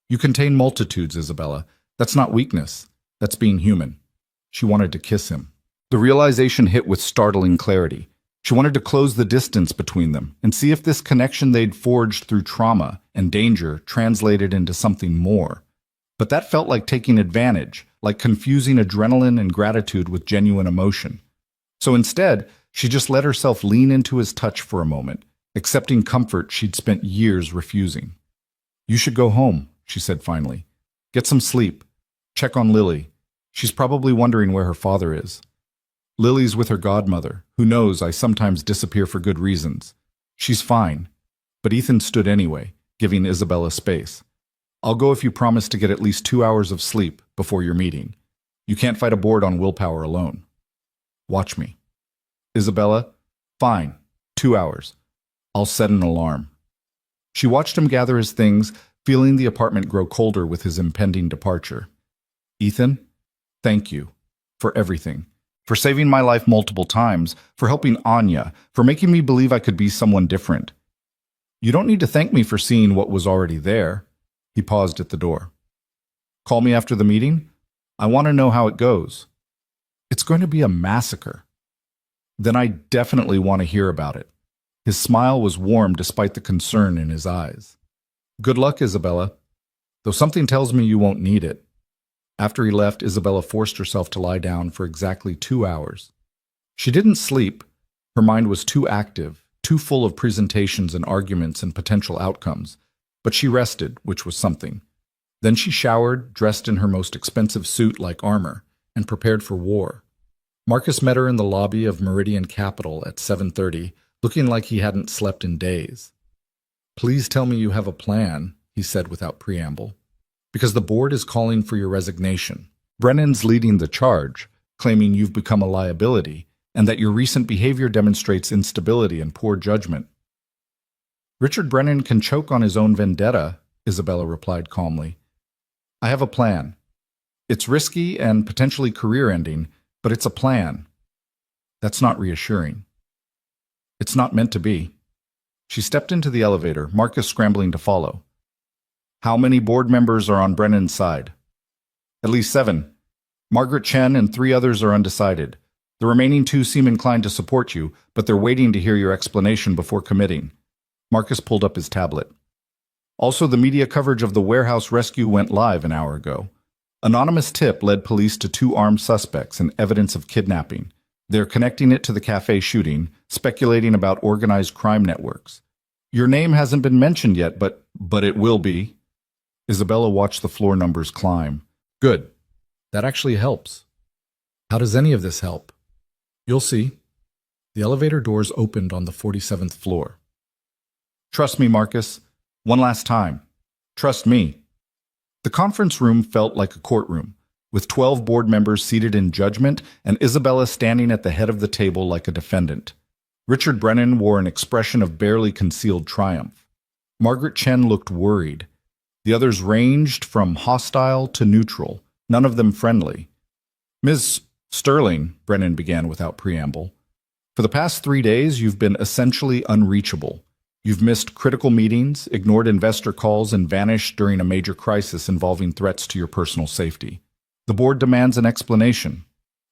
You contain multitudes, Isabella. That's not weakness. That's being human. She wanted to kiss him. The realization hit with startling clarity. She wanted to close the distance between them and see if this connection they'd forged through trauma and danger translated into something more. But that felt like taking advantage, like confusing adrenaline and gratitude with genuine emotion. So instead, she just let herself lean into his touch for a moment, accepting comfort she'd spent years refusing. You should go home, she said finally. Get some sleep. Check on Lily. She's probably wondering where her father is. Lily's with her godmother, who knows I sometimes disappear for good reasons. She's fine. But Ethan stood anyway, giving Isabella space. I'll go if you promise to get at least 2 hours of sleep before your meeting. You can't fight a board on willpower alone. Watch me. Isabella, fine. 2 hours. I'll set an alarm. She watched him gather his things, feeling the apartment grow colder with his impending departure. Ethan, thank you for everything. For saving my life multiple times, for helping Anya, for making me believe I could be someone different. You don't need to thank me for seeing what was already there. He paused at the door. Call me after the meeting. I want to know how it goes. It's going to be a massacre. Then I definitely want to hear about it. His smile was warm despite the concern in his eyes. Good luck, Isabella. Though something tells me you won't need it. After he left, Isabella forced herself to lie down for exactly 2 hours. She didn't sleep. Her mind was too active, too full of presentations and arguments and potential outcomes. But she rested, which was something. Then she showered, dressed in her most expensive suit like armor, and prepared for war. Marcus met her in the lobby of Meridian Capital at 7:30, looking like he hadn't slept in days. Please tell me you have a plan, he said without preamble. Because the board is calling for your resignation. Brennan's leading the charge, claiming you've become a liability, and that your recent behavior demonstrates instability and poor judgment. Richard Brennan can choke on his own vendetta, Isabella replied calmly. I have a plan. It's risky and potentially career-ending, but it's a plan. That's not reassuring. It's not meant to be. She stepped into the elevator, Marcus scrambling to follow. How many board members are on Brennan's side? At least 7. Margaret Chen and 3 others are undecided. The remaining 2 seem inclined to support you, but they're waiting to hear your explanation before committing. Marcus pulled up his tablet. Also, the media coverage of the warehouse rescue went live an hour ago. Anonymous tip led police to 2 armed suspects and evidence of kidnapping. They're connecting it to the cafe shooting, speculating about organized crime networks. Your name hasn't been mentioned yet, but it will be. Isabella watched the floor numbers climb. Good. That actually helps. How does any of this help? You'll see. The elevator doors opened on the 47th floor. Trust me, Marcus. One last time. Trust me. The conference room felt like a courtroom. with 12 board members seated in judgment and Isabella standing at the head of the table like a defendant. Richard Brennan wore an expression of barely concealed triumph. Margaret Chen looked worried. The others ranged from hostile to neutral, none of them friendly. "Ms. Sterling," Brennan began without preamble, "for the past 3 days you've been essentially unreachable. You've missed critical meetings, ignored investor calls, and vanished during a major crisis involving threats to your personal safety. The board demands an explanation,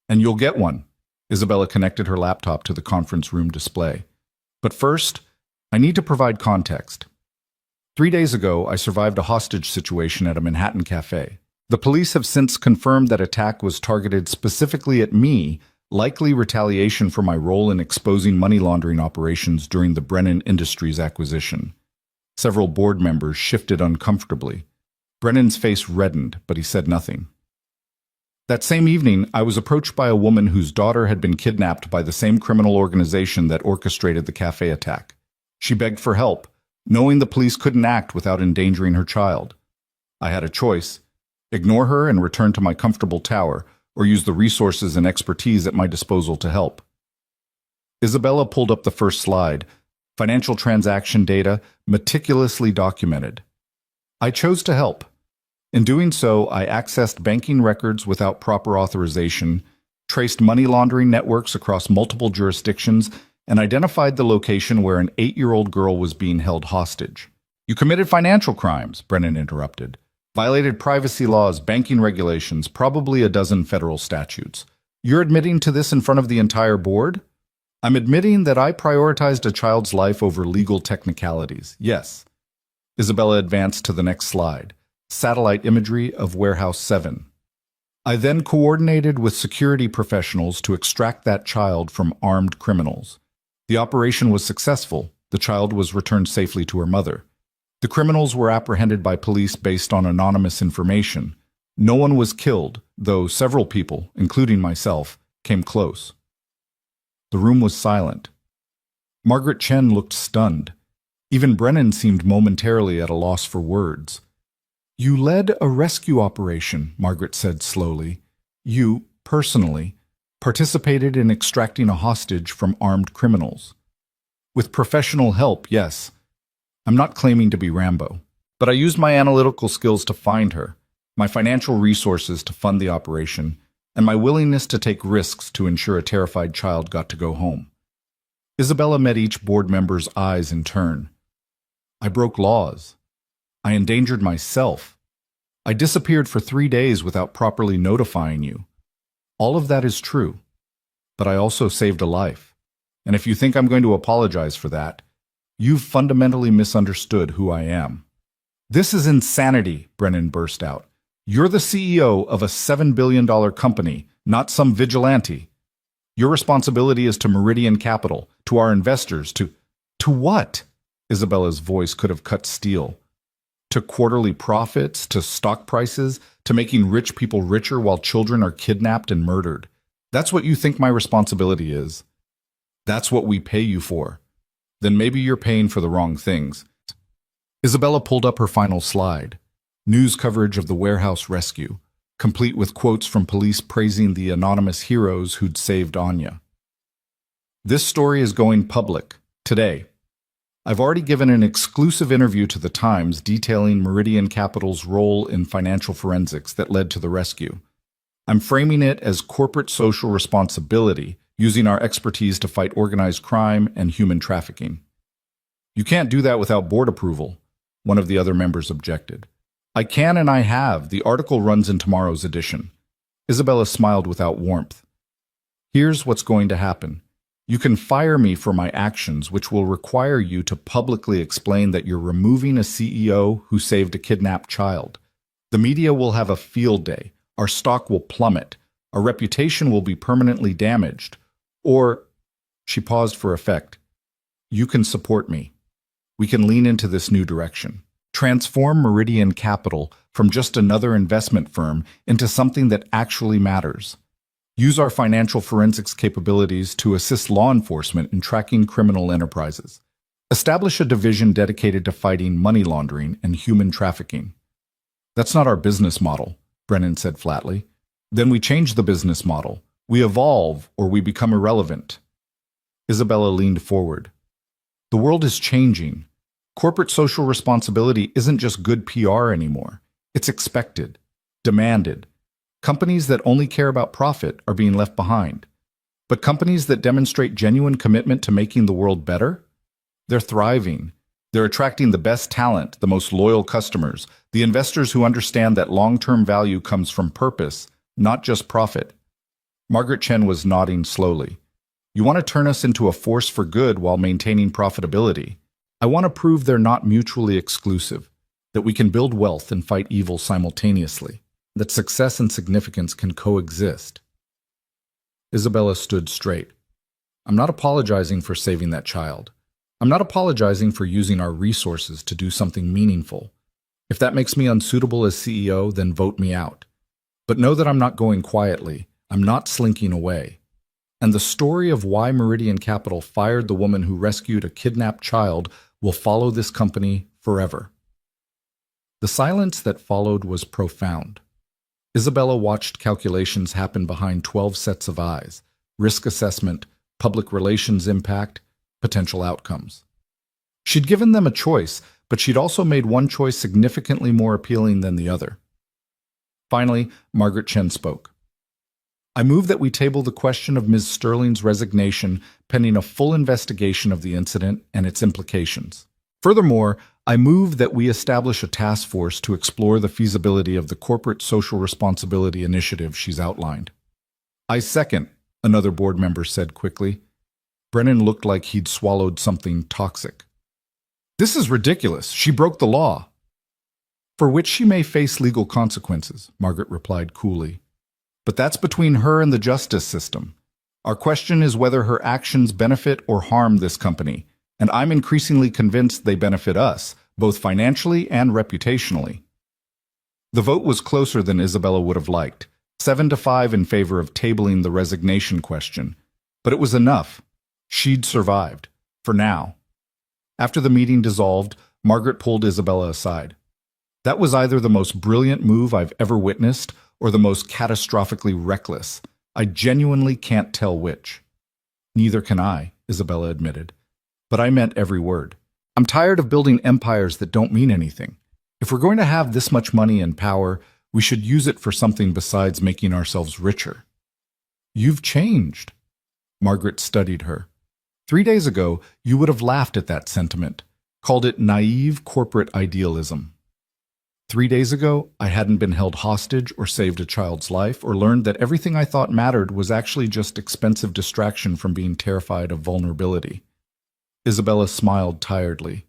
and you'll get one." Isabella connected her laptop to the conference room display. "But first, I need to provide context. 3 days ago, I survived a hostage situation at a Manhattan cafe. The police have since confirmed that attack was targeted specifically at me, likely retaliation for my role in exposing money laundering operations during the Brennan Industries acquisition." Several board members shifted uncomfortably. Brennan's face reddened, but he said nothing. "That same evening, I was approached by a woman whose daughter had been kidnapped by the same criminal organization that orchestrated the cafe attack. She begged for help, knowing the police couldn't act without endangering her child. I had a choice: ignore her and return to my comfortable tower, or use the resources and expertise at my disposal to help." Isabella pulled up the first slide, financial transaction data meticulously documented. "I chose to help. In doing so, I accessed banking records without proper authorization, traced money laundering networks across multiple jurisdictions, and identified the location where an 8-year-old girl was being held hostage." "You committed financial crimes," Brennan interrupted. "Violated privacy laws, banking regulations, probably a dozen federal statutes. You're admitting to this in front of the entire board?" "I'm admitting that I prioritized a child's life over legal technicalities, yes." Isabella advanced to the next slide, satellite imagery of Warehouse 7. "I then coordinated with security professionals to extract that child from armed criminals. The operation was successful. The child was returned safely to her mother. The criminals were apprehended by police based on anonymous information. No one was killed, though several people, including myself, came close." The room was silent. Margaret Chen looked stunned. Even Brennan seemed momentarily at a loss for words. "You led a rescue operation," Margaret said slowly. "You, personally, participated in extracting a hostage from armed criminals. With professional help, yes. I'm not claiming to be Rambo, but I used my analytical skills to find her, my financial resources to fund the operation, and my willingness to take risks to ensure a terrified child got to go home." Isabella met each board member's eyes in turn. "I broke laws. I endangered myself. I disappeared for 3 days without properly notifying you. All of that is true, but I also saved a life. And if you think I'm going to apologize for that, you've fundamentally misunderstood who I am." "This is insanity," Brennan burst out. "You're the CEO of a $7 billion company, not some vigilante. Your responsibility is to Meridian Capital, to our investors, to what?" Isabella's voice could have cut steel. "To quarterly profits, to stock prices, to making rich people richer while children are kidnapped and murdered. That's what you think my responsibility is. That's what we pay you for. Then maybe you're paying for the wrong things." Isabella pulled up her final slide. News coverage of the warehouse rescue, complete with quotes from police praising the anonymous heroes who'd saved Anya. "This story is going public, today. I've already given an exclusive interview to the Times detailing Meridian Capital's role in financial forensics that led to the rescue. I'm framing it as corporate social responsibility, using our expertise to fight organized crime and human trafficking." "You can't do that without board approval," one of the other members objected. "I can and I have. The article runs in tomorrow's edition." Isabella smiled without warmth. "Here's what's going to happen. You can fire me for my actions, which will require you to publicly explain that you're removing a CEO who saved a kidnapped child. The media will have a field day. Our stock will plummet. Our reputation will be permanently damaged. Or," she paused for effect, "you can support me. We can lean into this new direction. Transform Meridian Capital from just another investment firm into something that actually matters. Use our financial forensics capabilities to assist law enforcement in tracking criminal enterprises. Establish a division dedicated to fighting money laundering and human trafficking." "That's not our business model," Brennan said flatly. Then we change the business model. We evolve or we become irrelevant. Isabella leaned forward. The world is changing. Corporate social responsibility isn't just good PR anymore. It's expected, demanded. Companies that only care about profit are being left behind. But companies that demonstrate genuine commitment to making the world better, they're thriving. They're attracting the best talent, the most loyal customers, the investors who understand that long-term value comes from purpose, not just profit. Margaret Chen was nodding slowly. You want to turn us into a force for good while maintaining profitability. I want to prove they're not mutually exclusive, that we can build wealth and fight evil simultaneously, that success and significance can coexist. Isabella stood straight. I'm not apologizing for saving that child. I'm not apologizing for using our resources to do something meaningful. If that makes me unsuitable as CEO, then vote me out. But know that I'm not going quietly. I'm not slinking away. And the story of why Meridian Capital fired the woman who rescued a kidnapped child will follow this company forever. The silence that followed was profound. Isabella watched calculations happen behind 12 sets of eyes: risk assessment, public relations impact, potential outcomes. She'd given them a choice, but she'd also made one choice significantly more appealing than the other. Finally, Margaret Chen spoke. I move that we table the question of Ms. Sterling's resignation pending a full investigation of the incident and its implications. Furthermore, I move that we establish a task force to explore the feasibility of the corporate social responsibility initiative she's outlined. I second, another board member said quickly. Brennan looked like he'd swallowed something toxic. This is ridiculous. She broke the law. For which she may face legal consequences, Margaret replied coolly. But that's between her and the justice system. Our question is whether her actions benefit or harm this company, and I'm increasingly convinced they benefit us, both financially and reputationally. The vote was closer than Isabella would have liked, 7-5 in favor of tabling the resignation question. But it was enough. She'd survived, for now. After the meeting dissolved, Margaret pulled Isabella aside. That was either the most brilliant move I've ever witnessed or the most catastrophically reckless. I genuinely can't tell which. Neither can I, Isabella admitted. But I meant every word. I'm tired of building empires that don't mean anything. If we're going to have this much money and power, we should use it for something besides making ourselves richer. You've changed. Margaret studied her. 3 days ago, you would have laughed at that sentiment, called it naive corporate idealism. 3 days ago, I hadn't been held hostage or saved a child's life or learned that everything I thought mattered was actually just expensive distraction from being terrified of vulnerability. Isabella smiled tiredly.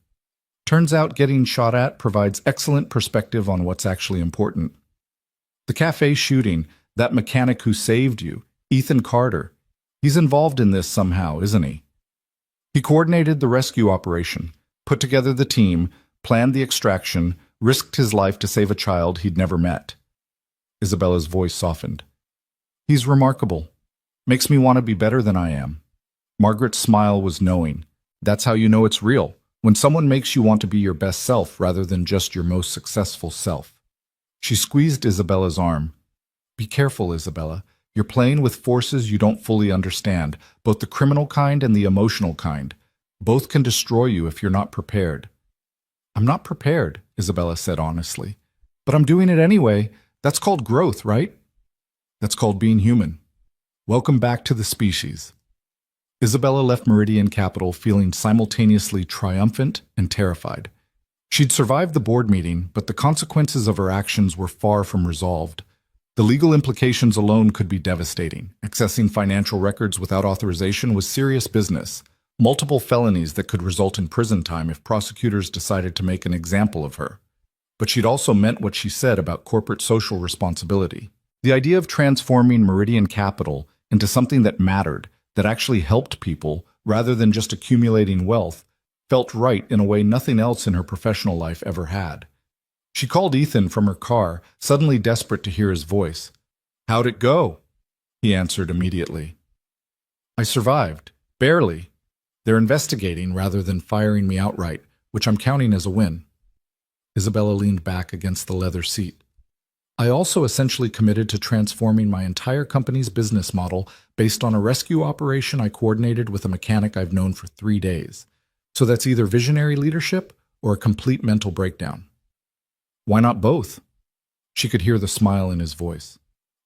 Turns out getting shot at provides excellent perspective on what's actually important. The cafe shooting, that mechanic who saved you, Ethan Carter, he's involved in this somehow, isn't he? He coordinated the rescue operation, put together the team, planned the extraction, risked his life to save a child he'd never met. Isabella's voice softened. He's remarkable. Makes me want to be better than I am. Margaret's smile was knowing. That's how you know it's real, when someone makes you want to be your best self rather than just your most successful self. She squeezed Isabella's arm. Be careful, Isabella. You're playing with forces you don't fully understand, both the criminal kind and the emotional kind. Both can destroy you if you're not prepared. I'm not prepared, Isabella said honestly. But I'm doing it anyway. That's called growth, right? That's called being human. Welcome back to the species. Isabella left Meridian Capital feeling simultaneously triumphant and terrified. She'd survived the board meeting, but the consequences of her actions were far from resolved. The legal implications alone could be devastating. Accessing financial records without authorization was serious business. Multiple felonies that could result in prison time if prosecutors decided to make an example of her. But she'd also meant what she said about corporate social responsibility. The idea of transforming Meridian Capital into something that mattered, that actually helped people, rather than just accumulating wealth, felt right in a way nothing else in her professional life ever had. She called Ethan from her car, suddenly desperate to hear his voice. How'd it go? He answered immediately. I survived. Barely. They're investigating rather than firing me outright, which I'm counting as a win. Isabella leaned back against the leather seat. I also essentially committed to transforming my entire company's business model based on a rescue operation I coordinated with a mechanic I've known for 3 days. So that's either visionary leadership or a complete mental breakdown. Why not both? She could hear the smile in his voice.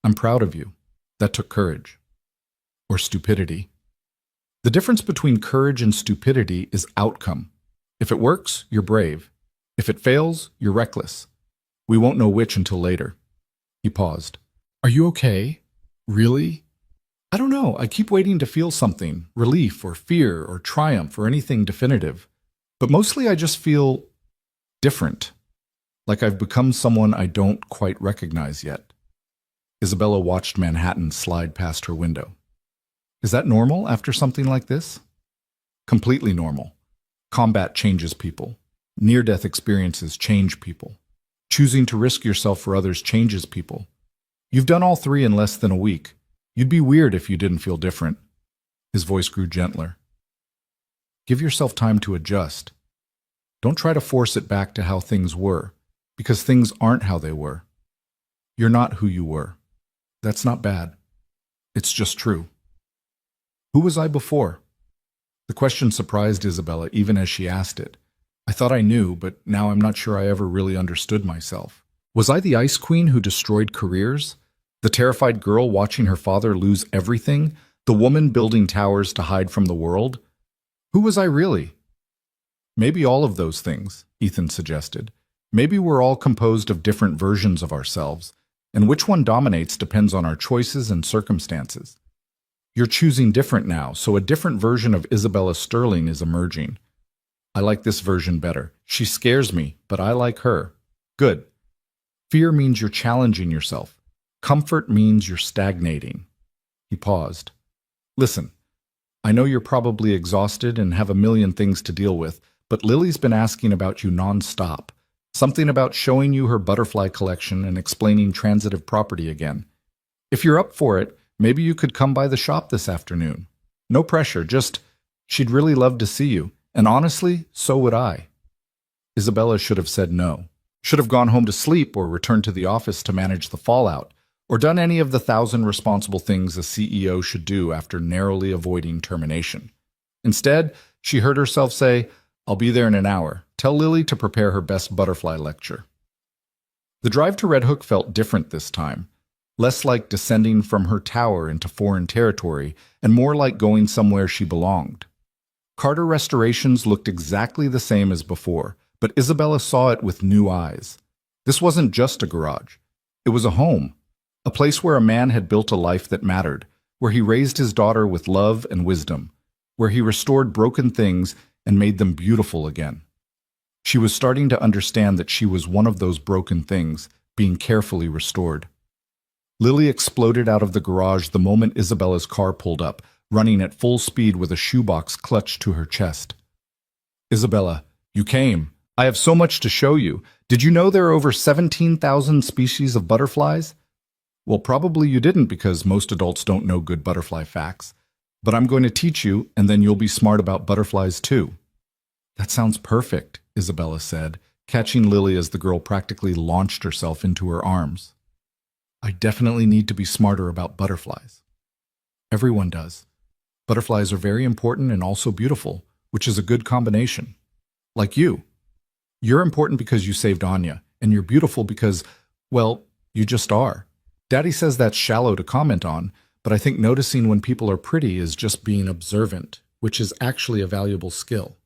I'm proud of you. That took courage. Or stupidity. The difference between courage and stupidity is outcome. If it works, you're brave. If it fails, you're reckless. We won't know which until later. He paused. Are you okay? Really? I don't know. I keep waiting to feel something, relief or fear or triumph or anything definitive. But mostly I just feel different, like I've become someone I don't quite recognize yet. Isabella watched Manhattan slide past her window. Is that normal after something like this? Completely normal. Combat changes people. Near-death experiences change people. Choosing to risk yourself for others changes people. You've done all three in less than a week. You'd be weird if you didn't feel different. His voice grew gentler. Give yourself time to adjust. Don't try to force it back to how things were, because things aren't how they were. You're not who you were. That's not bad. It's just true. Who was I before? The question surprised Isabella even as she asked it. I thought I knew, but now I'm not sure I ever really understood myself. Was I the ice queen who destroyed careers? The terrified girl watching her father lose everything? The woman building towers to hide from the world? Who was I really? Maybe all of those things, Ethan suggested. Maybe we're all composed of different versions of ourselves, and which one dominates depends on our choices and circumstances. You're choosing different now, so a different version of Isabella Sterling is emerging. I like this version better. She scares me, but I like her. Good. Fear means you're challenging yourself. Comfort means you're stagnating. He paused. Listen, I know you're probably exhausted and have a million things to deal with, but Lily's been asking about you nonstop. Something about showing you her butterfly collection and explaining transitive property again. If you're up for it, maybe you could come by the shop this afternoon. No pressure, just she'd really love to see you, and honestly, so would I. Isabella should have said no. Should have gone home to sleep or returned to the office to manage the fallout, or done any of the 1,000 responsible things a CEO should do after narrowly avoiding termination. Instead, she heard herself say, I'll be there in an hour. Tell Lily to prepare her best butterfly lecture. The drive to Red Hook felt different this time. Less like descending from her tower into foreign territory, and more like going somewhere she belonged. Carter Restorations looked exactly the same as before, but Isabella saw it with new eyes. This wasn't just a garage. It was a home, a place where a man had built a life that mattered, where he raised his daughter with love and wisdom, where he restored broken things and made them beautiful again. She was starting to understand that she was one of those broken things, being carefully restored. Lily exploded out of the garage the moment Isabella's car pulled up, running at full speed with a shoebox clutched to her chest. Isabella, you came. I have so much to show you. Did you know there are over 17,000 species of butterflies? Well, probably you didn't because most adults don't know good butterfly facts. But I'm going to teach you, and then you'll be smart about butterflies too. That sounds perfect, Isabella said, catching Lily as the girl practically launched herself into her arms. I definitely need to be smarter about butterflies. Everyone does. Butterflies are very important and also beautiful, which is a good combination. Like you. You're important because you saved Anya, and you're beautiful because, well, you just are. Daddy says that's shallow to comment on, but I think noticing when people are pretty is just being observant, which is actually a valuable skill.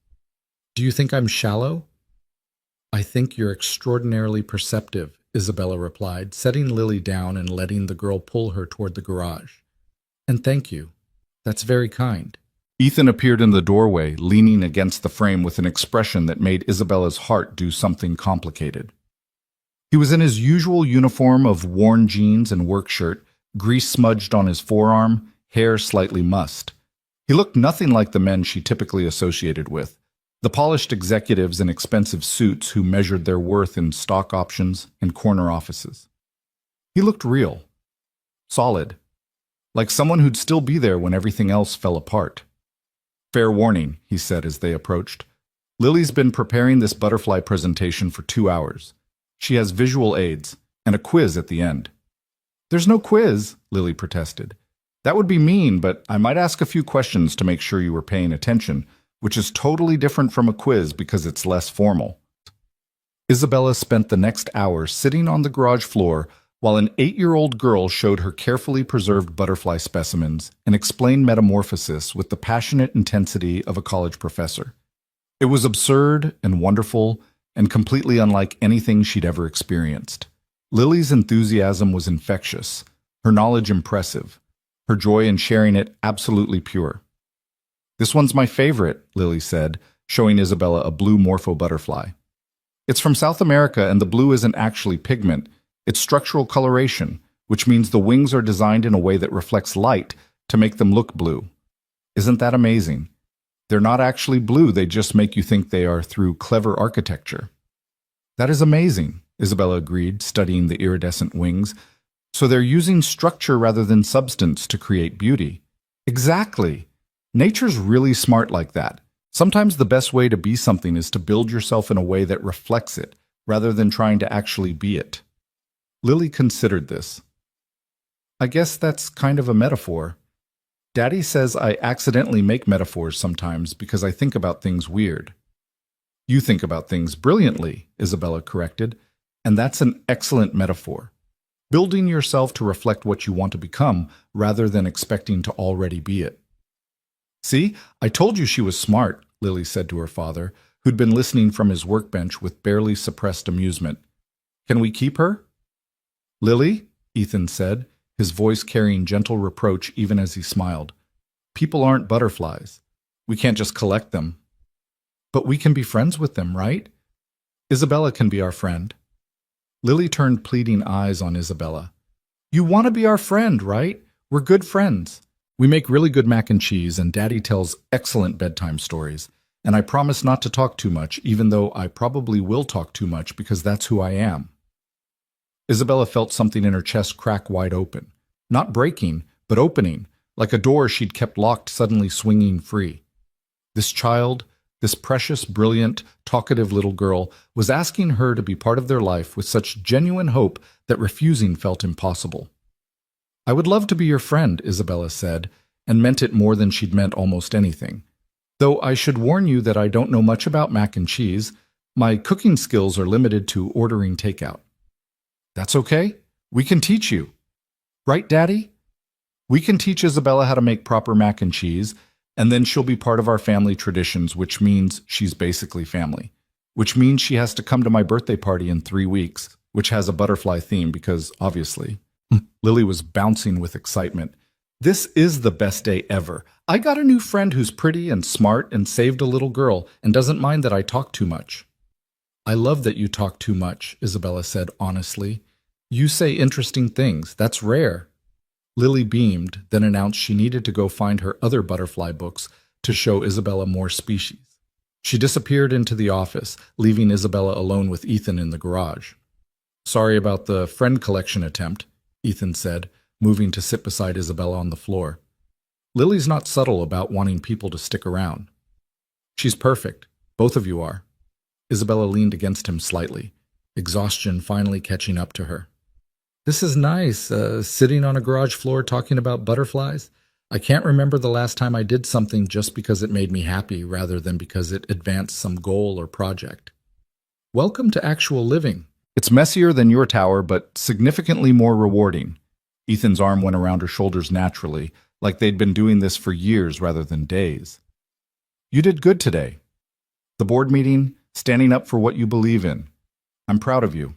Do you think I'm shallow? I think you're extraordinarily perceptive, Isabella replied, setting Lily down and letting the girl pull her toward the garage. And thank you. That's very kind. Ethan appeared in the doorway, leaning against the frame with an expression that made Isabella's heart do something complicated. He was in his usual uniform of worn jeans and work shirt, grease smudged on his forearm, hair slightly mussed. He looked nothing like the men she typically associated with, the polished executives in expensive suits who measured their worth in stock options and corner offices. He looked real, solid, like someone who'd still be there when everything else fell apart. Fair warning, he said as they approached. Lily's been preparing this butterfly presentation for 2 hours. She has visual aids. and a quiz at the end. There's no quiz, Lily protested. That would be mean, but I might ask a few questions to make sure you were paying attention, which is totally different from a quiz because it's less formal. Isabella spent the next hour sitting on the garage floor while an 8-year-old girl showed her carefully preserved butterfly specimens and explained metamorphosis with the passionate intensity of a college professor. It was absurd and wonderful and completely unlike anything she'd ever experienced. Lily's enthusiasm was infectious, her knowledge impressive, her joy in sharing it absolutely pure. This one's my favorite, Lily said, showing Isabella a blue morpho butterfly. It's from South America, and the blue isn't actually pigment, it's structural coloration, which means the wings are designed in a way that reflects light to make them look blue. Isn't that amazing? They're not actually blue, they just make you think they are through clever architecture. That is amazing, Isabella agreed, studying the iridescent wings. So they're using structure rather than substance to create beauty. Exactly. Nature's really smart like that. Sometimes the best way to be something is to build yourself in a way that reflects it, rather than trying to actually be it. Lily considered this. I guess that's kind of a metaphor. Daddy says I accidentally make metaphors sometimes because I think about things weird. You think about things brilliantly, Isabella corrected, and that's an excellent metaphor. Building yourself to reflect what you want to become rather than expecting to already be it. See, I told you she was smart, Lily said to her father, who'd been listening from his workbench with barely suppressed amusement. Can we keep her? Lily, Ethan said, his voice carrying gentle reproach even as he smiled. People aren't butterflies. We can't just collect them. But we can be friends with them, right? Isabella can be our friend. Lily turned pleading eyes on Isabella. You want to be our friend, right? We're good friends. We make really good mac and cheese, and Daddy tells excellent bedtime stories. And I promise not to talk too much, even though I probably will talk too much because that's who I am. Isabella felt something in her chest crack wide open. Not breaking, but opening, like a door she'd kept locked suddenly swinging free. This child, this precious, brilliant, talkative little girl, was asking her to be part of their life with such genuine hope that refusing felt impossible. I would love to be your friend, Isabella said, and meant it more than she'd meant almost anything. Though I should warn you that I don't know much about mac and cheese. My cooking skills are limited to ordering takeout. That's okay. We can teach you. Right, Daddy? We can teach Isabella how to make proper mac and cheese, and then she'll be part of our family traditions, which means she's basically family. Which means she has to come to my birthday party in 3 weeks, which has a butterfly theme because, obviously. Lily was bouncing with excitement. This is the best day ever. I got a new friend who's pretty and smart and saved a little girl and doesn't mind that I talk too much. I love that you talk too much, Isabella said honestly. You say interesting things. That's rare. Lily beamed, then announced she needed to go find her other butterfly books to show Isabella more species. She disappeared into the office, leaving Isabella alone with Ethan in the garage. Sorry about the friend collection attempt, Ethan said, moving to sit beside Isabella on the floor. Lily's not subtle about wanting people to stick around. She's perfect. Both of you are. Isabella leaned against him slightly, exhaustion finally catching up to her. This is nice, sitting on a garage floor talking about butterflies. I can't remember the last time I did something just because it made me happy rather than because it advanced some goal or project. Welcome to actual living. It's messier than your tower, but significantly more rewarding. Ethan's arm went around her shoulders naturally, like they'd been doing this for years rather than days. You did good today. The board meeting, standing up for what you believe in. I'm proud of you.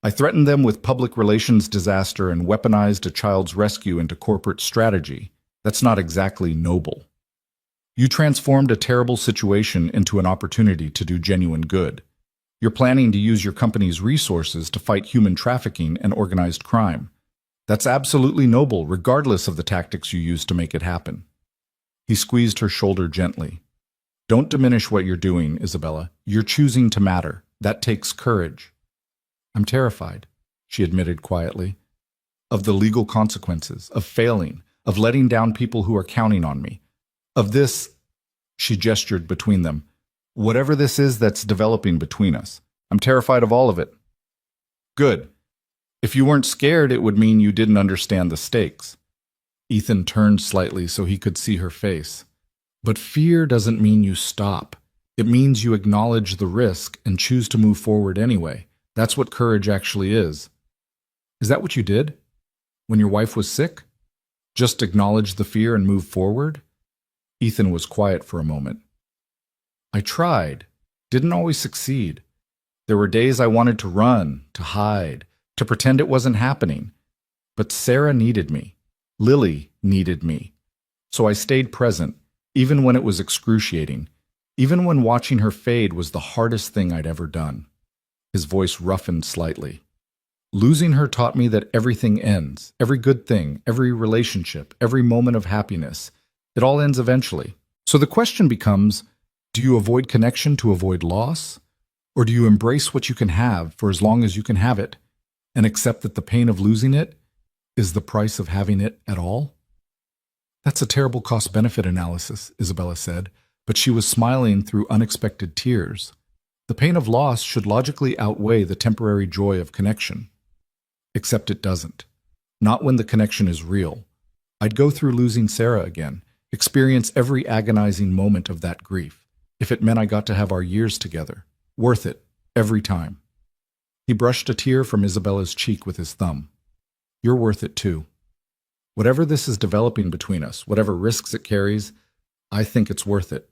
I threatened them with public relations disaster and weaponized a child's rescue into corporate strategy. That's not exactly noble. You transformed a terrible situation into an opportunity to do genuine good. You're planning to use your company's resources to fight human trafficking and organized crime. That's absolutely noble, regardless of the tactics you use to make it happen. He squeezed her shoulder gently. Don't diminish what you're doing, Isabella. You're choosing to matter. That takes courage. I'm terrified, she admitted quietly, of the legal consequences, of failing, of letting down people who are counting on me, of this, she gestured between them, whatever this is that's developing between us. I'm terrified of all of it. Good. If you weren't scared, it would mean you didn't understand the stakes. Ethan turned slightly so he could see her face. But fear doesn't mean you stop. It means you acknowledge the risk and choose to move forward anyway. That's what courage actually is. Is that what you did? When your wife was sick? Just acknowledge the fear and move forward? Ethan was quiet for a moment. I tried. Didn't always succeed. There were days I wanted to run, to hide, to pretend it wasn't happening. But Sarah needed me. Lily needed me. So I stayed present, even when it was excruciating, even when watching her fade was the hardest thing I'd ever done. His voice roughened slightly. Losing her taught me that everything ends, every good thing, every relationship, every moment of happiness. It all ends eventually. So the question becomes, do you avoid connection to avoid loss? Or do you embrace what you can have for as long as you can have it, and accept that the pain of losing it is the price of having it at all? That's a terrible cost-benefit analysis, Isabella said, but she was smiling through unexpected tears. The pain of loss should logically outweigh the temporary joy of connection. Except it doesn't. Not when the connection is real. I'd go through losing Sarah again, experience every agonizing moment of that grief, if it meant I got to have our years together. Worth it, every time. He brushed a tear from Isabella's cheek with his thumb. You're worth it too. Whatever this is developing between us, whatever risks it carries, I think it's worth it.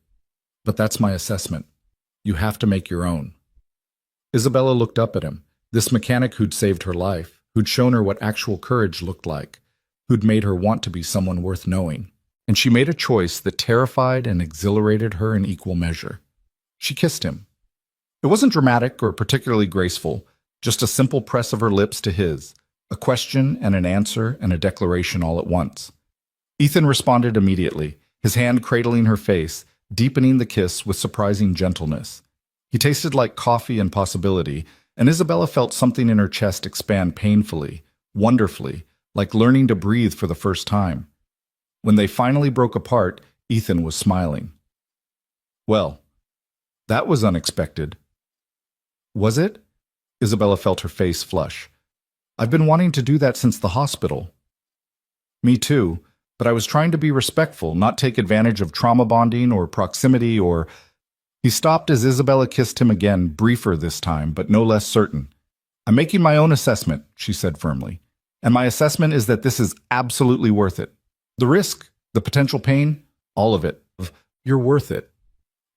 But that's my assessment. You have to make your own. Isabella looked up at him, this mechanic who'd saved her life, who'd shown her what actual courage looked like, who'd made her want to be someone worth knowing. And she made a choice that terrified and exhilarated her in equal measure. She kissed him. It wasn't dramatic or particularly graceful, just a simple press of her lips to his, a question and an answer and a declaration all at once. Ethan responded immediately, his hand cradling her face, deepening the kiss with surprising gentleness. He tasted like coffee and possibility, and Isabella felt something in her chest expand painfully, wonderfully, like learning to breathe for the first time. When they finally broke apart, Ethan was smiling. Well, that was unexpected. Was it? Isabella felt her face flush. I've been wanting to do that since the hospital. Me too, but I was trying to be respectful, not take advantage of trauma bonding or proximity or... He stopped as Isabella kissed him again, briefer this time, but no less certain. I'm making my own assessment, she said firmly, and my assessment is that this is absolutely worth it. The risk, the potential pain, all of it. You're worth it.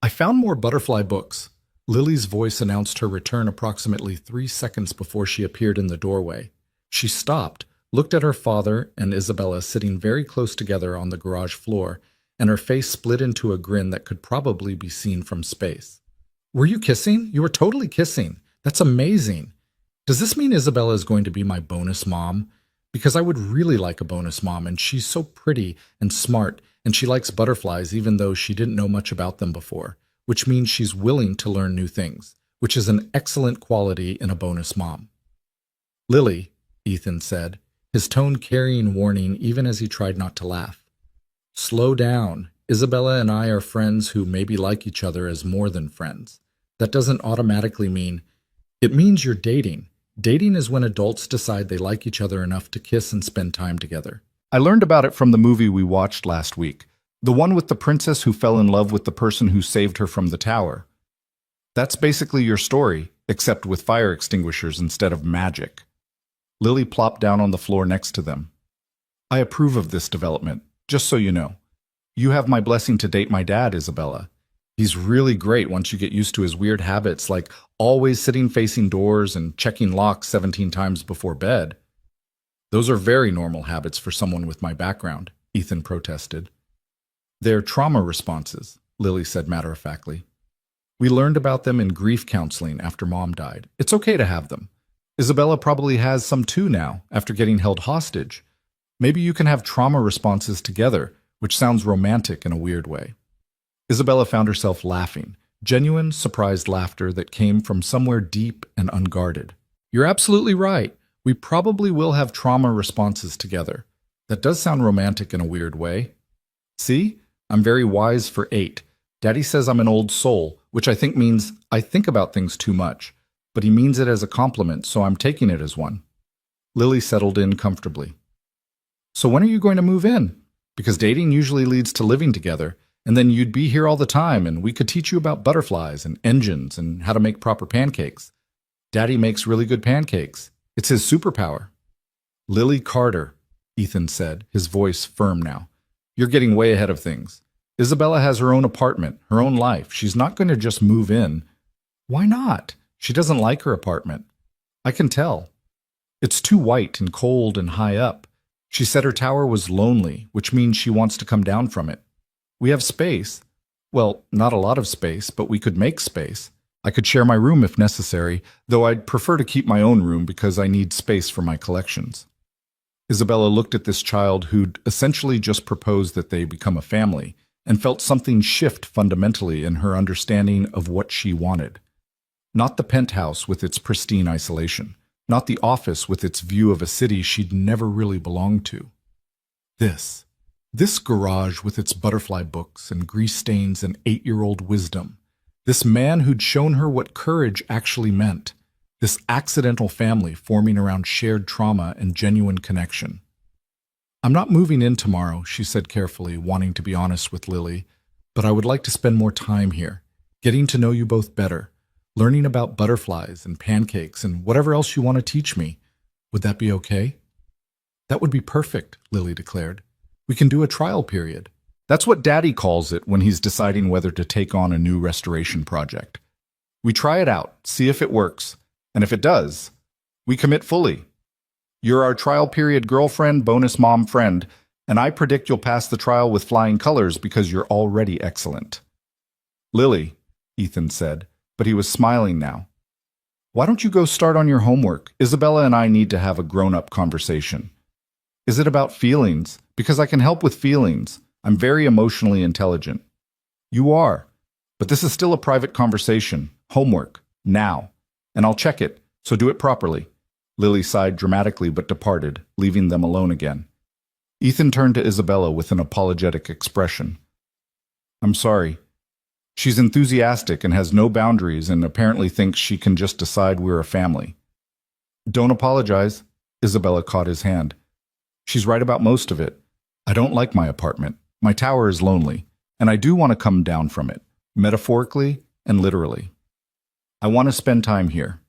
I found more butterfly books. Lily's voice announced her return approximately 3 seconds before she appeared in the doorway. She stopped, looked at her father and Isabella sitting very close together on the garage floor, and her face split into a grin that could probably be seen from space. Were you kissing? You were totally kissing. That's amazing. Does this mean Isabella is going to be my bonus mom? Because I would really like a bonus mom, and she's so pretty and smart, and she likes butterflies even though she didn't know much about them before, which means she's willing to learn new things, which is an excellent quality in a bonus mom. Lily, Ethan said, his tone carrying warning even as he tried not to laugh. Slow down. Isabella and I are friends who maybe like each other as more than friends. That doesn't automatically mean... It means you're dating. Dating is when adults decide they like each other enough to kiss and spend time together. I learned about it from the movie we watched last week, the one with the princess who fell in love with the person who saved her from the tower. That's basically your story, except with fire extinguishers instead of magic. Lily plopped down on the floor next to them. I approve of this development, just so you know. You have my blessing to date my dad, Isabella. He's really great once you get used to his weird habits, like always sitting facing doors and checking locks 17 times before bed. Those are very normal habits for someone with my background, Ethan protested. They're trauma responses, Lily said matter-of-factly. We learned about them in grief counseling after Mom died. It's okay to have them. Isabella probably has some too now, after getting held hostage. Maybe you can have trauma responses together, which sounds romantic in a weird way. Isabella found herself laughing, genuine, surprised laughter that came from somewhere deep and unguarded. You're absolutely right. We probably will have trauma responses together. That does sound romantic in a weird way. See? I'm very wise for 8. Daddy says I'm an old soul, which I think means I think about things too much, but he means it as a compliment, so I'm taking it as one. Lily settled in comfortably. So when are you going to move in? Because dating usually leads to living together, and then you'd be here all the time, and we could teach you about butterflies and engines and how to make proper pancakes. Daddy makes really good pancakes. It's his superpower. Lily Carter, Ethan said, his voice firm now. You're getting way ahead of things. Isabella has her own apartment, her own life. She's not going to just move in. Why not? She doesn't like her apartment. I can tell. It's too white and cold and high up. She said her tower was lonely, which means she wants to come down from it. We have space. Well, not a lot of space, but we could make space. I could share my room if necessary, though I'd prefer to keep my own room because I need space for my collections. Isabella looked at this child who'd essentially just proposed that they become a family and felt something shift fundamentally in her understanding of what she wanted. Not the penthouse with its pristine isolation, not the office with its view of a city she'd never really belonged to. This garage with its butterfly books and grease stains and 8-year-old wisdom. This man who'd shown her what courage actually meant. This accidental family forming around shared trauma and genuine connection. I'm not moving in tomorrow, she said carefully, wanting to be honest with Lily, but I would like to spend more time here, getting to know you both better, learning about butterflies and pancakes and whatever else you want to teach me. Would that be okay? That would be perfect, Lily declared. We can do a trial period. That's what Daddy calls it when he's deciding whether to take on a new restoration project. We try it out, see if it works, and if it does, we commit fully. You're our trial period girlfriend, bonus mom friend, and I predict you'll pass the trial with flying colors because you're already excellent. Lily, Ethan said, but he was smiling now. Why don't you go start on your homework? Isabella and I need to have a grown-up conversation. Is it about feelings? Because I can help with feelings. I'm very emotionally intelligent. You are. But this is still a private conversation. Homework. Now. And I'll check it, so do it properly. Lily sighed dramatically but departed, leaving them alone again. Ethan turned to Isabella with an apologetic expression. I'm sorry. She's enthusiastic and has no boundaries and apparently thinks she can just decide we're a family. Don't apologize. Isabella caught his hand. She's right about most of it. I don't like my apartment. My tower is lonely, and I do want to come down from it, metaphorically and literally. I want to spend time here,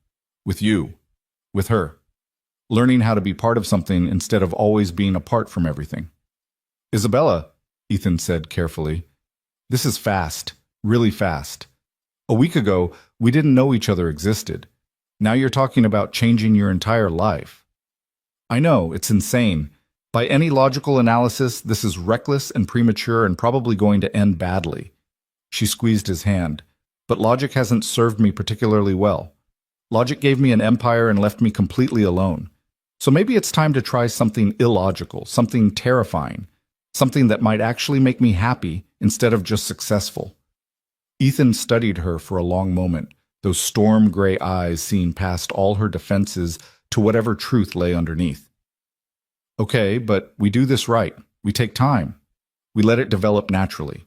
with you, with her, learning how to be part of something instead of always being apart from everything. Isabella, Ethan said carefully, this is fast, really fast. A week ago, we didn't know each other existed. Now you're talking about changing your entire life. I know, it's insane. By any logical analysis, this is reckless and premature and probably going to end badly. She squeezed his hand. But logic hasn't served me particularly well. Logic gave me an empire and left me completely alone. So maybe it's time to try something illogical, something terrifying, something that might actually make me happy instead of just successful. Ethan studied her for a long moment, those storm-gray eyes seeing past all her defenses to whatever truth lay underneath. Okay, but we do this right. We take time. We let it develop naturally.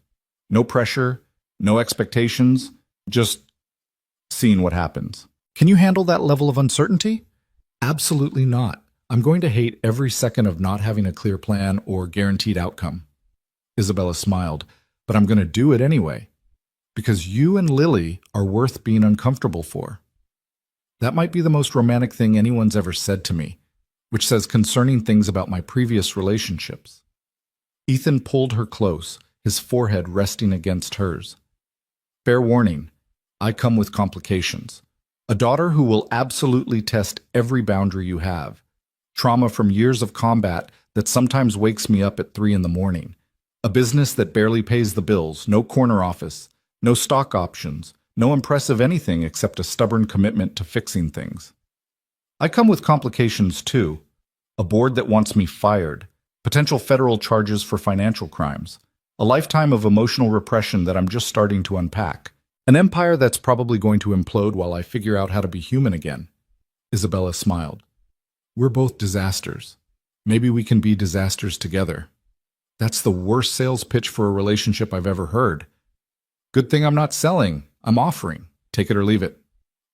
No pressure, no expectations, just seeing what happens. Can you handle that level of uncertainty? Absolutely not. I'm going to hate every second of not having a clear plan or guaranteed outcome. Isabella smiled, but I'm going to do it anyway. Because you and Lily are worth being uncomfortable for. That might be the most romantic thing anyone's ever said to me, which says concerning things about my previous relationships. Ethan pulled her close, his forehead resting against hers. Fair warning, I come with complications. A daughter who will absolutely test every boundary you have. Trauma from years of combat that sometimes wakes me up at 3 a.m. A business that barely pays the bills, no corner office, no stock options, no impressive anything except a stubborn commitment to fixing things. I come with complications too. A board that wants me fired, potential federal charges for financial crimes, a lifetime of emotional repression that I'm just starting to unpack, an empire that's probably going to implode while I figure out how to be human again. Isabella smiled. We're both disasters. Maybe we can be disasters together. That's the worst sales pitch for a relationship I've ever heard. Good thing I'm not selling, I'm offering. Take it or leave it.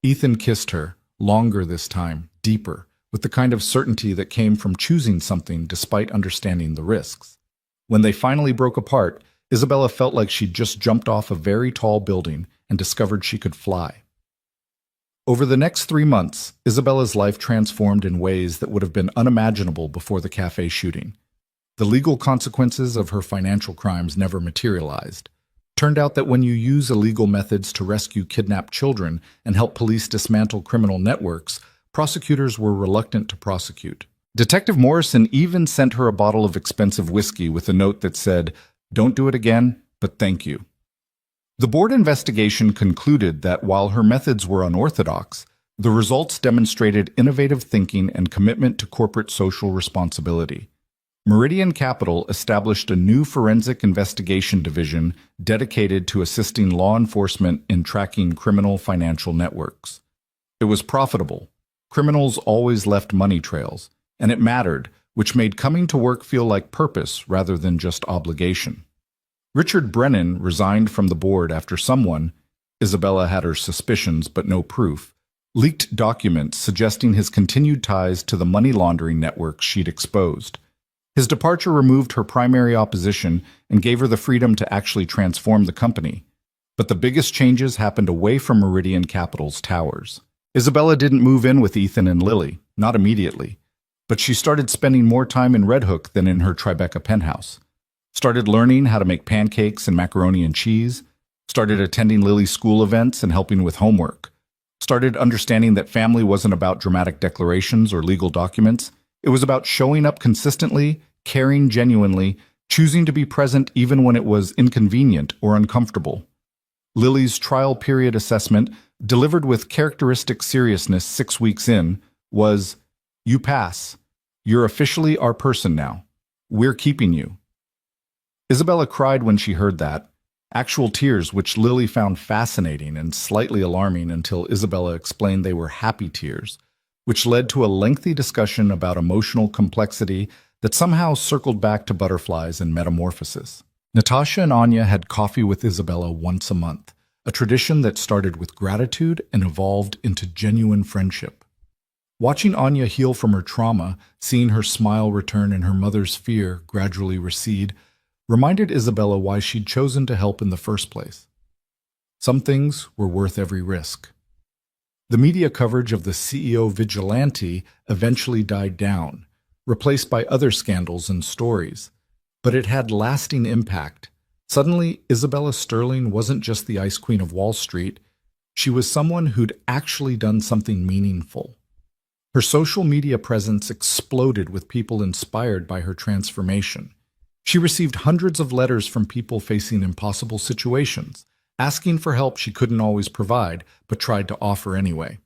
Ethan kissed her, longer this time, deeper, with the kind of certainty that came from choosing something despite understanding the risks. When they finally broke apart, Isabella felt like she'd just jumped off a very tall building and discovered she could fly. Over the next 3 months, Isabella's life transformed in ways that would have been unimaginable before the cafe shooting. The legal consequences of her financial crimes never materialized. Turned out that when you use illegal methods to rescue kidnapped children and help police dismantle criminal networks, prosecutors were reluctant to prosecute. Detective Morrison even sent her a bottle of expensive whiskey with a note that said, "Don't do it again, but thank you." The board investigation concluded that while her methods were unorthodox, the results demonstrated innovative thinking and commitment to corporate social responsibility. Meridian Capital established a new forensic investigation division dedicated to assisting law enforcement in tracking criminal financial networks. It was profitable. Criminals always left money trails, and it mattered, which made coming to work feel like purpose rather than just obligation. Richard Brennan resigned from the board after someone, Isabella had her suspicions but no proof, leaked documents suggesting his continued ties to the money laundering networks she'd exposed. His departure removed her primary opposition and gave her the freedom to actually transform the company. But the biggest changes happened away from Meridian Capital's towers. Isabella didn't move in with Ethan and Lily, not immediately, but she started spending more time in Red Hook than in her Tribeca penthouse. Started learning how to make pancakes and macaroni and cheese, started attending Lily's school events and helping with homework, started understanding that family wasn't about dramatic declarations or legal documents. It was about showing up consistently, caring genuinely, choosing to be present even when it was inconvenient or uncomfortable. Lily's trial period assessment, delivered with characteristic seriousness 6 weeks in, was, "You pass. You're officially our person now. We're keeping you." Isabella cried when she heard that, actual tears which Lily found fascinating and slightly alarming until Isabella explained they were happy tears, which led to a lengthy discussion about emotional complexity that somehow circled back to butterflies and metamorphosis. Natasha and Anya had coffee with Isabella once a month, a tradition that started with gratitude and evolved into genuine friendship. Watching Anya heal from her trauma, seeing her smile return and her mother's fear gradually recede, reminded Isabella why she'd chosen to help in the first place. Some things were worth every risk. The media coverage of the CEO vigilante eventually died down, replaced by other scandals and stories, but it had lasting impact. Suddenly, Isabella Sterling wasn't just the Ice Queen of Wall Street, she was someone who'd actually done something meaningful. Her social media presence exploded with people inspired by her transformation. She received hundreds of letters from people facing impossible situations, asking for help she couldn't always provide, but tried to offer anyway.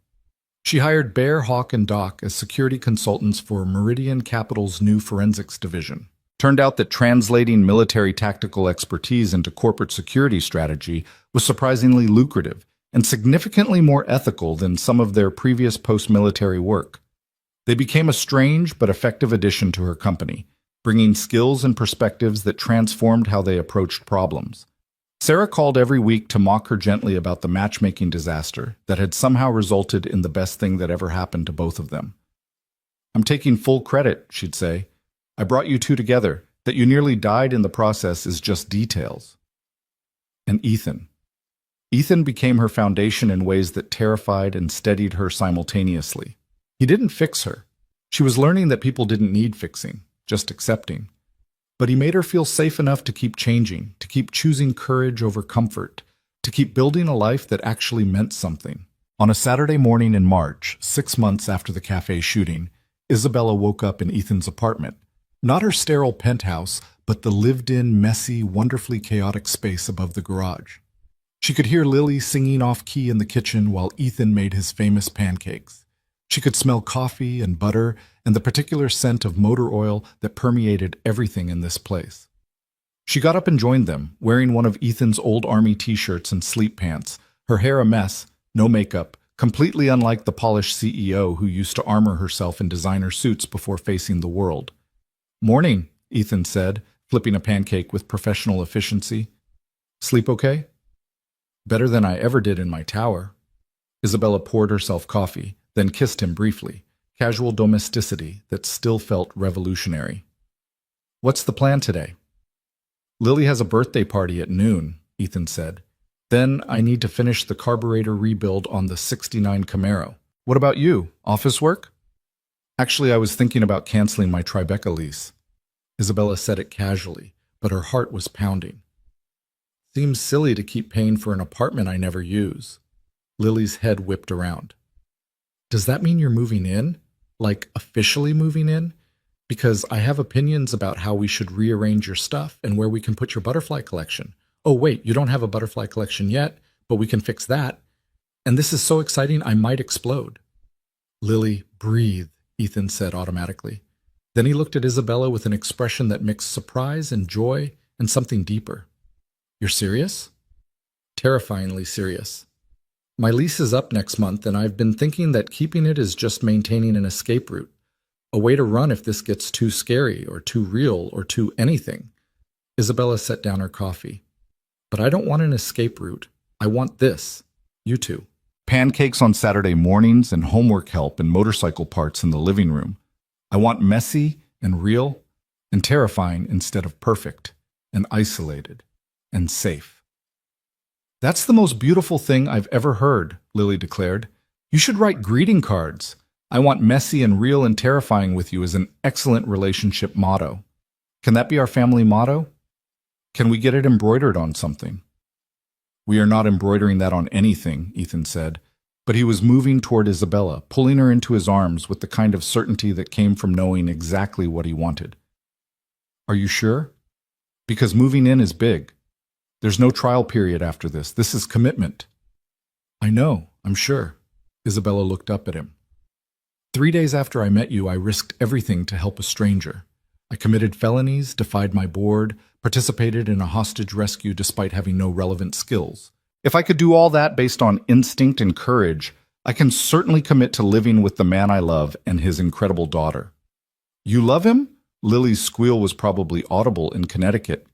She hired Bear, Hawk, and Doc as security consultants for Meridian Capital's new forensics division. Turned out that translating military tactical expertise into corporate security strategy was surprisingly lucrative and significantly more ethical than some of their previous post-military work. They became a strange but effective addition to her company, bringing skills and perspectives that transformed how they approached problems. Sarah called every week to mock her gently about the matchmaking disaster that had somehow resulted in the best thing that ever happened to both of them. "I'm taking full credit," she'd say. "I brought you two together. That you nearly died in the process is just details." And Ethan. Ethan became her foundation in ways that terrified and steadied her simultaneously. He didn't fix her. She was learning that people didn't need fixing, just accepting. But he made her feel safe enough to keep changing, to keep choosing courage over comfort, to keep building a life that actually meant something. On a Saturday morning in March, 6 months after the cafe shooting, Isabella woke up in Ethan's apartment. Not her sterile penthouse, but the lived-in, messy, wonderfully chaotic space above the garage. She could hear Lily singing off-key in the kitchen while Ethan made his famous pancakes. She could smell coffee and butter and the particular scent of motor oil that permeated everything in this place. She got up and joined them, wearing one of Ethan's old army t-shirts and sleep pants, her hair a mess, no makeup, completely unlike the polished CEO who used to armor herself in designer suits before facing the world. "Morning," Ethan said, flipping a pancake with professional efficiency. "Sleep okay?" "Better than I ever did in my tower." Isabella poured herself coffee, then kissed him briefly, casual domesticity that still felt revolutionary. What's the plan today? Lily has a birthday party at noon, Ethan said. Then I need to finish the carburetor rebuild on the '69 Camaro. What about you? Office work? Actually, I was thinking about canceling my Tribeca lease. Isabella said it casually, but her heart was pounding. Seems silly to keep paying for an apartment I never use. Lily's head whipped around. Does that mean you're moving in? Like officially moving in? Because I have opinions about how we should rearrange your stuff and where we can put your butterfly collection. Oh wait, you don't have a butterfly collection yet, but we can fix that. And this is so exciting I might explode. Lily, breathe, Ethan said automatically. Then he looked at Isabella with an expression that mixed surprise and joy and something deeper. You're serious? Terrifyingly serious. My lease is up next month, and I've been thinking that keeping it is just maintaining an escape route, a way to run if this gets too scary or too real or too anything. Isabella set down her coffee. But I don't want an escape route. I want this. You two. Pancakes on Saturday mornings and homework help and motorcycle parts in the living room. I want messy and real and terrifying instead of perfect and isolated and safe. That's the most beautiful thing I've ever heard, Lily declared. You should write greeting cards. I want messy and real and terrifying with you as an excellent relationship motto. Can that be our family motto? Can we get it embroidered on something? We are not embroidering that on anything, Ethan said, but he was moving toward Isabella, pulling her into his arms with the kind of certainty that came from knowing exactly what he wanted. Are you sure? Because moving in is big. There's no trial period after this. This is commitment. I know, I'm sure. Isabella looked up at him. 3 days after I met you, I risked everything to help a stranger. I committed felonies, defied my board, participated in a hostage rescue despite having no relevant skills. If I could do all that based on instinct and courage, I can certainly commit to living with the man I love and his incredible daughter. You love him? Lily's squeal was probably audible in Connecticut.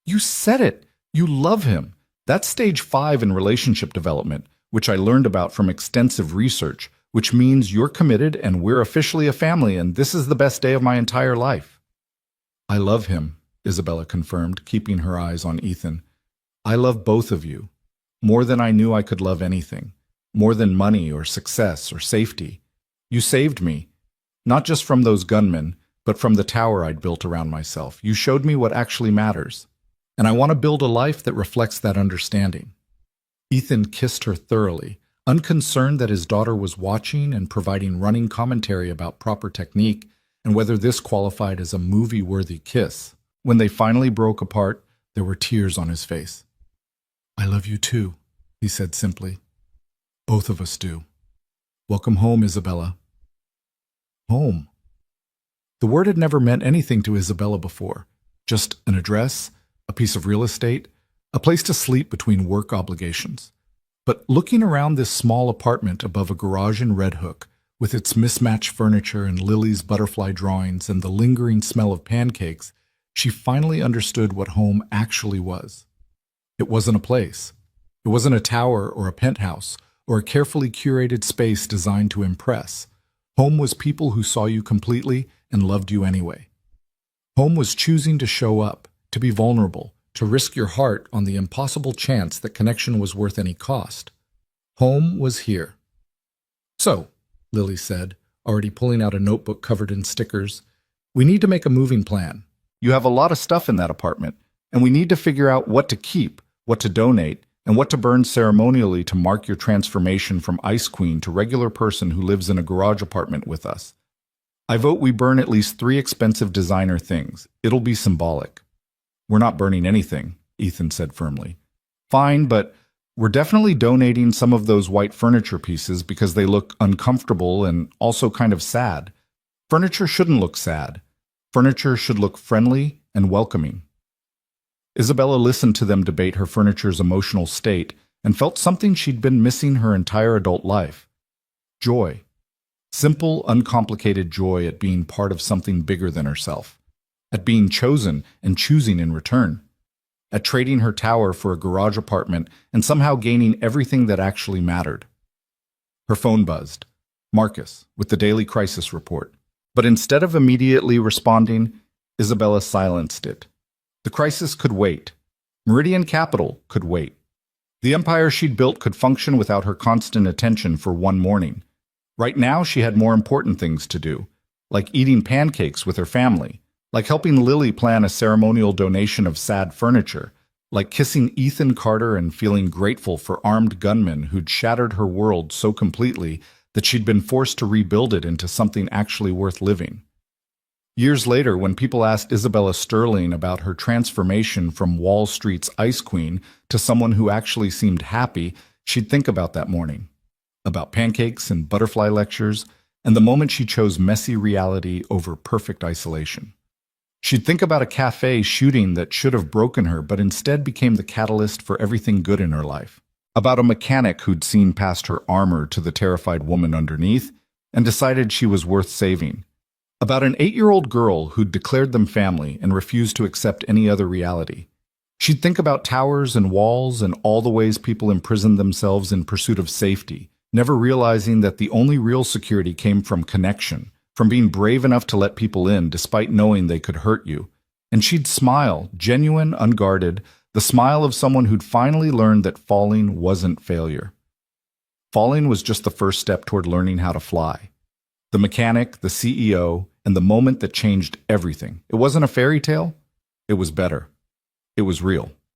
You said it! You love him. That's stage 5 in relationship development, which I learned about from extensive research, which means you're committed and we're officially a family and this is the best day of my entire life. I love him, Isabella confirmed, keeping her eyes on Ethan. I love both of you, more than I knew I could love anything, more than money or success or safety. You saved me, not just from those gunmen, but from the tower I'd built around myself. You showed me what actually matters, and I want to build a life that reflects that understanding. Ethan kissed her thoroughly, unconcerned that his daughter was watching and providing running commentary about proper technique and whether this qualified as a movie-worthy kiss. When they finally broke apart, there were tears on his face. I love you too, he said simply. Both of us do. Welcome home, Isabella. Home. The word had never meant anything to Isabella before. Just an address, a piece of real estate, a place to sleep between work obligations. But looking around this small apartment above a garage in Red Hook, with its mismatched furniture and Lily's butterfly drawings and the lingering smell of pancakes, she finally understood what home actually was. It wasn't a place. It wasn't a tower or a penthouse or a carefully curated space designed to impress. Home was people who saw you completely and loved you anyway. Home was choosing to show up, to be vulnerable, to risk your heart on the impossible chance that connection was worth any cost. Home was here. So, Lily said, already pulling out a notebook covered in stickers, we need to make a moving plan. You have a lot of stuff in that apartment, and we need to figure out what to keep, what to donate, and what to burn ceremonially to mark your transformation from Ice Queen to regular person who lives in a garage apartment with us. I vote we burn at least 3 expensive designer things. It'll be symbolic. We're not burning anything, Ethan said firmly. Fine, but we're definitely donating some of those white furniture pieces because they look uncomfortable and also kind of sad. Furniture shouldn't look sad. Furniture should look friendly and welcoming. Isabella listened to them debate her furniture's emotional state and felt something she'd been missing her entire adult life. Joy. Simple, uncomplicated joy at being part of something bigger than herself. At being chosen and choosing in return. At trading her tower for a garage apartment and somehow gaining everything that actually mattered. Her phone buzzed. Marcus, with the daily crisis report. But instead of immediately responding, Isabella silenced it. The crisis could wait. Meridian Capital could wait. The empire she'd built could function without her constant attention for one morning. Right now, she had more important things to do, like eating pancakes with her family, like helping Lily plan a ceremonial donation of sad furniture, like kissing Ethan Carter and feeling grateful for armed gunmen who'd shattered her world so completely that she'd been forced to rebuild it into something actually worth living. Years later, when people asked Isabella Sterling about her transformation from Wall Street's ice queen to someone who actually seemed happy, she'd think about that morning, about pancakes and butterfly lectures, and the moment she chose messy reality over perfect isolation. She'd think about a cafe shooting that should have broken her but instead became the catalyst for everything good in her life. About a mechanic who'd seen past her armor to the terrified woman underneath and decided she was worth saving. About an 8-year-old girl who'd declared them family and refused to accept any other reality. She'd think about towers and walls and all the ways people imprisoned themselves in pursuit of safety, never realizing that the only real security came from connection, from being brave enough to let people in despite knowing they could hurt you. And she'd smile, genuine, unguarded, the smile of someone who'd finally learned that falling wasn't failure. Falling was just the first step toward learning how to fly. The mechanic, the CEO, and the moment that changed everything. It wasn't a fairy tale. It was better. It was real.